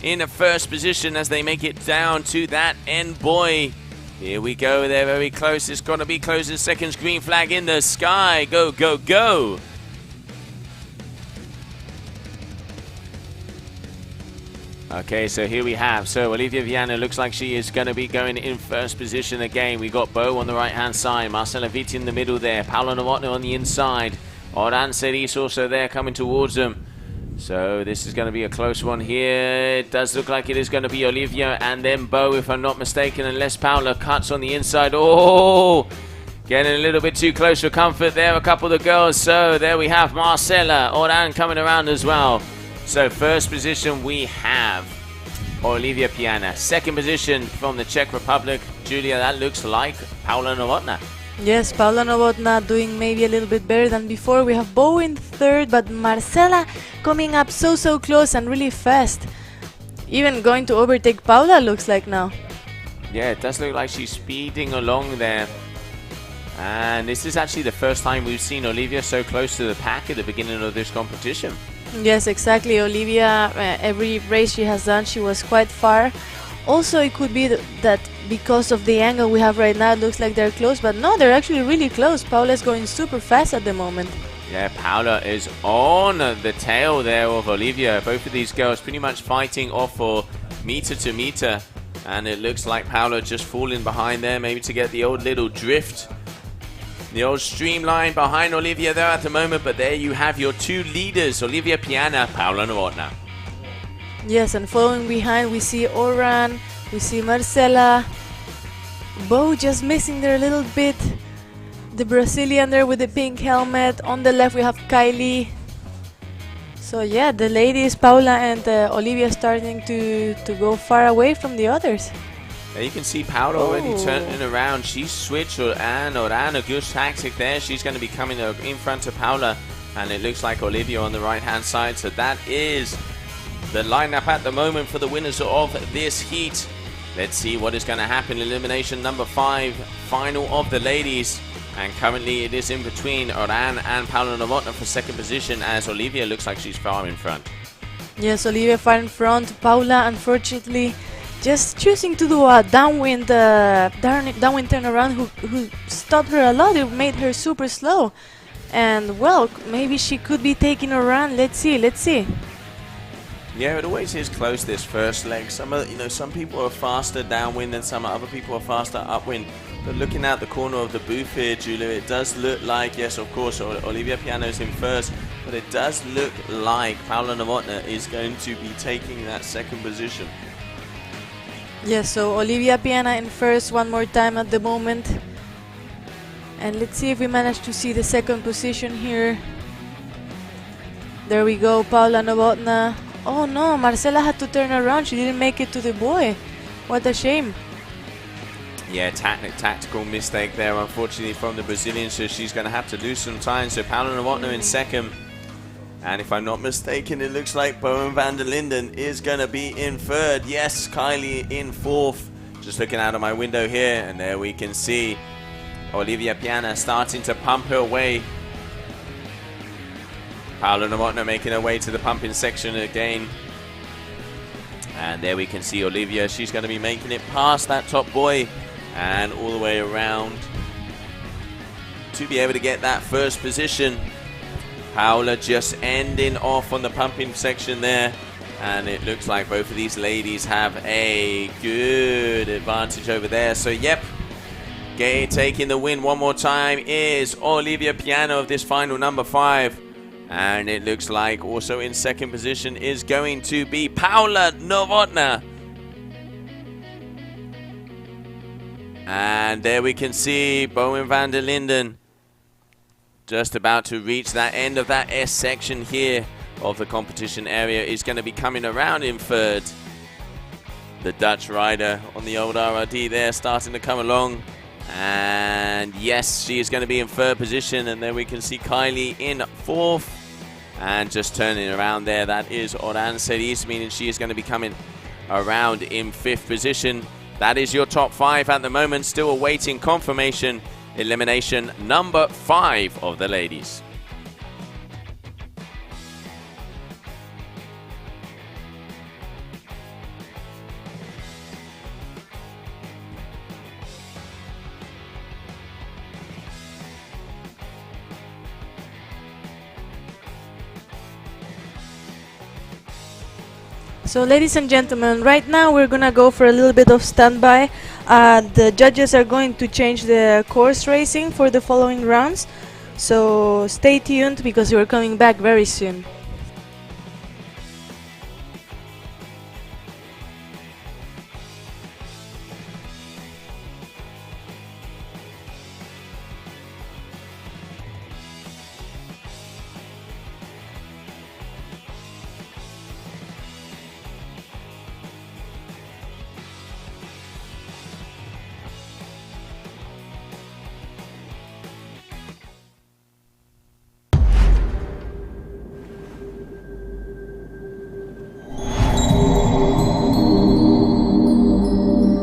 in the first position as they make it down to that end buoy? Here we go. They're very close. It's going to be close in seconds. Green flag in the sky. Go, go, go. Okay, so here we have. So Olivia Viana looks like she is going to be going in first position again. We got Bo on the right-hand side. Marcela Vitti in the middle there. Paula Novotna on the inside. Oran Ceris also there coming towards them. So this is going to be a close one here. It does look like it is going to be Olivia and then Bo, if I'm not mistaken, unless Paula cuts on the inside. Oh, getting a little bit too close for comfort there. A couple of the girls. So there we have Marcela. Oran coming around as well. So first position we have Olivia Piana. Second position from the Czech Republic. Julia, that looks like Paula Novotna. Yes, Paula Novotna doing maybe a little bit better than before. We have Bo in third, but Marcela coming up so close and really fast. Even going to overtake Paula looks like now. Yeah, it does look like she's speeding along there. And this is actually the first time we've seen Olivia so close to the pack at the beginning of this competition. Yes, exactly. Olivia, every race she has done, she was quite far. Also, it could be that because of the angle we have right now, it looks like they're close, but no, they're actually really close. Paula's going super fast at the moment. Yeah, Paula is on the tail there of Olivia. Both of these girls pretty much fighting off for meter to meter. And it looks like Paula just falling behind there, maybe to get the old little drift. The old streamline behind Olivia there at the moment, but there you have your two leaders, Olivia Piana, Paula Novotna. Yes, and following behind we see Oran, we see Marcela, Bo just missing there a little bit, the Brazilian there with the pink helmet. On the left we have Kylie. So yeah, the ladies, Paula and Olivia, starting to go far away from the others. There you can see Paula already turning around. She's switched Oran a good tactic there. She's going to be coming in front of Paula. And it looks like Olivia on the right-hand side. So that is the lineup at the moment for the winners of this heat. Let's see what is going to happen. Elimination number 5, final of the ladies. And currently it is in between Oran and Paula Novotna for second position, as Olivia looks like she's far in front. Yes, Olivia far in front. Paula, unfortunately, just choosing to do a downwind turnaround who stopped her a lot. It made her super slow. And well, maybe she could be taking a run. Let's see. Yeah, it always is close, this first leg. Some people are faster downwind and some other people are faster upwind. But looking at the corner of the booth here, Julia, it does look like, yes, of course, Olivia Piana is in first, but it does look like Paula Novotna is going to be taking that second position. Yes, so Olivia Piana in first one more time at the moment. And let's see if we manage to see the second position here. There we go, Paula Novotna. Oh no, Marcela had to turn around. She didn't make it to the buoy. What a shame. Yeah, tactical mistake there, unfortunately, from the Brazilian, so she's going to have to lose some time. So Paula Novotna in second. And if I'm not mistaken, it looks like Bowen van der Linden is going to be in third. Yes, Kylie in fourth. Just looking out of my window here, and there we can see Olivia Piana starting to pump her way. Paula Novotna making her way to the pumping section again. And there we can see Olivia. She's going to be making it past that top buoy and all the way around to be able to get that first position. Paula just ending off on the pumping section there. And it looks like both of these ladies have a good advantage over there. So, yep, Gay taking the win one more time is Olivia Piano of this final number 5. And it looks like also in second position is going to be Paula Novotna. And there we can see Bowen van der Linden just about to reach that end of that S section here of the competition area. Is going to be coming around in third. The Dutch rider on the old RRD there starting to come along. And yes, she is going to be in third position. And then we can see Kylie in fourth. And just turning around there, that is Oran Seris, meaning she is going to be coming around in fifth position. That is your top 5 at the moment. Still awaiting confirmation. Elimination number 5 of the ladies. So ladies and gentlemen, right now we're gonna go for a little bit of standby. The judges are going to change the course racing for the following rounds. So stay tuned because we're coming back very soon.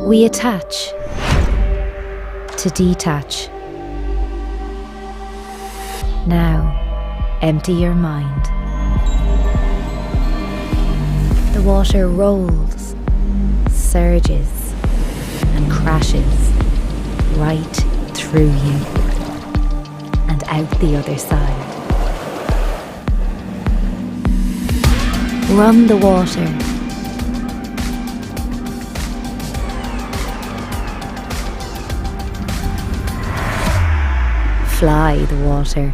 We attach to detach. Now, empty your mind. The water rolls, surges, and crashes right through you and out the other side. Run the water. Fly the water.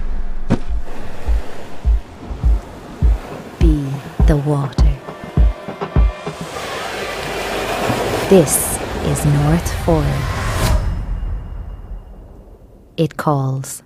Be the water. This is North Foyle. It calls.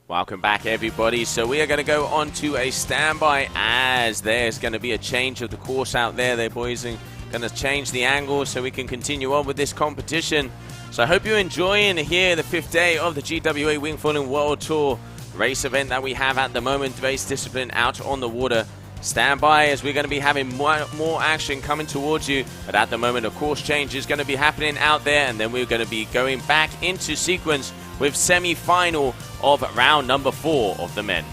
Welcome back, everybody. So we are going to go on to a standby as there's going to be a change of the course out there. They're boys are going to change the angle so we can continue on with this competition. So I hope you're enjoying here the 5th day of the GWA Wingfoiling World Tour race event that we have at the moment. Race discipline out on the water. Stand by as we're going to be having more action coming towards you. But at the moment, a course change is going to be happening out there. And then we're going to be going back into sequence with semi-final of round number 4 of the men.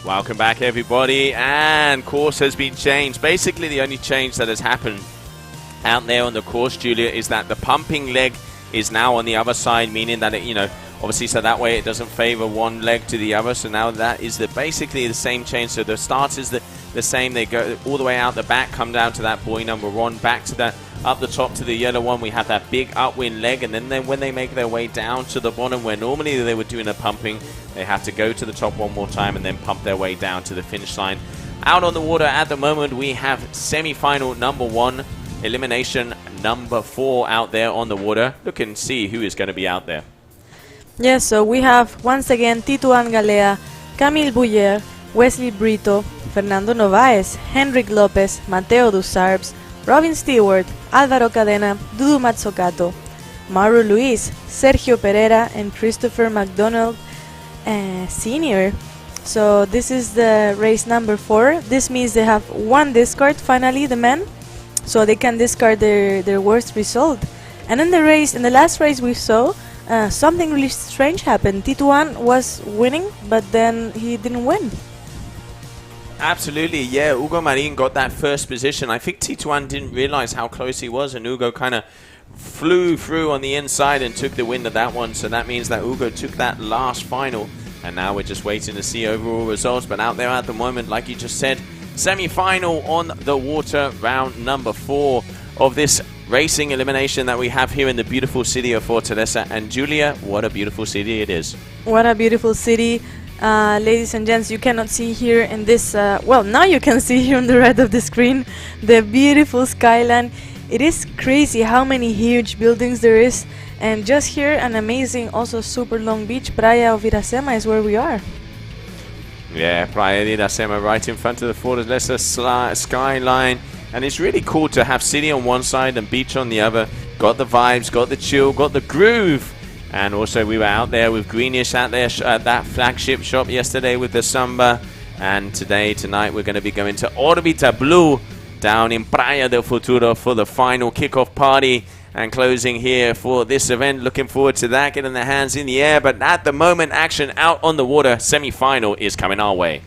Welcome back, everybody, and course has been changed. Basically, the only change that has happened out there on the course, Julia, is that the pumping leg is now on the other side, meaning that it, obviously, so that way it doesn't favor one leg to the other. So now that is basically the same change. So the start is the same. They go all the way out the back, come down to that buoy number 1, back to the up the top to the yellow one. We have that big upwind leg, and then when they make their way down to the bottom, where normally they were doing a pumping, they have to go to the top one more time and then pump their way down to the finish line. Out on the water at the moment, we have semi-final number 1, elimination number 4 out there on the water. Look and see who is going to be out there. Yes, so we have once again Tituan Galea, Camille Bouyer, Wesley Brito, Fernando Novaes, Henrik Lopez, Mateo Dusarbs, Robin Stewart, Álvaro Cadena, Dudu Mazzocato, Mauro Luis, Sergio Pereira, and Christopher McDonald Sr. So this is the race number 4. This means they have one discard, finally, the men, so they can discard their worst result. And in the last race we saw, something really strange happened. Tituan was winning, but then he didn't win. Absolutely, yeah. Hugo Marin got that first position. I think Tituan didn't realize how close he was, and Hugo kind of flew through on the inside and took the win of that one. So that means that Hugo took that last final, and now we're just waiting to see overall results. But out there at the moment, like you just said, semi-final on the water, round number 4 of this racing elimination that we have here in the beautiful city of Fortaleza. And Julia, what a beautiful city it is. What a beautiful city. Ladies and gents, you cannot see here in this, well, now you can see here on the right of the screen the beautiful skyline. It is crazy how many huge buildings there is, and just here an amazing, also super long beach. Praia of Iracema is where we are. Yeah, Praia de Iracema right in front of the Fortaleza skyline, and it's really cool to have city on one side and beach on the other. Got the vibes, got the chill, got the groove. And also we were out there with Greenish out there at that flagship shop yesterday with the Samba. And tonight we're going to be going to Orbita Blue down in Praia del Futuro for the final kickoff party and closing here for this event. Looking forward to that, getting the hands in the air. But at the moment, action out on the water. Semi-final is coming our way.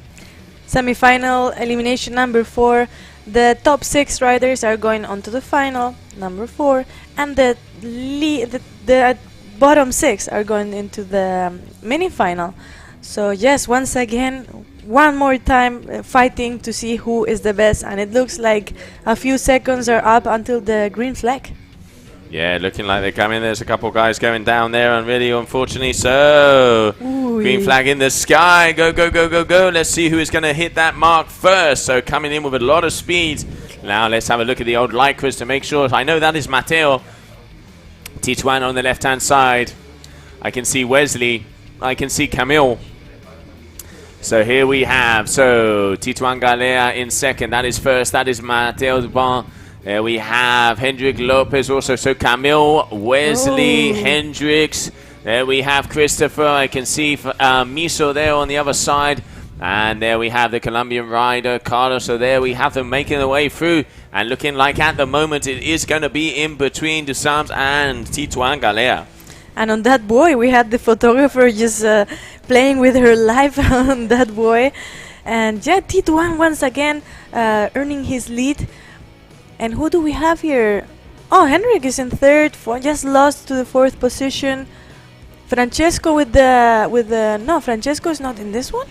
Semi-final, elimination number 4. The top 6 riders are going on to the final, number 4. And the bottom 6 are going into the mini-final. So yes, once again, one more time fighting to see who is the best, and it looks like a few seconds are up until the green flag. Yeah, looking like they're coming. There's a couple guys going down there, and really, unfortunately, so green flag in the sky. Go, go, go, go, go. Let's see who is going to hit that mark first. So coming in with a lot of speed. Now let's have a look at the old Lycras to make sure. I know that is Mateo. Tituan on the left-hand side. I can see Wesley. I can see Camille. So here we have, Tituan Galea in second. That is first. That is Mateo Dubon. There we have Hendrik Lopez also. So Camille, Wesley, Hendricks. There we have Christopher. I can see Miso there on the other side. And there we have the Colombian rider, Carlos. So there we have them making their way through. And looking like at the moment it is going to be in between Dusams and Tituan Galea. And on that buoy, we had the photographer just playing with her life on that buoy. And yeah, Tituan once again earning his lead. And who do we have here? Oh, Henrik is in third, just lost to the 4th position. Francesco with the no, Francesco is not in this one.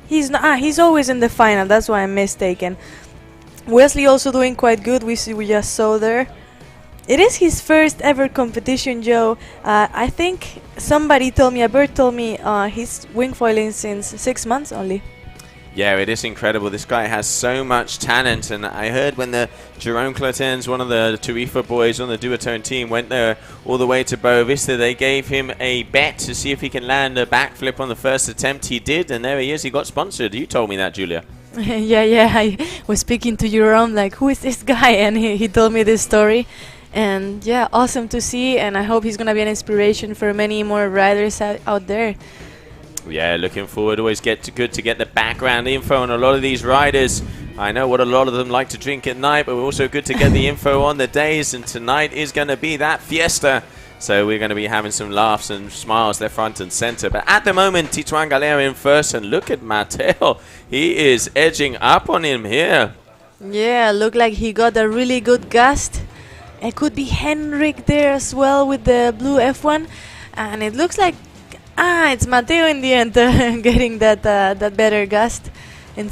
He's not. He's always in the final. That's why I'm mistaken. Wesley also doing quite good. We just saw there. It is his first ever competition, Joe. I think somebody told me, a bird told me, he's wingfoiling since 6 months only. Yeah, it is incredible. This guy has so much talent, and I heard when the Jerome Clatens, one of the Tarifa boys on the duotone team, went there all the way to Boa Vista, they gave him a bet to see if he can land a backflip on the first attempt. He did, and there he is. He got sponsored. You told me that, Julia. yeah, I was speaking to Jerome, like, who is this guy? And he told me this story. And yeah, awesome to see, and I hope he's going to be an inspiration for many more riders out there. Yeah, looking forward. Always good to get the background info on a lot of these riders. I know what a lot of them like to drink at night, but also good to get the info on the days. And tonight is going to be that fiesta. So we're going to be having some laughs and smiles there front and center. But at the moment, Tituan Galea in first. And look at Mateo. He is edging up on him here. Yeah, look like he got a really good gust. It could be Henrik there as well with the blue F1. And it looks like, it's Mateo in the end getting that better gust in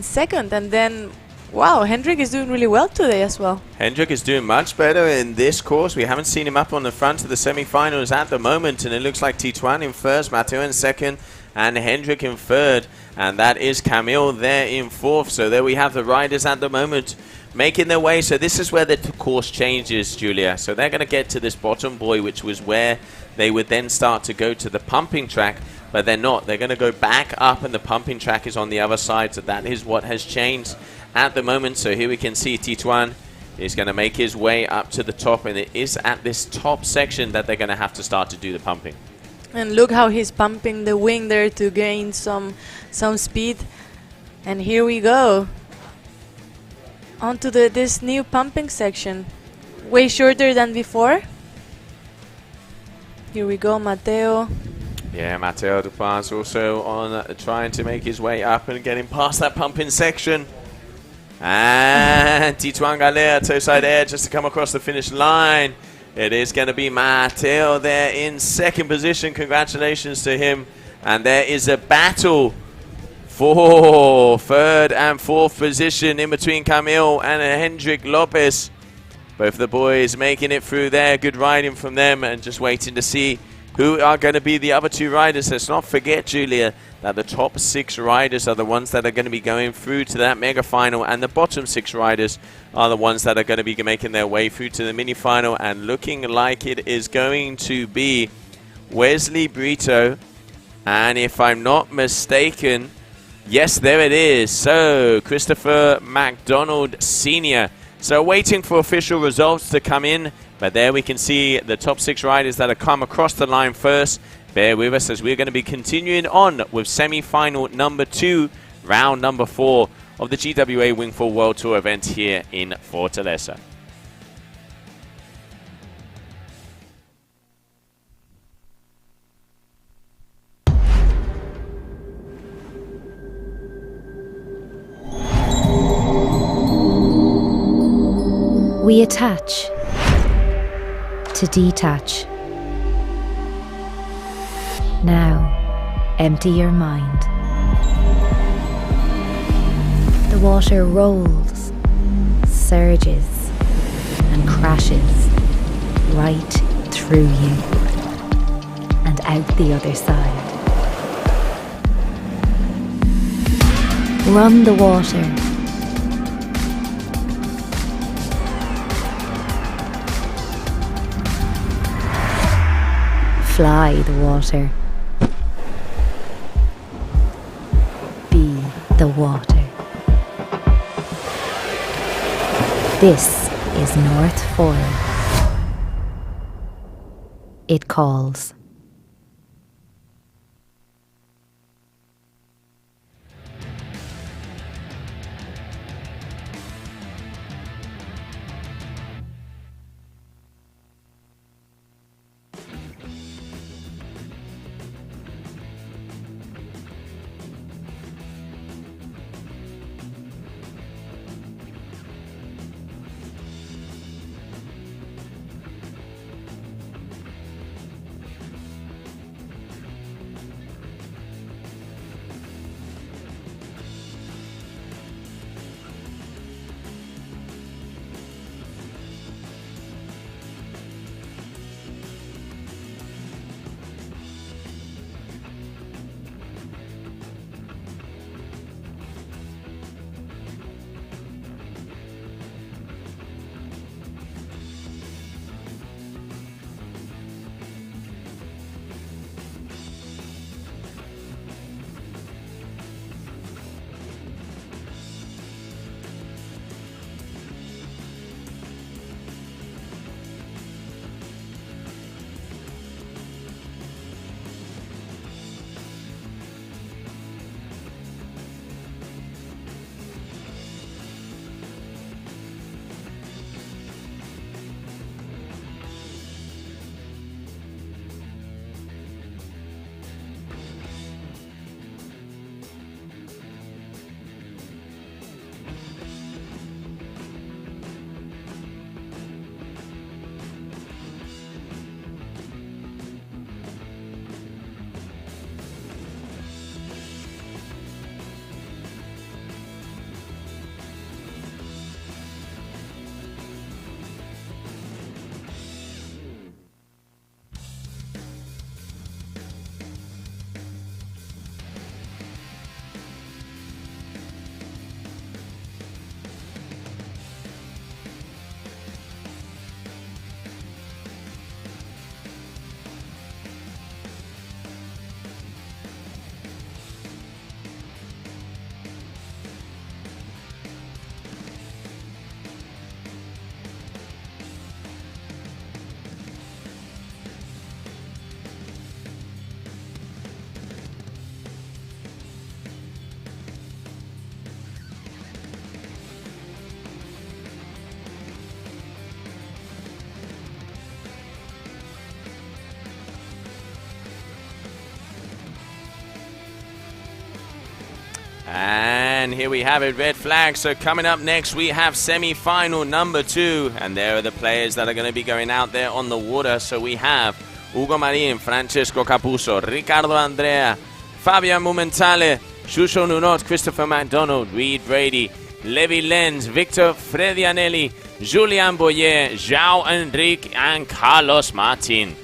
second. And then, wow, Hendrik is doing really well today as well. Hendrik is doing much better in this course. We haven't seen him up on the front of the semi-finals at the moment. And it looks like Tituan in first, Mateo in second, and Hendrik in third. And that is Camille there in fourth. So there we have the riders at the moment making their way. So this is where the course changes, Julia. So they're going to get to this bottom buoy, which was where they would then start to go to the pumping track. But they're not. They're going to go back up, and the pumping track is on the other side. So that is what has changed at the moment. So here we can see Tituan is going to make his way up to the top. And it is at this top section that they're going to have to start to do the pumping. And look how he's pumping the wing there to gain some speed. And here we go. Onto this new pumping section. Way shorter than before. Here we go, Mateo. Yeah, Mateo Dupin's also on trying to make his way up and getting past that pumping section. And Tituan Galea, toe side air just to come across the finish line. It is going to be Mateo there in second position. Congratulations to him. And there is a battle for third and fourth position in between Camille and Hendrik Lopez. Both the boys making it through there. Good riding from them, and just waiting to see who are going to be the other two riders. Let's not forget, Julia, that the top 6 riders are the ones that are going to be going through to that mega final, and the bottom 6 riders are the ones that are going to be making their way through to the mini final. And looking like it is going to be Wesley Brito, and if I'm not mistaken, yes, there it is. So Christopher MacDonald Sr. So waiting for official results to come in. But there we can see the top 6 riders that have come across the line first. Bear with us as we're going to be continuing on with semi-final number 2, round number 4 of the GWA Wingfoil World Tour event here in Fortaleza. We attach to detach. Now, empty your mind. The water rolls, surges, and crashes right through you and out the other side. Run the water. Fly the water. Be the water. This is North Foil. It calls. And here we have it, red flag. So coming up next, we have semi-final number 2. And there are the players that are going to be going out there on the water. So we have Ugo Marin, Francesco Capuzzo, Riccardo Andrea, Fabian Mumentale, Shusho Nunot, Christopher McDonald, Reed Brady, Levi Lenz, Victor Fredianelli, Julian Boyer, João Enrique, and Carlos Martin.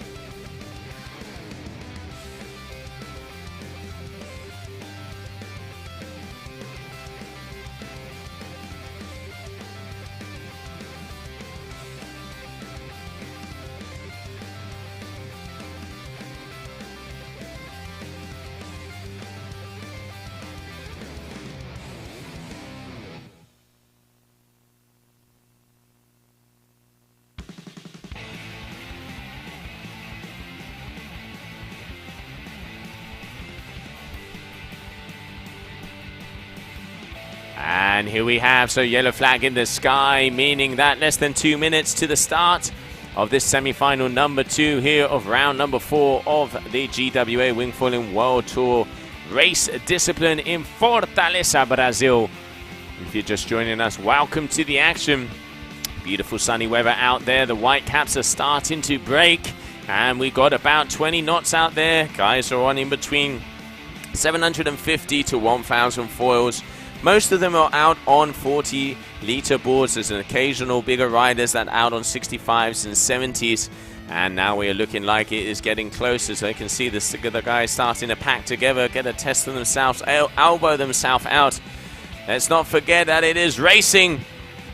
And here we have, so yellow flag in the sky, meaning that less than 2 minutes to the start of this semi-final number 2 here of round number 4 of the GWA Wingfoiling World Tour race discipline in Fortaleza, Brazil. If you're just joining us, welcome to the action. Beautiful sunny weather out there. The white caps are starting to break, and we got about 20 knots out there. Guys are on in between 750 to 1,000 foils. Most of them are out on 40-litre boards. There's an occasional bigger riders that are out on 65s and 70s. And now we are looking like it is getting closer. So you can see the guys starting to pack together, get a test of themselves, elbow themselves out. Let's not forget that it is racing.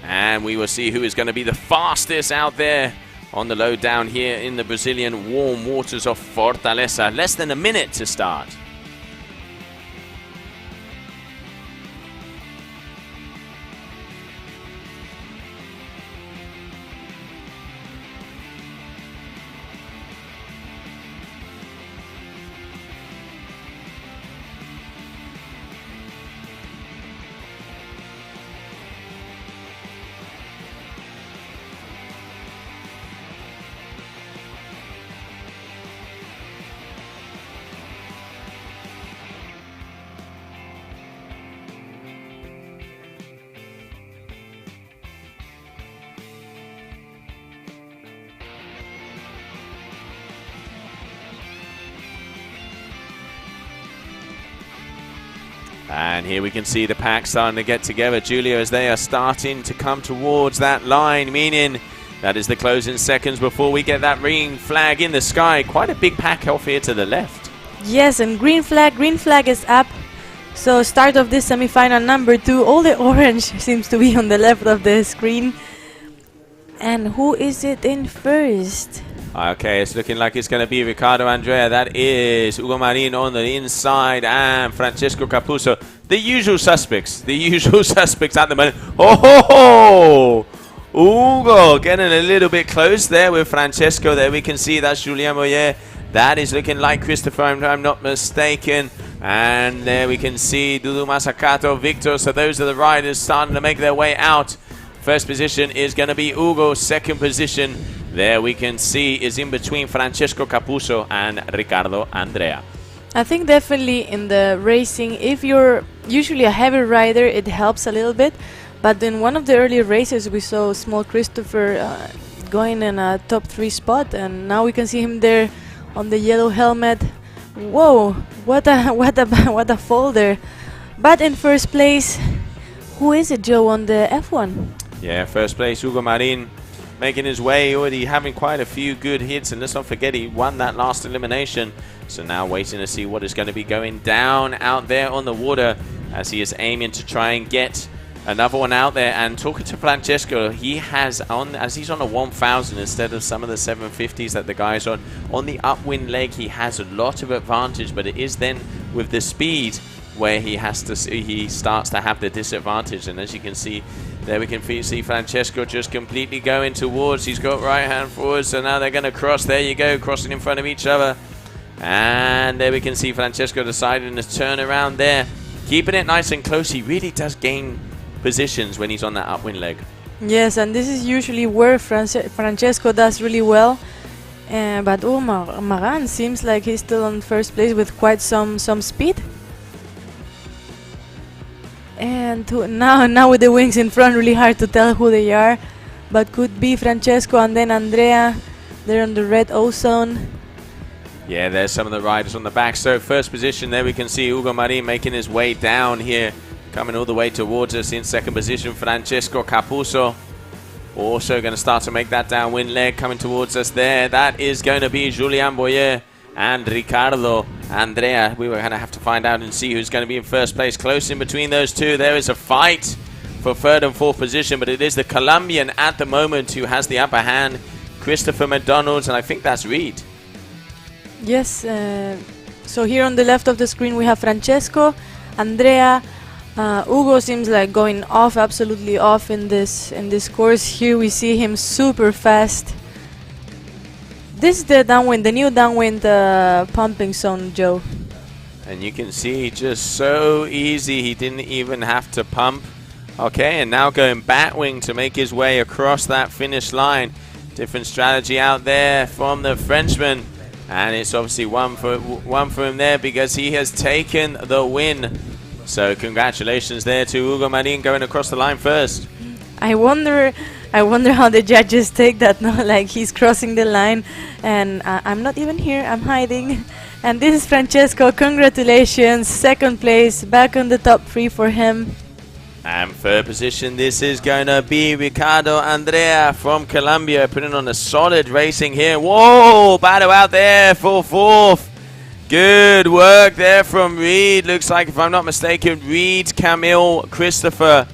And we will see who is going to be the fastest out there on the low down here in the Brazilian warm waters of Fortaleza. Less than a minute to start. And here we can see the pack starting to get together, Julio, as they are starting to come towards that line, meaning that is the closing seconds before we get that green flag in the sky. Quite a big pack off here to the left. Yes, and green flag is up. So start of this semi-final number 2. All the orange seems to be on the left of the screen. And who is it in first? Okay, it's looking like it's going to be Riccardo Andrea. That is Ugo Marin on the inside and Francesco Capuzzo. The usual suspects. The usual suspects at the moment. Oh, Ugo getting a little bit close there with Francesco. There we can see that's Julien Moyer. That is looking like Christopher, if I'm not mistaken. And there we can see Dudu Masakato, Victor. So those are the riders starting to make their way out. First position is going to be Ugo. Second position, there we can see, is in between Francesco Capuzzo and Riccardo Andrea. I think definitely in the racing, if you're usually a heavy rider, it helps a little bit. But in one of the earlier races, we saw small Christopher going in a top 3 spot, and now we can see him there on the yellow helmet. Whoa! What a fall there! But in first place, who is it, Joe, on the F1? Yeah, first place, Ugo Marin, making his way, already having quite a few good hits, and let's not forget he won that last elimination. So now waiting to see what is going to be going down out there on the water as he is aiming to try and get another one out there. And talking to Francesco, he has as he's on a 1000 instead of some of the 750s that the guys on the upwind leg, he has a lot of advantage, but it is then with the speed where he starts to have the disadvantage. And as you can see there, we can see Francesco just completely going towards, he's got right hand forward, so now they're going to cross. There you go, crossing in front of each other. And there we can see Francesco deciding to turn around there, keeping it nice and close. He really does gain positions when he's on that upwind leg. Yes, and this is usually where Francesco does really well. But Maran seems like he's still on first place with quite some speed. And now with the wings in front, really hard to tell who they are, but could be Francesco and then Andrea. They're on the red ozone. Yeah, there's some of the riders on the back. So first position there, we can see Ugo Marin making his way down here, coming all the way towards us. In second position, Francesco Capuzzo, also going to start to make that downwind leg, coming towards us there. That is going to be Julien Boyer and Ricardo Andrea. We were going to have to find out and see who's going to be in first place. Close in between those two. There is a fight for third and fourth position, but it is the Colombian at the moment who has the upper hand, Christopher McDonald's, and I think that's Reed. Yes, so here on the left of the screen we have Francesco, Andrea. Ugo seems like going off, absolutely off in this course. Here we see him super fast. This is the downwind, the new downwind pumping zone, Joe. And you can see just so easy, he didn't even have to pump. Okay, and now going batwing to make his way across that finish line. Different strategy out there from the Frenchman. And it's obviously one for him there because he has taken the win. So congratulations there to Ugo Marin going across the line first. I wonder how the judges take that now, like he's crossing the line and I'm not even here, I'm hiding. And this is Francesco, congratulations, second place, back on the top 3 for him. And third position, this is going to be Ricardo Andrea from Colombia, putting on a solid racing here. Whoa, battle out there for fourth. Good work there from Reed. Looks like, if I'm not mistaken, Reed, Camille, Christopher.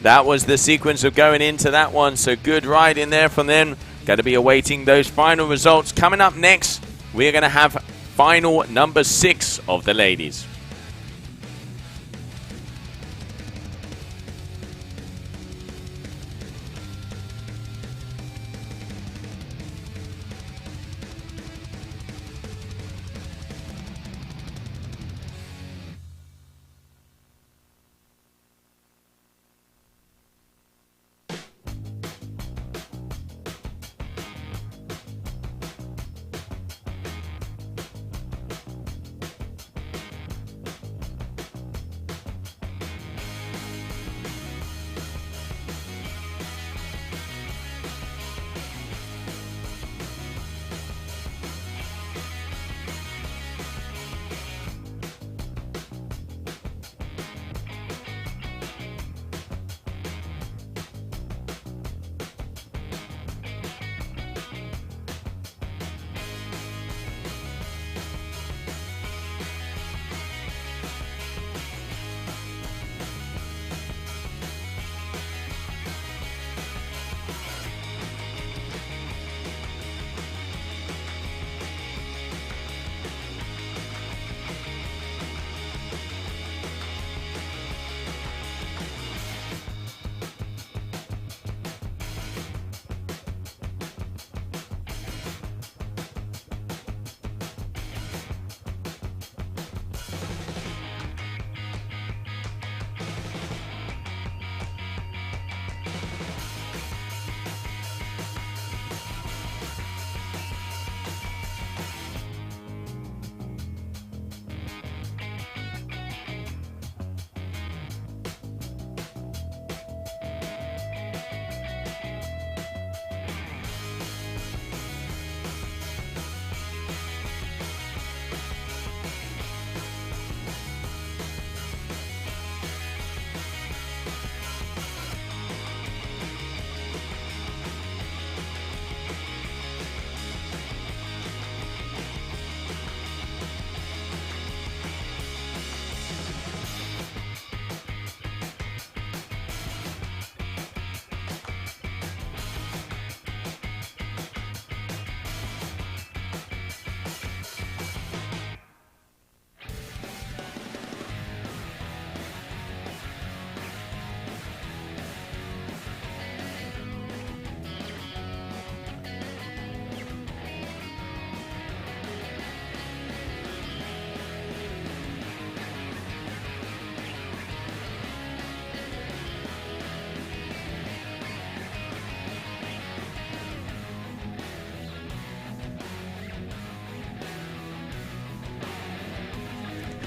That was the sequence of going into that one. So good ride in there from them. Got to be awaiting those final results. Coming up next, we're going to have final number 6 of the ladies.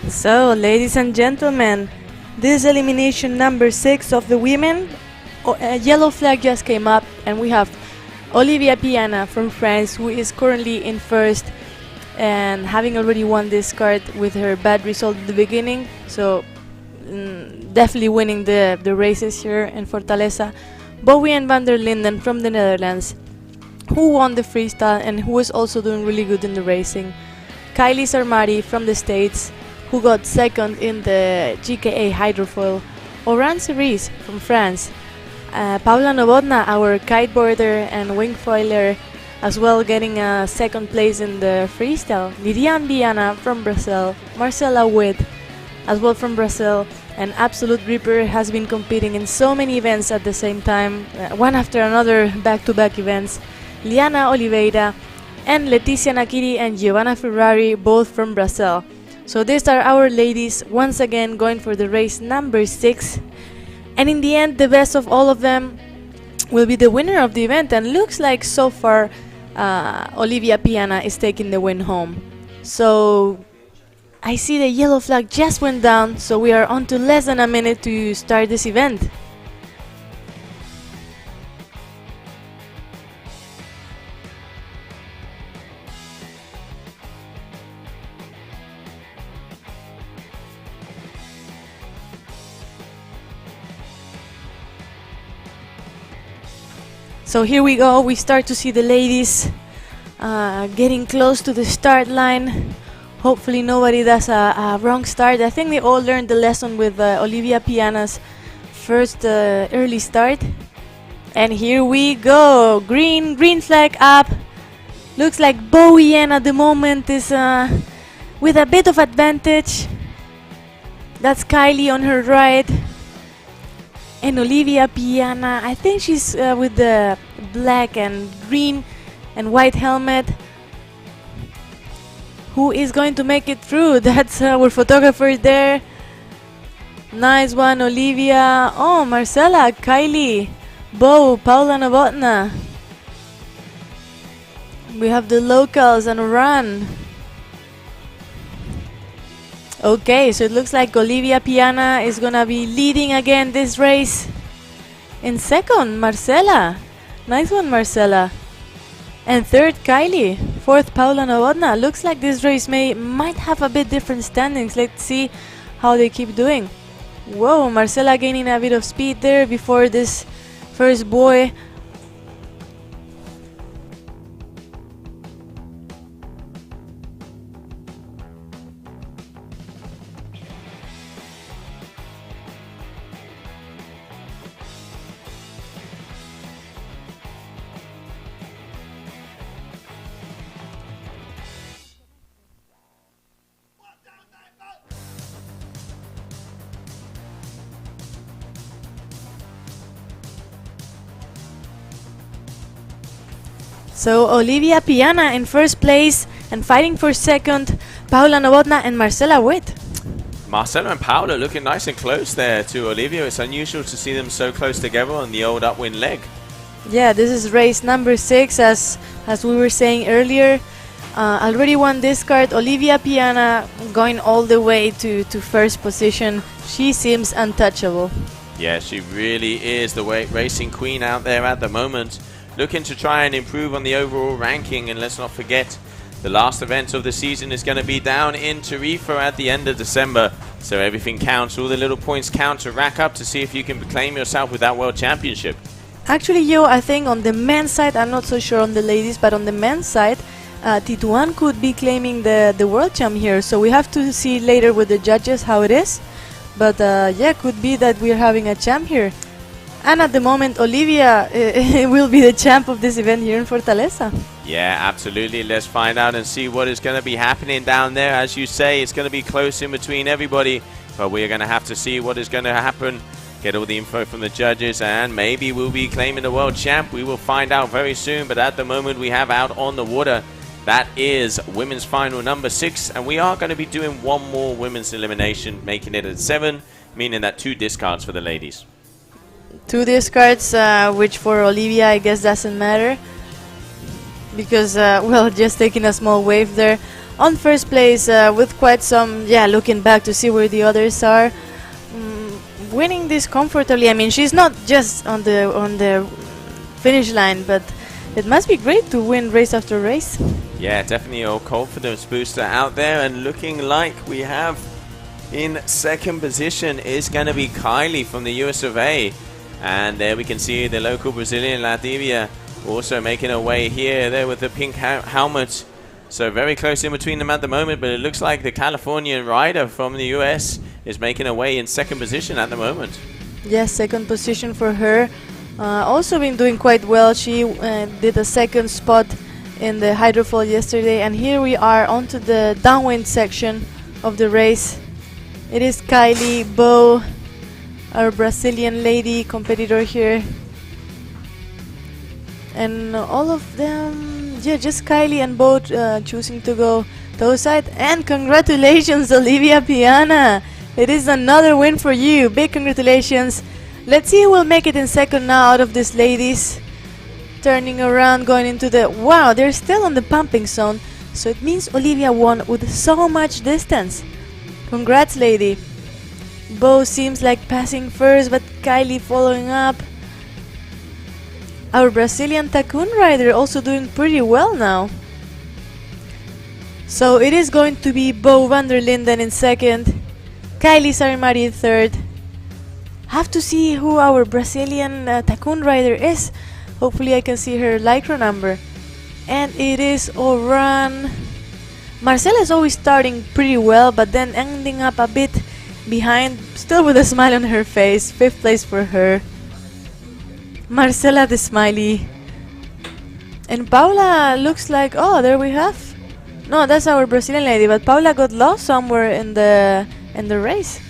So, ladies and gentlemen, This elimination number 6 of the women. A yellow flag just came up, and we have Olivia Piana from France, who is currently in first and having already won this card with her bad result at the beginning. So definitely winning the races here in Fortaleza. Bowie and van der Linden from the Netherlands, who won the freestyle and who is also doing really good in the racing. Kylie Sarmati from the States, who got second in the GKA hydrofoil. Oran Cerise from France. Paula Novotna, our kiteboarder and wingfoiler, as well, getting a second place in the freestyle. Lilian Viana from Brazil. Marcela Witt, as well from Brazil. And Absolute Reaper has been competing in so many events at the same time, one after another, back-to-back events. Liana Oliveira and Leticia Nakiri and Giovanna Ferrari, both from Brazil. So these are our ladies once again going for the race number 6. And in the end, the best of all of them will be the winner of the event. And looks like so far Olivia Piana is taking the win home. So I see the yellow flag just went down, so we are on to less than a minute to start this event. So here we go, we start to see the ladies getting close to the start line. Hopefully nobody does a wrong start. I think they all learned the lesson with Olivia Piana's first early start. And here we go. Green flag up. Looks like Bowie at the moment is with a bit of advantage. That's Kylie on her right. And Olivia Piana, I think she's with the black and green and white helmet. Who is going to make it through? That's our photographer there. Nice one, Olivia. Oh, Marcela, Kylie, Bo, Paula Novotna. We have the locals and Oran. Okay, so it looks like Olivia Piana is gonna be leading again this race. In second, Marcela. Nice one, Marcela. And third, Kylie. Fourth, Paula Novotna. Looks like this race might have a bit different standings. Let's see how they keep doing. Whoa, Marcela gaining a bit of speed there before this first boy. So Olivia Piana in first place and fighting for second, Paula Novotna and Marcela Witt. Marcela and Paula looking nice and close there to Olivia. It's unusual to see them so close together on the old upwind leg. Yeah, this is race number 6 as we were saying earlier. Already won this card. Olivia Piana going all the way to first position. She seems untouchable. Yeah, she really is the racing queen out there at the moment. Looking to try and improve on the overall ranking, and let's not forget the last event of the season is going to be down in Tarifa at the end of December, so everything counts, all the little points count to rack up to see if you can claim yourself with that world championship. Actually, yo, I think on the men's side, I'm not so sure on the ladies, but on the men's side, Tituan could be claiming the world champ here, so we have to see later with the judges how it is, but yeah, could be that we're having a champ here. And at the moment, Olivia will be the champ of this event here in Fortaleza. Yeah, absolutely. Let's find out and see what is going to be happening down there. As you say, it's going to be close in between everybody, but we're going to have to see what is going to happen. Get all the info from the judges, and maybe we'll be claiming the world champ. We will find out very soon, but at the moment we have out on the water. That is women's final number 6, and we are going to be doing one more women's elimination, making it at 7, meaning that 2 discards for the ladies. 2 discards, which for Olivia I guess doesn't matter because well, just taking a small wave there on first place with quite some looking back to see where the others are. winning this comfortably. I mean, she's not just on the finish line, but it must be great to win race after race. Yeah, definitely a confidence booster out there, and looking like we have in second position is going to be Kylie from the US of A. And there we can see the local Brazilian Ladivia also making her way here, there with the pink helmet. So very close in between them at the moment, but it looks like the Californian rider from the US is making her way in second position at the moment. Yes, second position for her. Also been doing quite well. She did a second spot in the hydrofoil yesterday, and here we are onto the downwind section of the race. It is Kylie, Bo, our Brazilian lady competitor here, and all of them, yeah, just Kylie and Bo choosing to go those side. And congratulations, Olivia Piana! It is another win for you. Big congratulations. Let's see who will make it in second now out of these ladies. Turning around, going into the... Wow, they're still on the pumping zone. So it means Olivia won with so much distance. Congrats, lady. Bo seems like passing first, but Kylie following up. Our Brazilian Tycoon rider also doing pretty well now. So it is going to be Bo van der Linden in second. Kylie Sarimari in third. Have to see who our Brazilian Tycoon rider is. Hopefully I can see her Lycra number. And it is Oran. Marcela is always starting pretty well, but then ending up a bit behind, still with a smile on her face. Fifth place for her. Marcela the smiley. And Paula looks like, oh, there we have. No, that's our Brazilian lady, but Paula got lost somewhere in the race.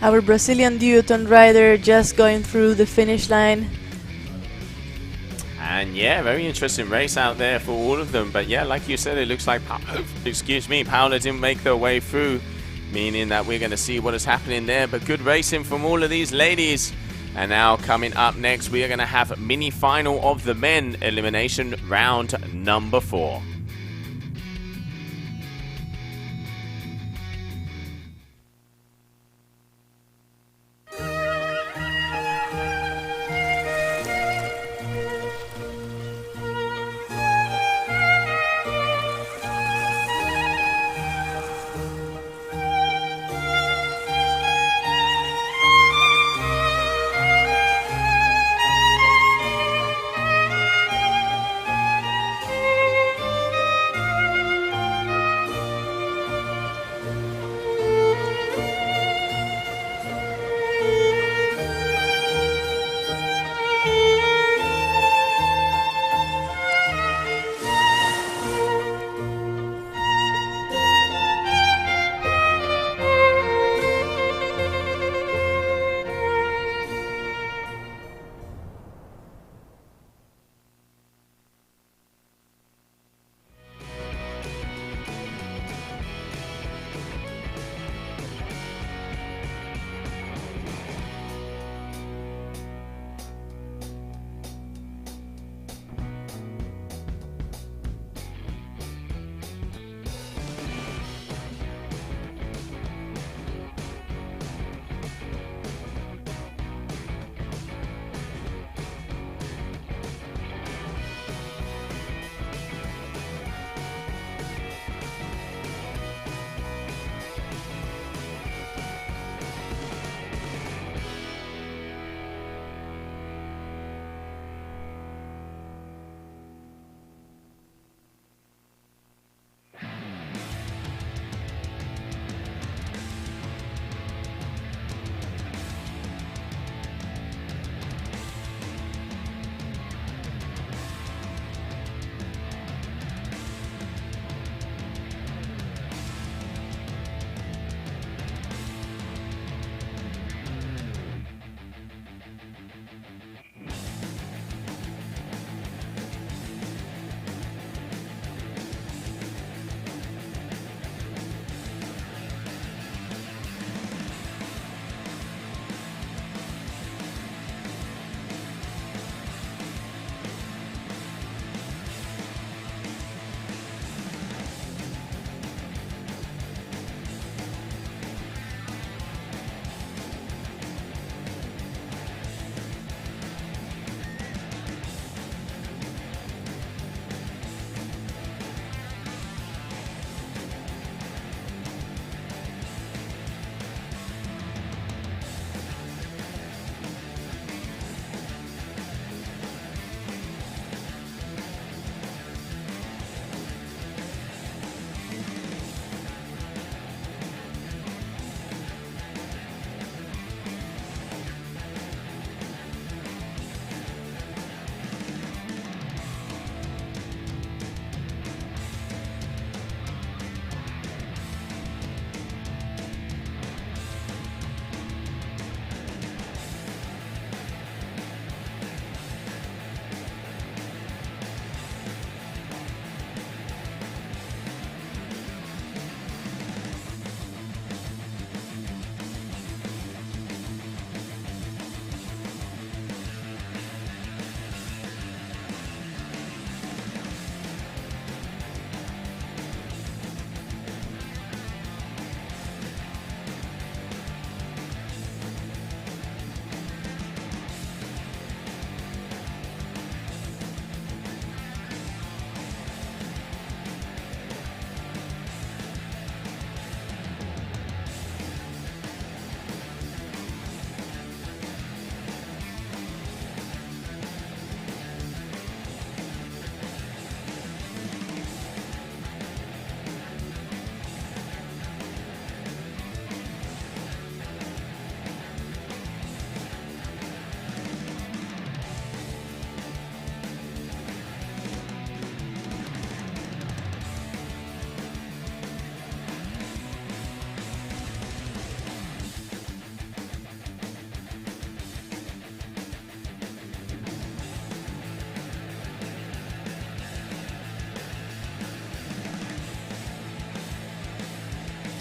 Our Brazilian duotone rider just going through the finish line. And yeah, very interesting race out there for all of them. But yeah, like you said, it looks like Paula didn't make their way through, meaning that we're going to see what is happening there. But good racing from all of these ladies. And now coming up next, we are going to have mini final of the men, elimination round number 4.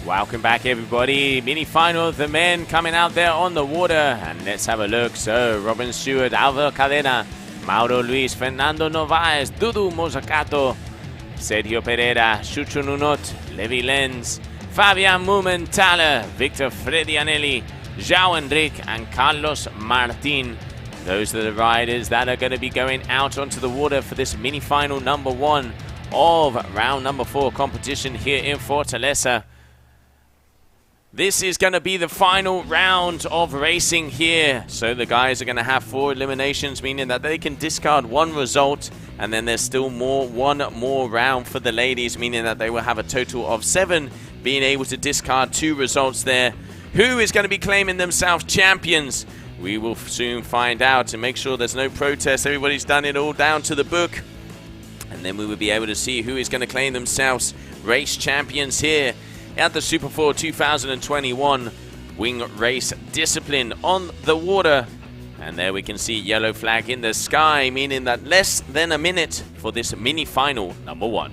Welcome back, everybody. Mini final of the men coming out there on the water. And let's have a look. So, Robin Stewart, Alvaro Cadena, Mauro Luis, Fernando Novaes, Dudu Mosacato, Sergio Pereira, Chucho Nunot, Levi Lenz, Fabian Mumenthaler, Victor Fredianelli, João Enrique, and Carlos Martin. Those are the riders that are going to be going out onto the water for this mini final number 1 of round number 4 competition here in Fortaleza. This is going to be the final round of racing here. So the guys are going to have 4 eliminations, meaning that they can discard 1 result. And then there's still one more round for the ladies, meaning that they will have a total of 7, being able to discard 2 results there. Who is going to be claiming themselves champions? We will soon find out, and make sure there's no protest. Everybody's done it all down to the book. And then we will be able to see who is going to claim themselves race champions here at the Super 4 2021 Wing Race Discipline on the water. And there we can see yellow flag in the sky, meaning that less than a minute for this mini final number 1.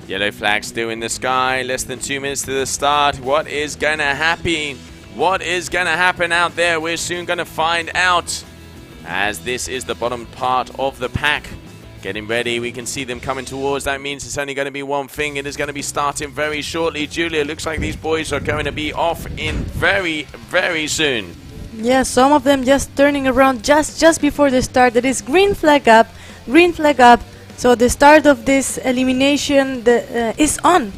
Yellow flag still in the sky, less than 2 minutes to the start. What is going to happen? What is going to happen out there? We're soon going to find out, as this is the bottom part of the pack. Getting ready, we can see them coming towards. That means it's only going to be one thing. It is going to be starting very shortly. Julia, looks like these boys are going to be off in very, very soon. Yeah, some of them just turning around just before the start. That is green flag up, green flag up. So the start of this elimination is on.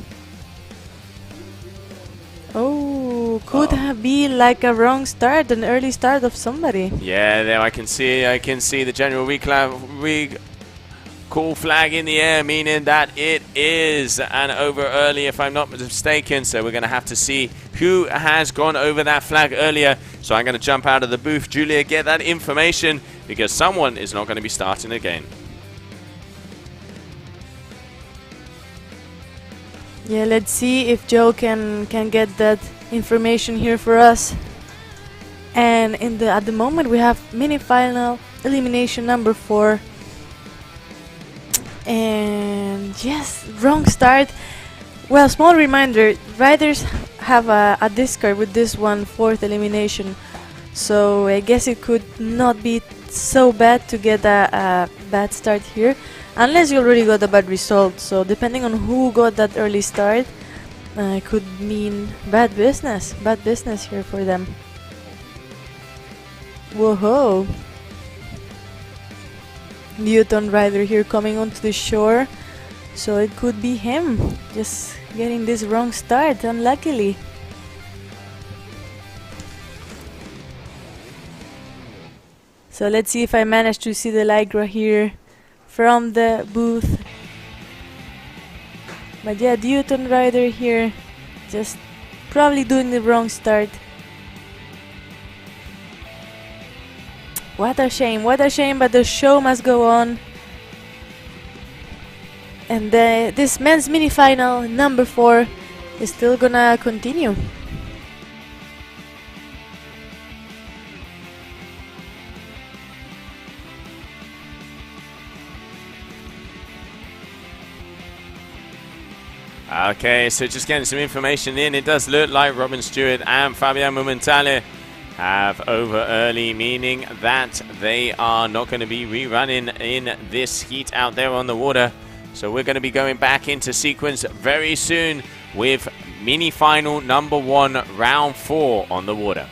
Oh, could have been like a wrong start, an early start of somebody. Yeah, there I can see the general recall flag in the air, meaning that it is an over early, if I'm not mistaken. So we're going to have to see who has gone over that flag earlier. So I'm going to jump out of the booth. Julia, get that information, because someone is not going to be starting again. Yeah, let's see if Joe can get that information here for us. And at the moment we have mini final elimination number 4. And yes, wrong start. Well, small reminder, riders have a discard with this 4th elimination. So I guess it could not be so bad to get a bad start here. Unless you already got a bad result, so depending on who got that early start, could mean bad business here for them. Whoa! Newton rider here coming onto the shore, so it could be him just getting this wrong start, unluckily. So let's see if I manage to see the Lycra here from the booth. But yeah, Newton rider here just probably doing the wrong start. What a shame, but the show must go on. And this men's mini final number 4 is still gonna continue. Okay, so just getting some information in. It does look like Robin Stewart and Fabian Mumenthaler have over early, meaning that they are not going to be rerunning in this heat out there on the water. So we're going to be going back into sequence very soon with mini final number 1, round 4 on the water.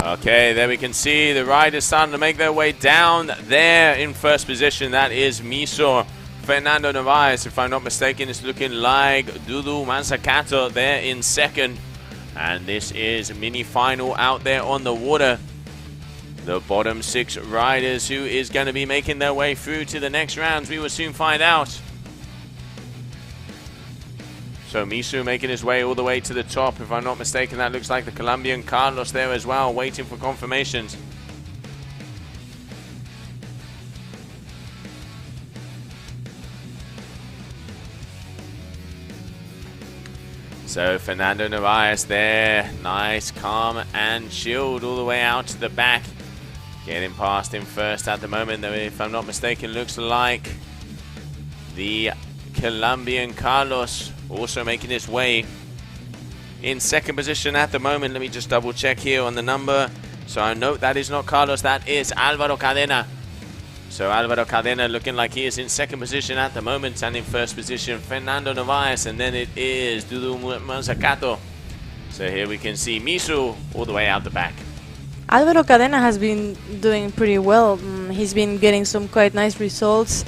Okay, there we can see the riders starting to make their way down there in first position. That is Miso. Fernando Narvaez, if I'm not mistaken, is looking like Dudu Manzakato there in second. And this is mini final out there on the water. The bottom 6 riders, who is going to be making their way through to the next rounds, we will soon find out. So Misu making his way all the way to the top. If I'm not mistaken, that looks like the Colombian Carlos there as well, waiting for confirmations. So Fernando Narvaez there, nice, calm and chilled all the way out to the back. Getting past him first at the moment, though, if I'm not mistaken, looks like the Colombian Carlos also making his way in second position at the moment. Let me just double check here on the number. So I note that is not Carlos, that is Alvaro Cadena. So Alvaro Cadena looking like he is in second position at the moment, and in first position Fernando Narvaez, and then it is Dudu Manzakato. So here we can see Misu all the way out the back. Alvaro Cadena has been doing pretty well. He's been getting some quite nice results,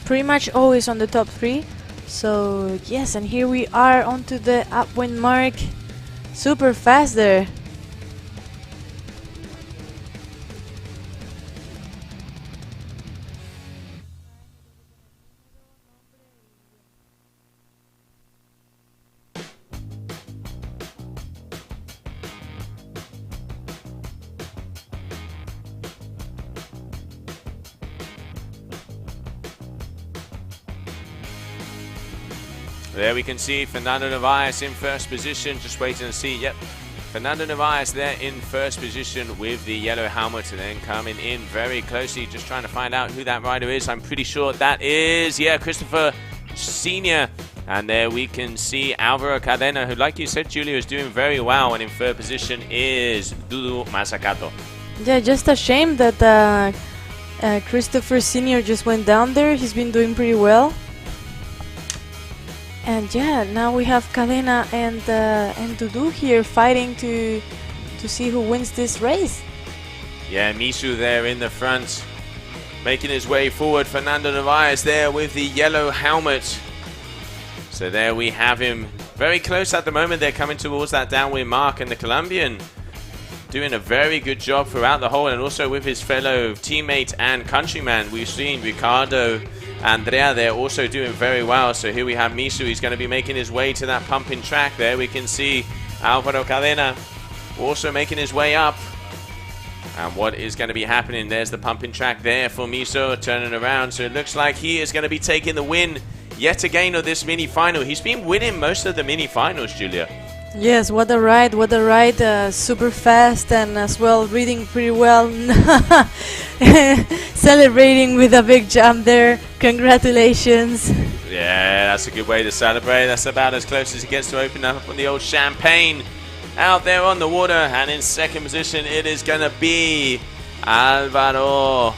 pretty much always on the top 3. So yes, and here we are onto the upwind mark. Super fast there. There we can see Fernando Narvaez in first position, just waiting to see, yep, Fernando Narvaez there in first position with the yellow helmet, and then coming in very closely, just trying to find out who that rider is. I'm pretty sure that is, yeah, Christopher Senior. And there we can see Alvaro Cadena, who, like you said, Julia, is doing very well, and in third position is Dudu Manzakato. Yeah, just a shame that Christopher Senior just went down there. He's been doing pretty well. And yeah, now we have Cadena and Dudu here fighting to see who wins this race. Yeah, Misu there in the front, making his way forward. Fernando Narvaez there with the yellow helmet. So there we have him, very close at the moment. They're coming towards that downwind mark, and the Colombian doing a very good job throughout the whole, and also with his fellow teammate and countryman. We've seen Ricardo Andrea there also doing very well. So here we have Misu. He's going to be making his way to that pumping track. There we can see Alvaro Cadena also making his way up. And what is going to be happening? There's the pumping track there for Misu, turning around. So it looks like he is going to be taking the win yet again of this mini final. He's been winning most of the mini finals, Julia. Yes, what a ride, what a ride. Super fast, and as well reading pretty well. Celebrating with a big jump there. Congratulations. Yeah, that's a good way to celebrate. That's about as close as it gets to opening up on the old champagne out there on the water. And in second position, it is going to be Alvaro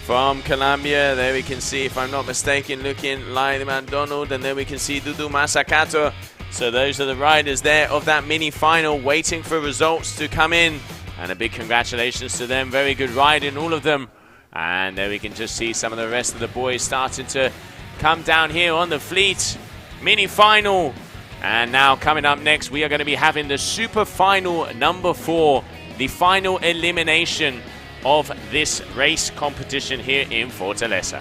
from Colombia. There we can see, if I'm not mistaken, looking like the McDonald. And then we can see Dudu Manzakato. So those are the riders there of that mini final, waiting for results to come in. And a big congratulations to them. Very good riding, all of them. And there we can just see some of the rest of the boys starting to come down here on the fleet. Mini final. And now coming up next, we are going to be having the super final number 4. The final elimination of this race competition here in Fortaleza.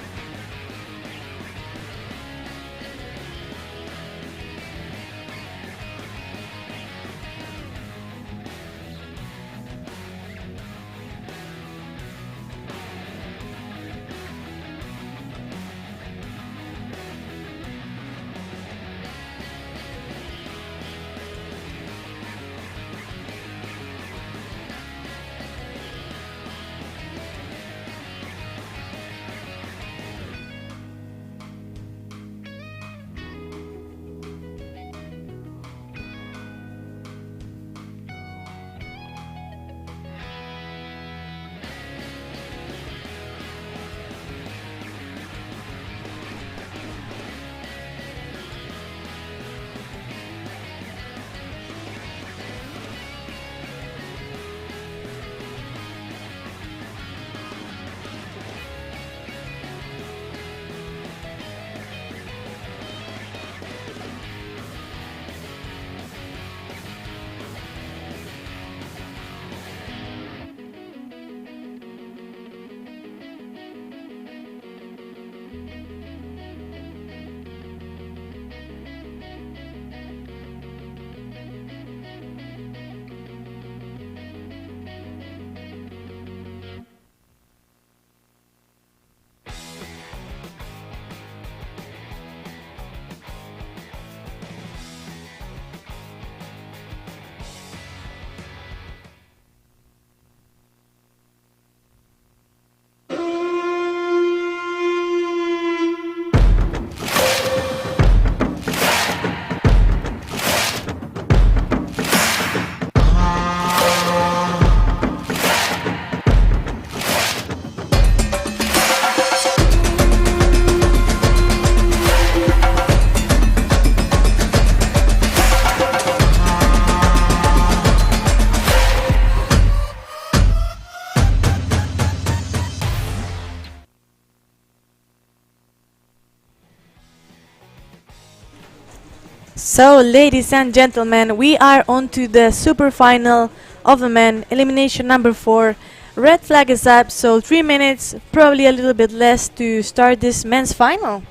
So, ladies and gentlemen, we are on to the super final of the men, elimination number 4. Red flag is up, so 3 minutes, probably a little bit less to start this men's final.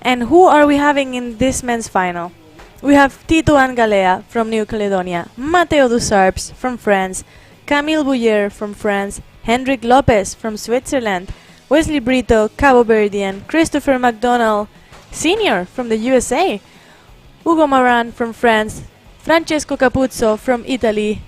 And who are we having in this men's final? We have Tito Angalea from New Caledonia, Mateo Dusarps from France, Camille Bouyer from France, Henrik Lopez from Switzerland, Wesley Brito, Cabo Verdean, Christopher McDonald Sr. from the USA, Hugo Moran from France, Francesco Capuzzo from Italy,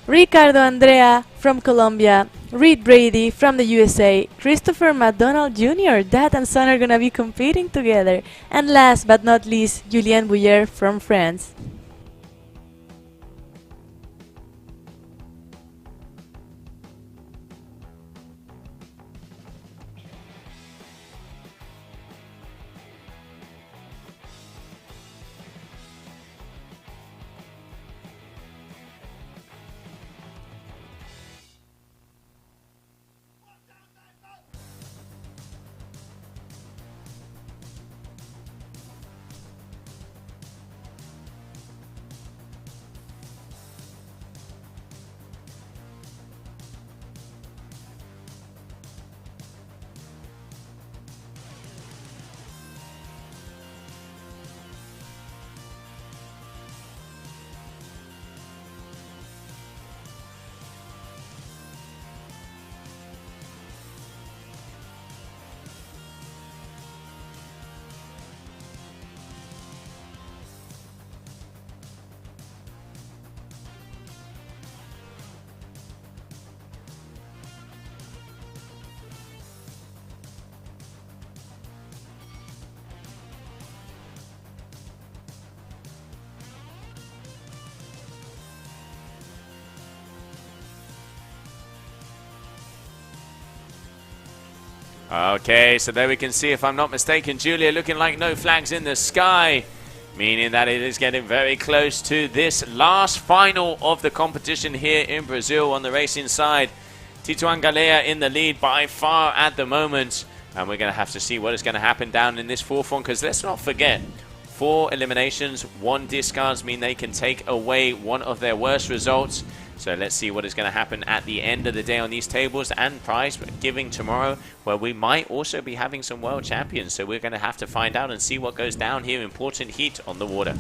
Ricardo Andrea from Colombia, Reed Brady from the USA, Christopher McDonald Jr. Dad and son are gonna be competing together, and last but not least, Julien Bouyer from France. Okay, so there we can see, if I'm not mistaken, Julia looking like no flags in the sky, meaning that it is getting very close to this last final of the competition here in Brazil on the racing side. Tito Angalea in the lead by far at the moment, and we're going to have to see what is going to happen down in this fourth one, because let's not forget, 4 eliminations, 1 discards mean they can take away one of their worst results. So let's see what is going to happen at the end of the day on these tables, and prize giving tomorrow, where we might also be having some world champions. So we're going to have to find out and see what goes down here. Important heat on the water.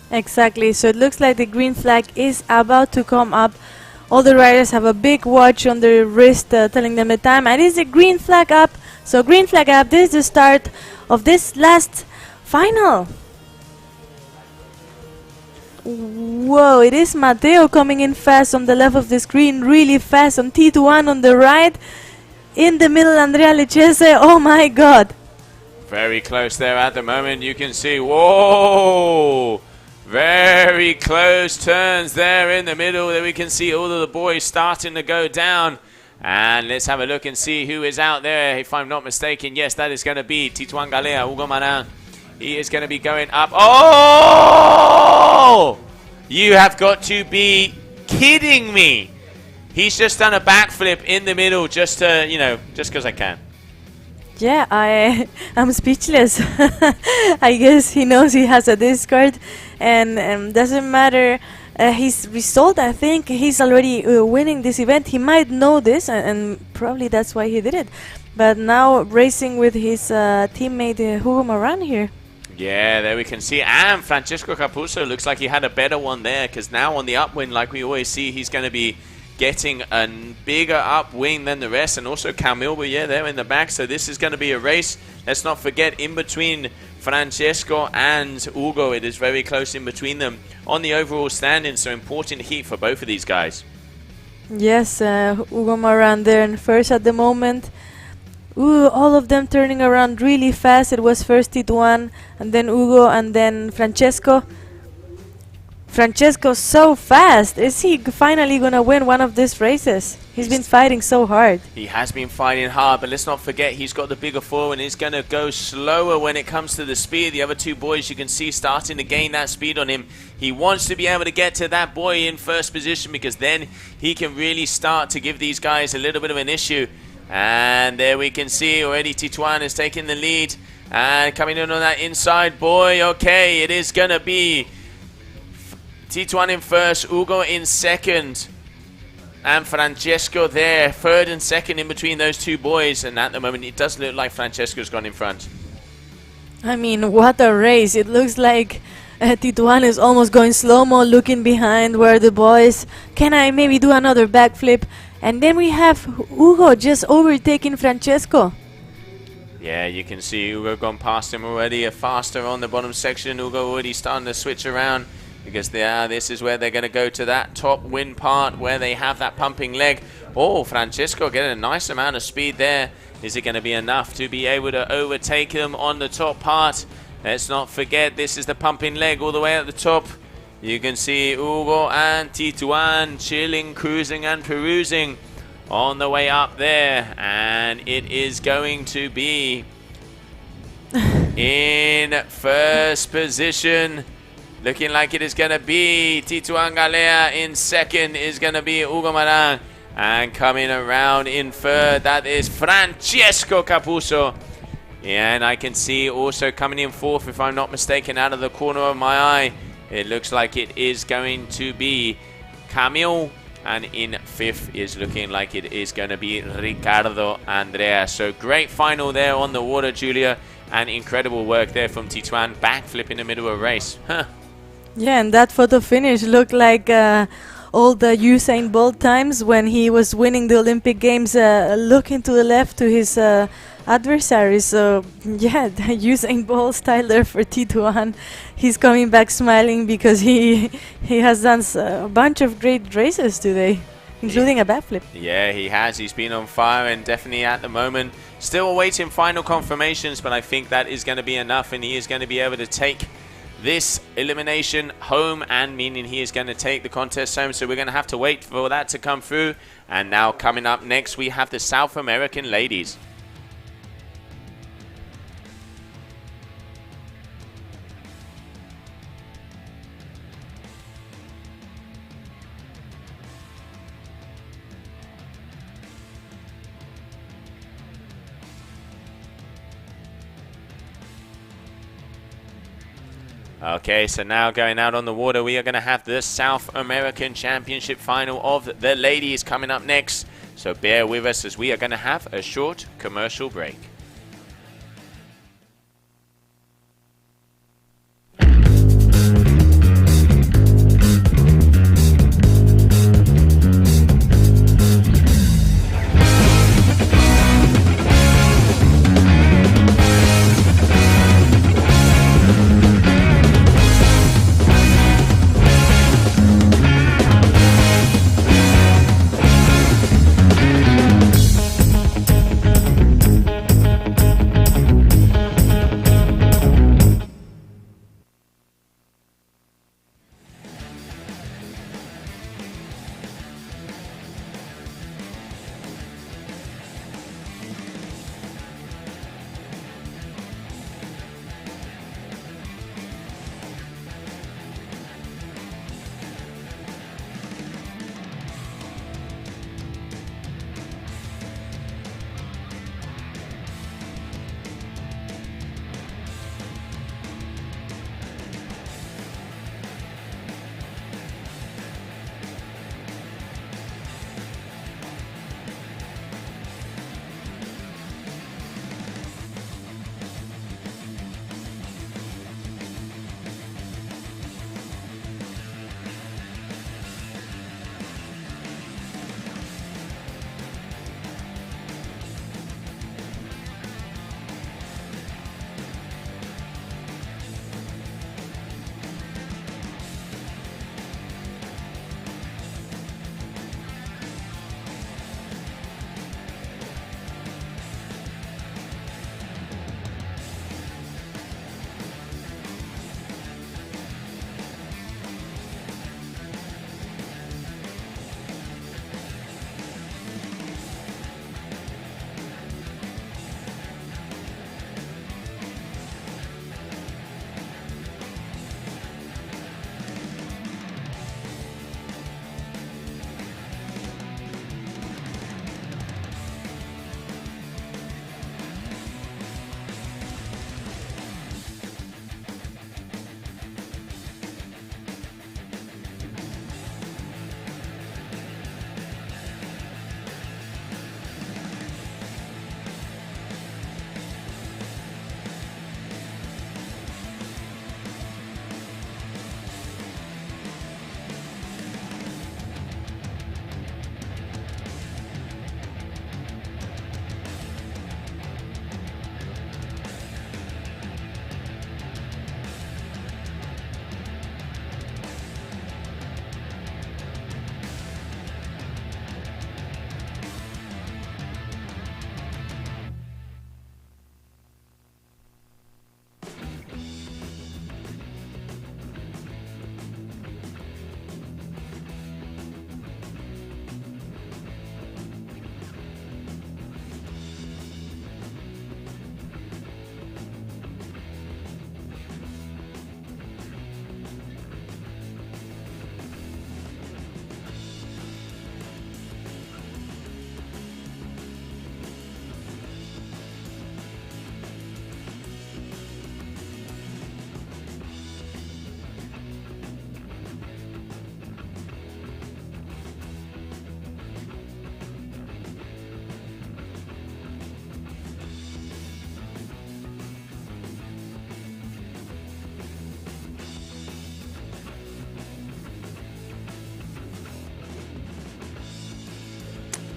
Exactly, so it looks like the green flag is about to come up. All the riders have a big watch on their wrist telling them the time, and it's a green flag up. So green flag up, this is the start of this last final. Whoa, it is Mateo coming in fast on the left of the screen, really fast, on T21 on the right. In the middle, Andrea Lechese, oh my god. Very close there at the moment, you can see, whoa! Very close turns there in the middle. There we can see all of the boys starting to go down. And let's have a look and see who is out there. If I'm not mistaken, yes, that is going to be Tito Angalea, Hugo Maran. He is going to be going up. Oh! You have got to be kidding me. He's just done a backflip in the middle just to, you know, just because I can. Yeah, I'm speechless. I guess he knows he has a discard, and doesn't matter his result. I think he's already winning this event. He might know this, and probably that's why he did it. But now racing with his teammate Hugo Moran here. Yeah, there we can see. And Francesco Capuzzo looks like he had a better one there, because now on the upwind, like we always see, he's going to be getting a bigger upwing than the rest. And also Camille Bouyer there in the back. So this is going to be a race. Let's not forget, in between Francesco and Hugo, it is very close in between them on the overall standing. So important heat for both of these guys. Yes, Hugo Moran there in first at the moment. Ooh, all of them turning around really fast. It was first Tituan, and then Hugo, and then Francesco. Francesco so fast. Is he finally gonna win one of these races? He's been fighting so hard. He has been fighting hard, but let's not forget he's got the bigger 4 and he's going to go slower when it comes to the speed. The other 2 boys you can see starting to gain that speed on him. He wants to be able to get to that boy in first position, because then he can really start to give these guys a little bit of an issue. And there we can see already Tituan is taking the lead. And coming in on that inside, boy, okay, it is going to be Tituan in first, Ugo in second, and Francesco there, third and second in between those two boys. And at the moment, it does look like Francesco's gone in front. I mean, what a race. It looks like Tituan is almost going slow-mo, looking behind where the boys, can I maybe do another backflip? And then we have Ugo just overtaking Francesco. Yeah, you can see Ugo gone past him already. Faster on the bottom section. Ugo already starting to switch around because this is where they're going to go to that top wind part where they have that pumping leg. Oh, Francesco getting a nice amount of speed there. Is it going to be enough to be able to overtake them on the top part? Let's not forget, this is the pumping leg all the way at the top. You can see Ugo and Tituan chilling, cruising and perusing on the way up there. And it is going to be in first position. Looking like it is going to be Tituan Galea. In second is going to be Ugo Maran. And coming around in third, that is Francesco Capuzzo. And I can see also coming in fourth, if I'm not mistaken, out of the corner of my eye, it looks like it is going to be Camille. And in fifth is looking like it is going to be Ricardo Andrea. So great final there on the water, Julia. And incredible work there from Tituan, backflip in the middle of a race. Huh. Yeah, and that photo finish looked like all the Usain Bolt times when he was winning the Olympic Games, looking to the left to his adversaries. So yeah, the Usain Bolt style there for Tituan. He's coming back smiling because he has done a bunch of great races today, including a backflip. Yeah, he has. He's been on fire, and definitely at the moment still awaiting final confirmations, but I think that is going to be enough, and he is going to be able to take this elimination home, and meaning he is going to take the contest home. So we're going to have to wait for that to come through. And now coming up next, we have the South American ladies. Okay, so now going out on the water, we are going to have the South American Championship final of the ladies coming up next. So bear with us as we are going to have a short commercial break.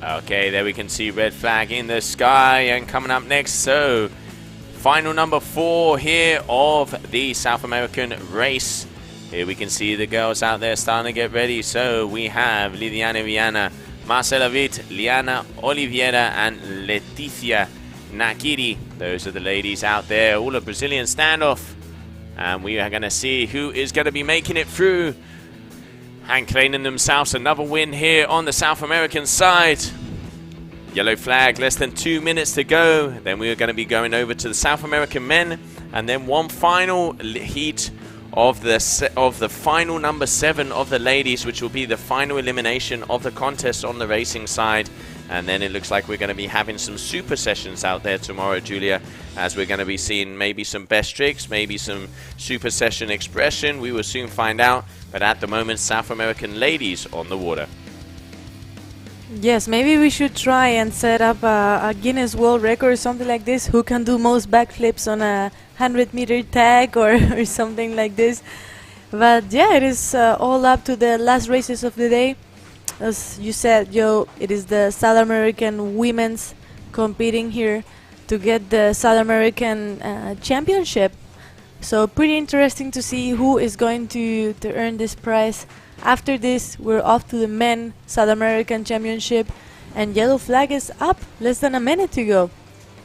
Okay, there we can see red flag in the sky. And coming up next, so final number 4 here of the South American race. Here we can see the girls out there starting to get ready. So we have Lidiana Viana, Marcela Witt, Liana Oliveira, and Leticia Nakiri. Those are the ladies out there, all a Brazilian standoff. And we are going to see who is going to be making it through and claiming themselves another win here on the South American side. Yellow flag, less than 2 minutes to go. Then we are going to be going over to the South American men, and then one final heat of the final number 7 of the ladies, which will be the final elimination of the contest on the racing side. And then it looks like we're going to be having some super sessions out there tomorrow, Julia, as we're going to be seeing maybe some best tricks, maybe some super session expression. We will soon find out. But at the moment, South American ladies on the water. Yes, maybe we should try and set up a Guinness World Record or something like this. Who can do most backflips on a 100-meter tag or something like this. But yeah, it is all up to the last races of the day. As you said, Joe, it is the South American women's competing here to get the South American championship. So pretty interesting to see who is going to earn this prize. After this, we're off to the men South American championship, and yellow flag is up. Less than a minute to go.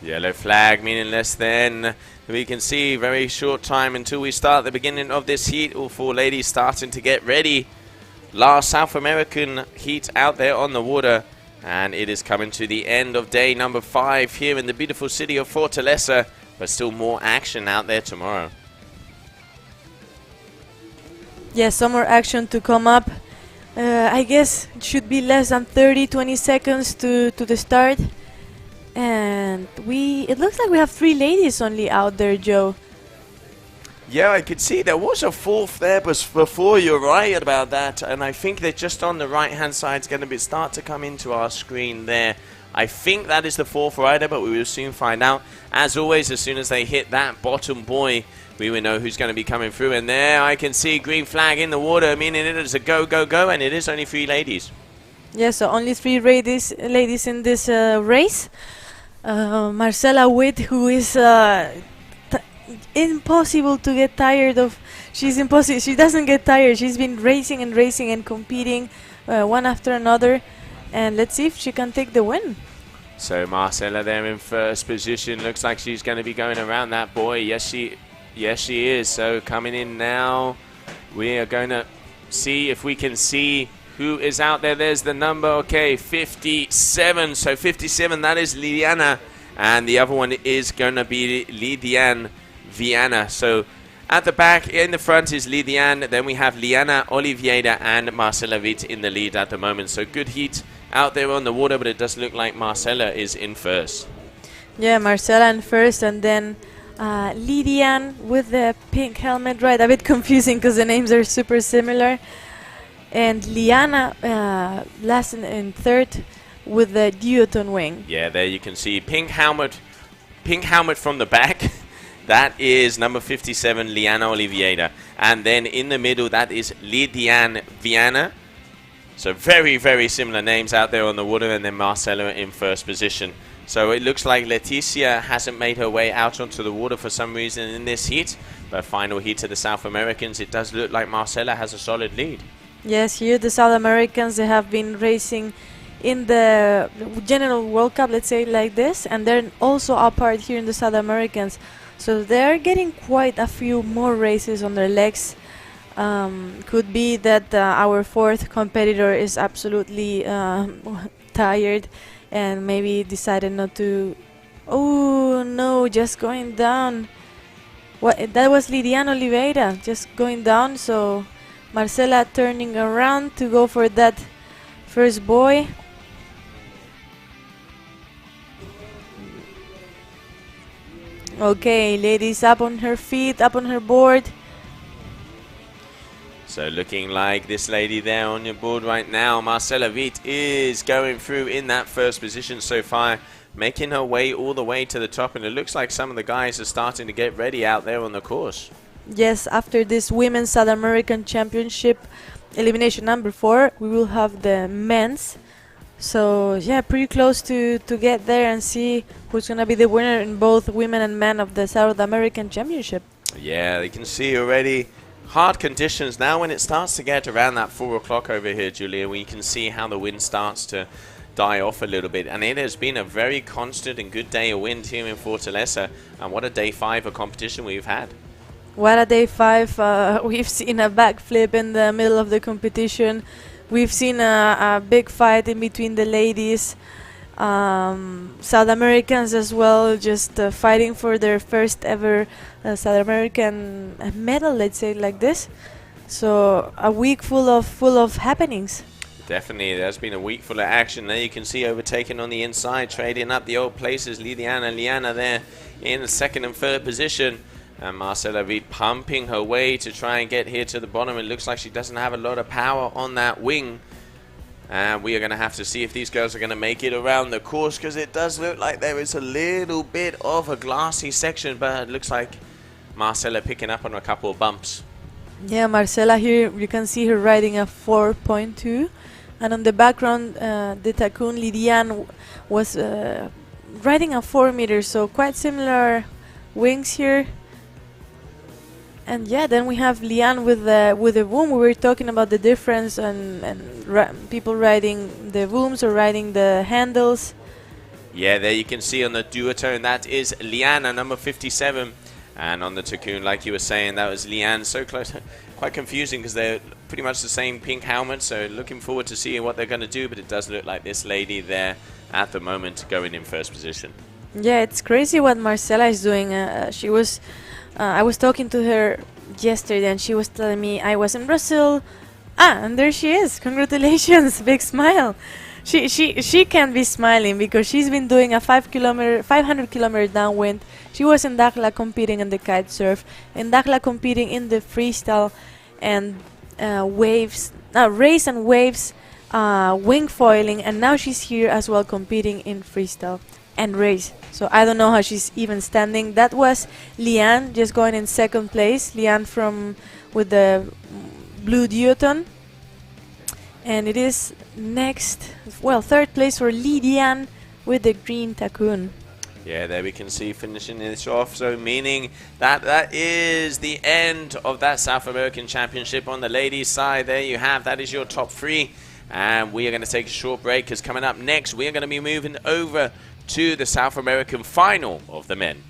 Yellow flag meaning less than. We can see very short time until we start the beginning of this heat. All 4 ladies starting to get ready. Last South American heat out there on the water, and it is coming to the end of day number 5 here in the beautiful city of Fortaleza, but still more action out there tomorrow. Yes, some more action to come up. I guess it should be less than 30-20 seconds to the start, and it looks like we have 3 ladies only out there, Joe. Yeah, I could see there was a 4th there before. You're right about that. And I think that just on the right-hand side is going to start to come into our screen there. I think that is the 4th rider, but we will soon find out. As always, as soon as they hit that bottom buoy, we will know who's going to be coming through. And there I can see green flag in the water, meaning it is a go, go, go. And it is only 3 ladies. Yeah, so only 3 ladies in this race. Marcela Witt, who is... impossible to get tired of. She's impossible. She doesn't get tired. She's been racing and racing and competing one after another, and let's see if she can take the win. So Marcela there in first position. Looks like she's going to be going around that buoy. Yes, she is. So coming in now, we are going to see if we can see who is out there. There's the number. Okay, 57. So 57. That is Lidiana, and the other one is going to be Lidiane Viana. So at the back, in the front is Lidiane, then we have Liana Oliveira and Marcela Witt in the lead at the moment. So good heat out there on the water, but it does look like Marcela is in first. Yeah, Marcela in first, and then Lidiane with the pink helmet, right? A bit confusing because the names are super similar. And Liana last in third with the duotone wing. Yeah, there you can see pink helmet from the back. That is number 57, Liana Oliveira. And then in the middle, that is Lidiane Viana. So very, very similar names out there on the water. And then Marcela in first position. So it looks like Leticia hasn't made her way out onto the water for some reason in this heat. But final heat to the South Americans, it does look like Marcela has a solid lead. Yes, here the South Americans, they have been racing in the General World Cup, let's say like this. And they're also a part here in the South Americans. So they're getting quite a few more races on their legs. Could be that our 4th competitor is absolutely tired and maybe decided not to. Oh no, just going down. What? That was Lidiane Oliveira just going down. So Marcela turning around to go for that first buoy. Okay, ladies up on her feet, up on her board. So looking like this lady there on your board right now, Marcela Witt, is going through in that first position so far, making her way all the way to the top. And it looks like some of the guys are starting to get ready out there on the course. Yes, after this Women's South American Championship elimination number 4, we will have the men's So yeah, pretty close to get there and see who's gonna be the winner in both women and men of the South American Championship. Yeah, you can see already hard conditions now when it starts to get around that 4 o'clock over here, Julia, where you can see how the wind starts to die off a little bit. And it has been a very constant and good day of wind here in Fortaleza. And what a day 5 of competition we've had. What a day 5. We've seen a backflip in the middle of the competition. We've seen a big fight in between the ladies. South Americans as well, just fighting for their first ever South American medal, let's say it like this. So a week full of happenings. Definitely, there's been a week full of action. There you can see overtaken on the inside, trading up the old places. Liana there in the 2nd and 3rd position. And Marcela Reed pumping her way to try and get here to the bottom. It looks like she doesn't have a lot of power on that wing. And we are going to have to see if these girls are going to make it around the course, because it does look like there is a little bit of a glassy section, but it looks like Marcela picking up on a couple of bumps. Yeah, Marcela here, you can see her riding a 4.2. And on the background, the Takun Lidiane was riding a 4 meters, so quite similar wings here. And yeah, then we have Liane with the boom. We were talking about the difference and people riding the booms or riding the handles. Yeah, there you can see on the duotone, that is Liana, number 57. And on the Takun, like you were saying, that was Liane. So close, quite confusing because they're pretty much the same pink helmet. So looking forward to seeing what they're going to do. But it does look like this lady there at the moment going in 1st position. Yeah, it's crazy what Marcela is doing. She was... I was talking to her yesterday and she was telling me I was in Brazil. And there she is. Congratulations. Big smile. She can be smiling because she's been doing a 500 kilometer downwind. She was in Dakhla competing in the kite surf, in Dakhla competing in the freestyle and race and waves, wingfoiling, and now she's here as well competing in freestyle and race. So I don't know how she's even standing. That was Liane just going in 2nd place. Liane with the blue duotone. And it is next, 3rd place for Lidiane with the green Takun. Yeah, there we can see finishing this off. So meaning that is the end of that South American Championship on the ladies' side. There you have. That is your top 3. And we are going to take a short break because coming up next, we are going to be moving over to the South American final of the men.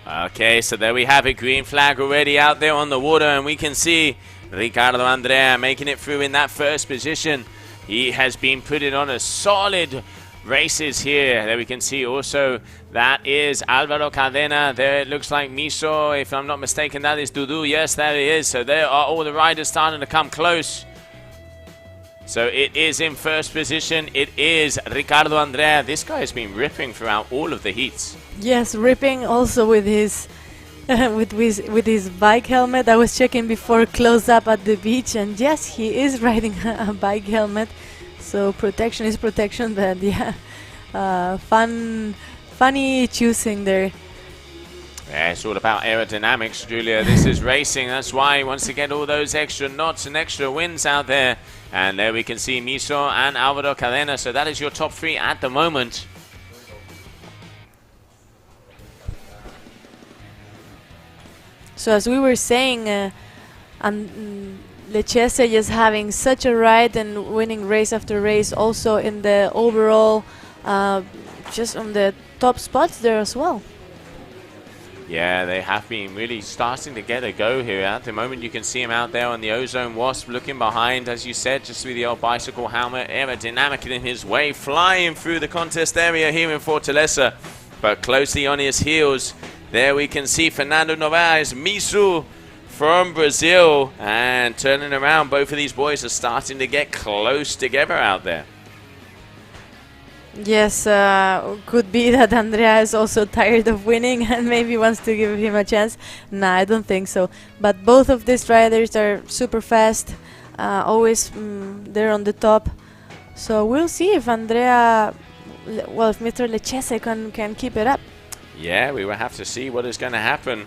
Okay, so there we have it. Green flag already out there on the water, and we can see Ricardo Andrea making it through in that first position. He has been putting on a solid races here. There we can see also that is Alvaro Cadena. There it looks like Miso. If I'm not mistaken, that is Dudu. Yes, there he is. So there are all the riders starting to come close. So it is in first position. It is Ricardo Andrea. This guy has been ripping throughout all of the heats. Yes, ripping also with his with his bike helmet. I was checking before close up at the beach, and yes, he is riding a bike helmet. So protection is protection, but yeah, funny choosing there. Yeah, it's all about aerodynamics, Julia. This is racing. That's why he wants to get all those extra knots and extra wins out there. And there we can see Miso and Alvaro Cadena. So that is your top three at the moment. So as we were saying, Lechese just having such a ride and winning race after race, also in the overall, just on the top spots there as well. Yeah, they have been really starting to get a go here. At the moment, you can see him out there on the Ozone Wasp, looking behind, as you said, just with the old bicycle helmet, aerodynamic in his way, flying through the contest area here in Fortaleza, but closely on his heels. There we can see Fernando Novaes, Misu from Brazil, and turning around. Both of these boys are starting to get close together out there. Yes, could be that Andrea is also tired of winning and maybe wants to give him a chance. Nah, I don't think so. But both of these riders are super fast, always they're on the top. So we'll see if Andrea, well, if Mr. Lechese can keep it up. Yeah, we will have to see what is going to happen.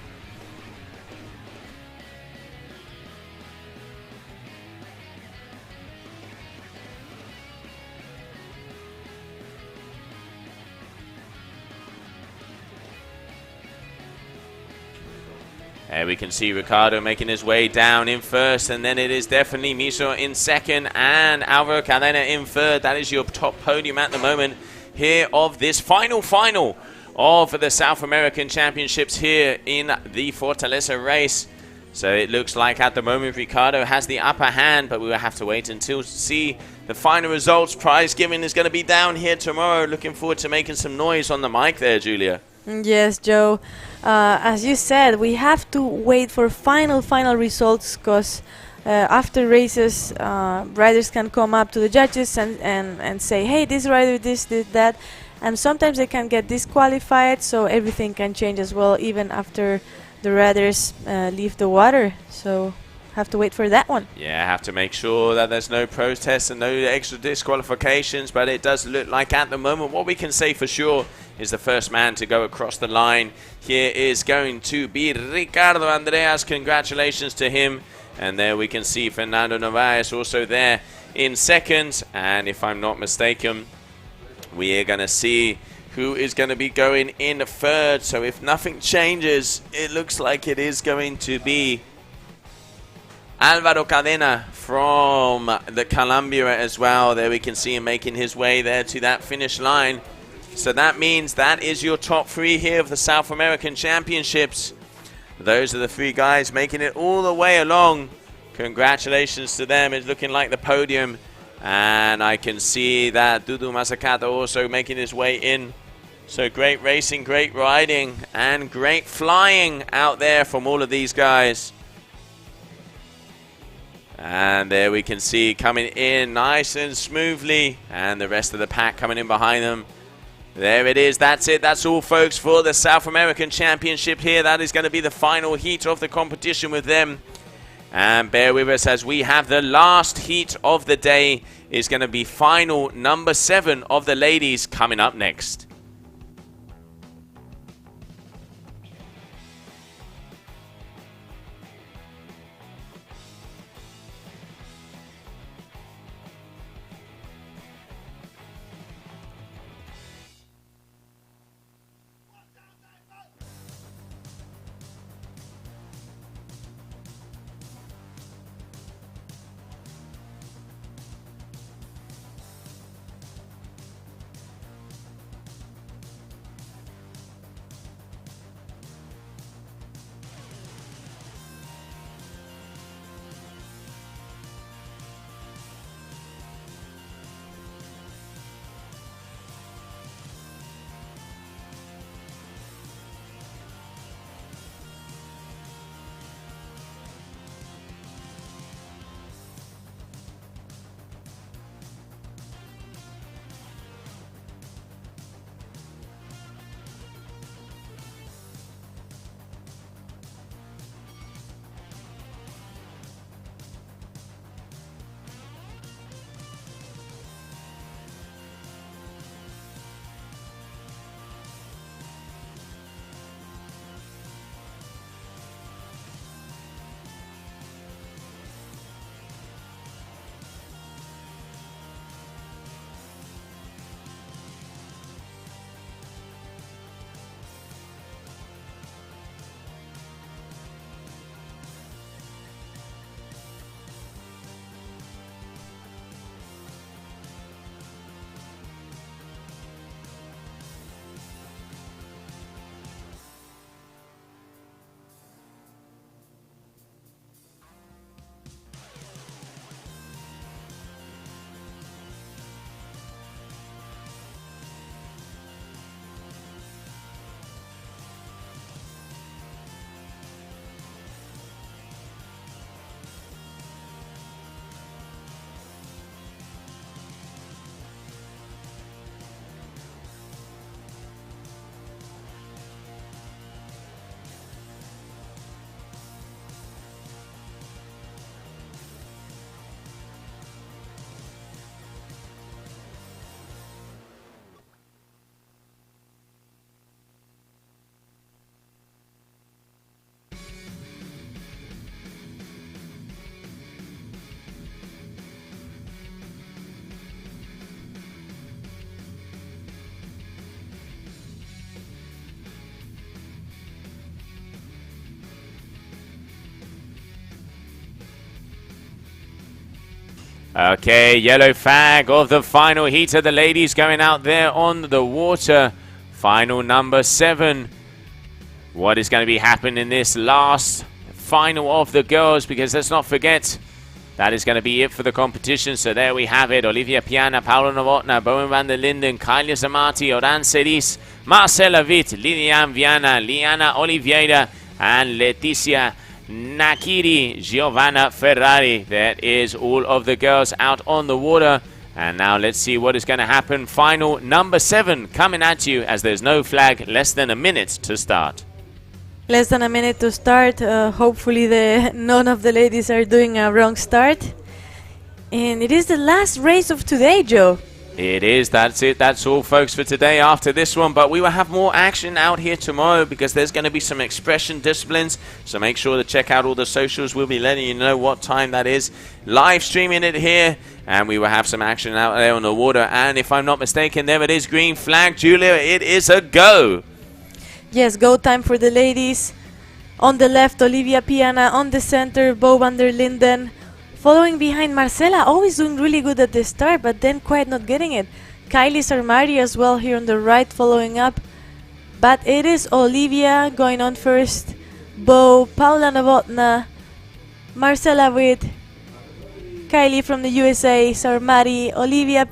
We can see Ricardo making his way down in first, and then it is definitely Miso in second and Alvaro Cadena in third. That is your top podium at the moment here of this final of the South American Championships here in the Fortaleza race. So it looks like at the moment Ricardo has the upper hand, but we will have to wait until see the final results. Prize giving is going to be down here tomorrow. Looking forward to making some noise on the mic there, Julia. Yes, Joe. As you said, we have to wait for final results, because after races, riders can come up to the judges and say, hey, this rider this did that, and sometimes they can get disqualified, so everything can change as well, even after the riders leave the water. So have to wait for that one. Yeah, have to make sure that there's no protests and no extra disqualifications, but it does look like at the moment what we can say for sure is the first man to go across the line here is going to be Ricardo Andreas. Congratulations to him. And there we can see Fernando Novaes also there in second, and if I'm not mistaken, we are going to see who is going to be going in third. So if nothing changes, it looks like it is going to be Alvaro Cadena from the Colombia as well. There we can see him making his way there to that finish line. So that means that is your top three here of the South American Championships. Those are the three guys making it all the way along. Congratulations to them. It's looking like the podium. And I can see that Dudu Masakata also making his way in. So great racing, great riding, and great flying out there from all of these guys. And there we can see coming in nice and smoothly, and the rest of the pack coming in behind them. There it is. That's it. That's all, folks, for the South American Championship here. That is going to be the final heat of the competition with them. And bear with us as we have the last heat of the day. Is going to be final number 7 of the ladies coming up next. Okay, yellow flag of the final heat of the ladies going out there on the water. Final number 7. What is going to be happening in this last final of the girls? Because let's not forget, that is going to be it for the competition. So there we have it. Olivia Piana, Paula Novotná, Bowen van der Linden, Kylie Zamati, Oran Ceris, Marcela Witt, Lilian Viana, Liana Oliveira, and Leticia Nakiri, Giovanna Ferrari. That is all of the girls out on the water. And now let's see what is going to happen. Final number 7 coming at you as there's no flag, less than a minute to start. Less than a minute to start. Hopefully none of the ladies are doing a wrong start. And it is the last race of today, Joe. It is. That's it. That's all, folks, for today after this one. But we will have more action out here tomorrow because there's going to be some expression disciplines. So make sure to check out all the socials. We'll be letting you know what time that is. Live streaming it here. And we will have some action out there on the water. And if I'm not mistaken, there it is. Green flag. Julia, it is a go. Yes, go time for the ladies. On the left, Olivia Piana. On the center, Bo van der Linden. Following behind Marcela, always doing really good at the start, but then quite not getting it. Kylie Sarmari as well here on the right, following up. But it is Olivia going on first. Bo, Paula Novotná, Marcela Witt, Kylie from the USA, Sarmari, Olivia,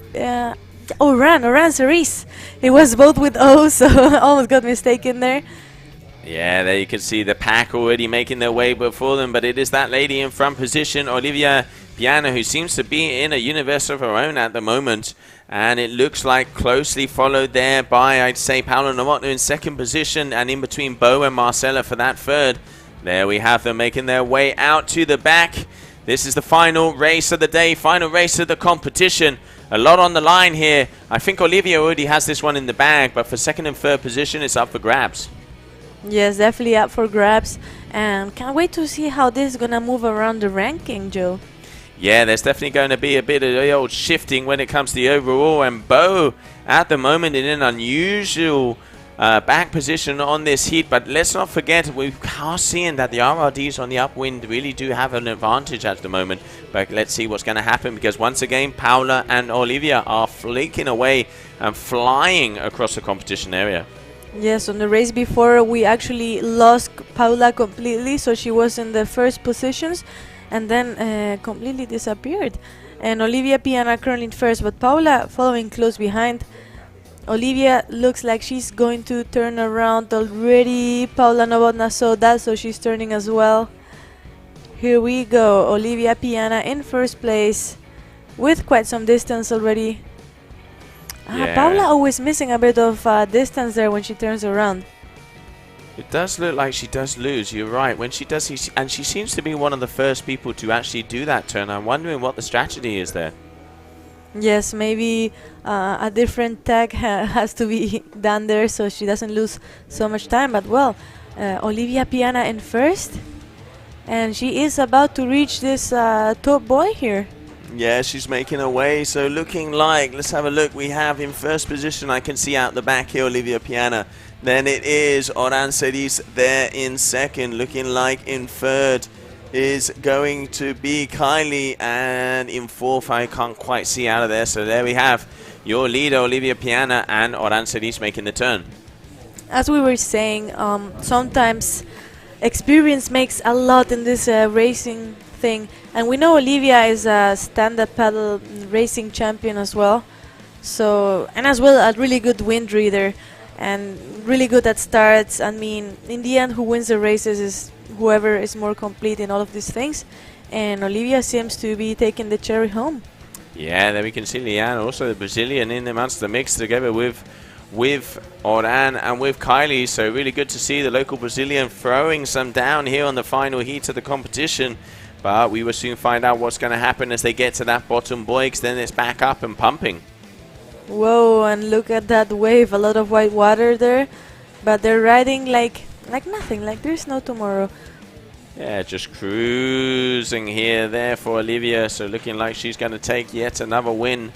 Oran Cerise. It was both with O, so almost got mistaken there. Yeah, there you can see the pack already making their way before them, but it is that lady in front position, Olivia Piana, who seems to be in a universe of her own at the moment. And it looks like closely followed there by, I'd say, Paula Novotná in second position, and in between Bo and Marcela for that third. There we have them making their way out to the back. This is the final race of the day, final race of the competition. A lot on the line here. I think Olivia already has this one in the bag, but for second and third position, it's up for grabs. Yes, definitely up for grabs, and can't wait to see how this is gonna move around the ranking, Joe. Yeah, there's definitely going to be a bit of the old shifting when it comes to the overall, and Bo at the moment in an unusual back position on this heat, but let's not forget we are seeing that the RRDs on the upwind really do have an advantage at the moment. But let's see what's going to happen, because once again Paula and Olivia are flaking away and flying across the competition area. Yes, on the race before we actually lost Paula completely, so she was in the first positions and then completely disappeared. And Olivia Piana currently in first, but Paula following close behind. Olivia looks like she's going to turn around already. Paula Novotná saw that, so she's turning as well. Here we go, Olivia Piana in first place with quite some distance already. Yeah. Paula always missing a bit of distance there when she turns around. It does look like she does lose, you're right. When she does, and she seems to be one of the first people to actually do that turn. I'm wondering what the strategy is there. Yes, maybe a different tag has to be done there so she doesn't lose so much time. But well, Olivia Piana in first, and she is about to reach this top boy here. Yeah, she's making her way, so looking like, let's have a look, we have in first position, I can see out the back here, Olivia Piana. Then it is Oran Ceris there in second, looking like in third is going to be Kylie, and in fourth, I can't quite see out of there, so there we have your leader, Olivia Piana, and Oran Ceris making the turn. As we were saying, sometimes experience makes a lot in this racing thing, and we know Olivia is a stand-up paddle racing champion as well, so, and as well a really good wind reader and really good at starts. I mean, in the end, who wins the races is whoever is more complete in all of these things, and Olivia seems to be taking the cherry home. Yeah, there we can see Liane, also the Brazilian, in amongst the mix together with Oran and with Kylie. So really good to see the local Brazilian throwing some down here on the final heat of the competition. But we will soon find out what's going to happen as they get to that bottom buoy, because then it's back up and pumping. Whoa, and look at that wave, a lot of white water there, but they're riding like nothing, like there's no tomorrow. Yeah, just cruising here there for Olivia, so looking like she's going to take yet another win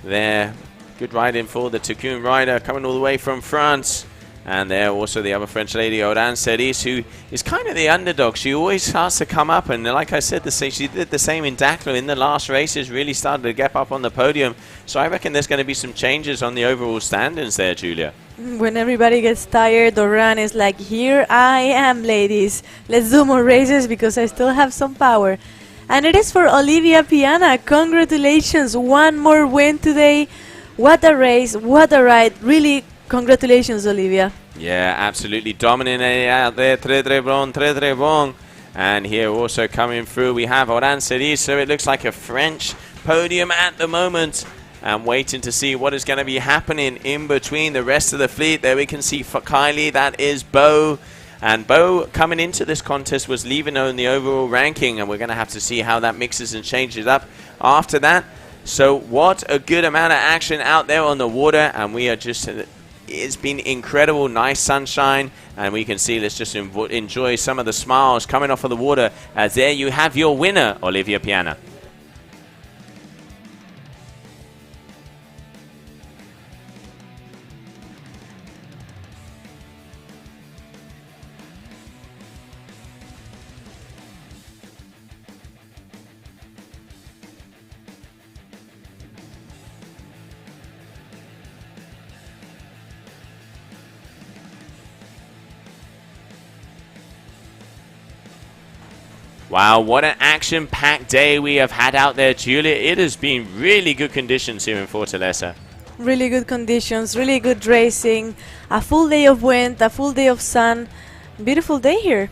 there. Good riding for the Tycoon rider, coming all the way from France. And there also the other French lady, Oran Cerise, who is kind of the underdog. She always starts to come up, and like I said, she did the same in Dakar in the last races, really started to get up on the podium. So I reckon there's going to be some changes on the overall standings there, Julia. When everybody gets tired, Oran is like, here I am, ladies. Let's do more races because I still have some power. And it is for Olivia Piana. Congratulations, one more win today. What a race, what a ride. Really, congratulations, Olivia. Yeah, absolutely dominating out there. Très, très bon, très, très bon. And here also coming through, we have Oran Cerise. So it looks like a French podium at the moment. And waiting to see what is going to be happening in between the rest of the fleet. There we can see for Kylie, that is Bo. And Bo, coming into this contest, was leaving in the overall ranking. And we're going to have to see how that mixes and changes up after that. So what a good amount of action out there on the water. And we are just... It's been incredible, nice sunshine, and we can see, let's just enjoy some of the smiles coming off of the water, as there you have your winner, Olivia Piana. Wow, what an action-packed day we have had out there, Julia. It has been really good conditions here in Fortaleza. Really good conditions, really good racing, a full day of wind, a full day of sun. Beautiful day here.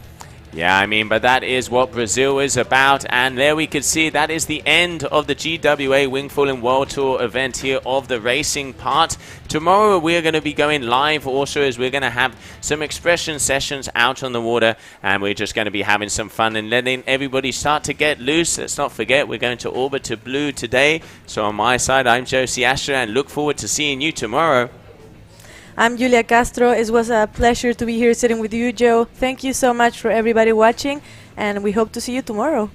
Yeah, I mean, but that is what Brazil is about. And there we could see that is the end of the GWA Wingfoil World Tour event here of the racing part. Tomorrow we're going to be going live also, as we're going to have some expression sessions out on the water. And we're just going to be having some fun and letting everybody start to get loose. Let's not forget, we're going to Orbit to Blue today. So on my side, I'm Josie Asher and look forward to seeing you tomorrow. I'm Julia Castro. It was a pleasure to be here sitting with you, Joe. Thank you so much for everybody watching, and we hope to see you tomorrow.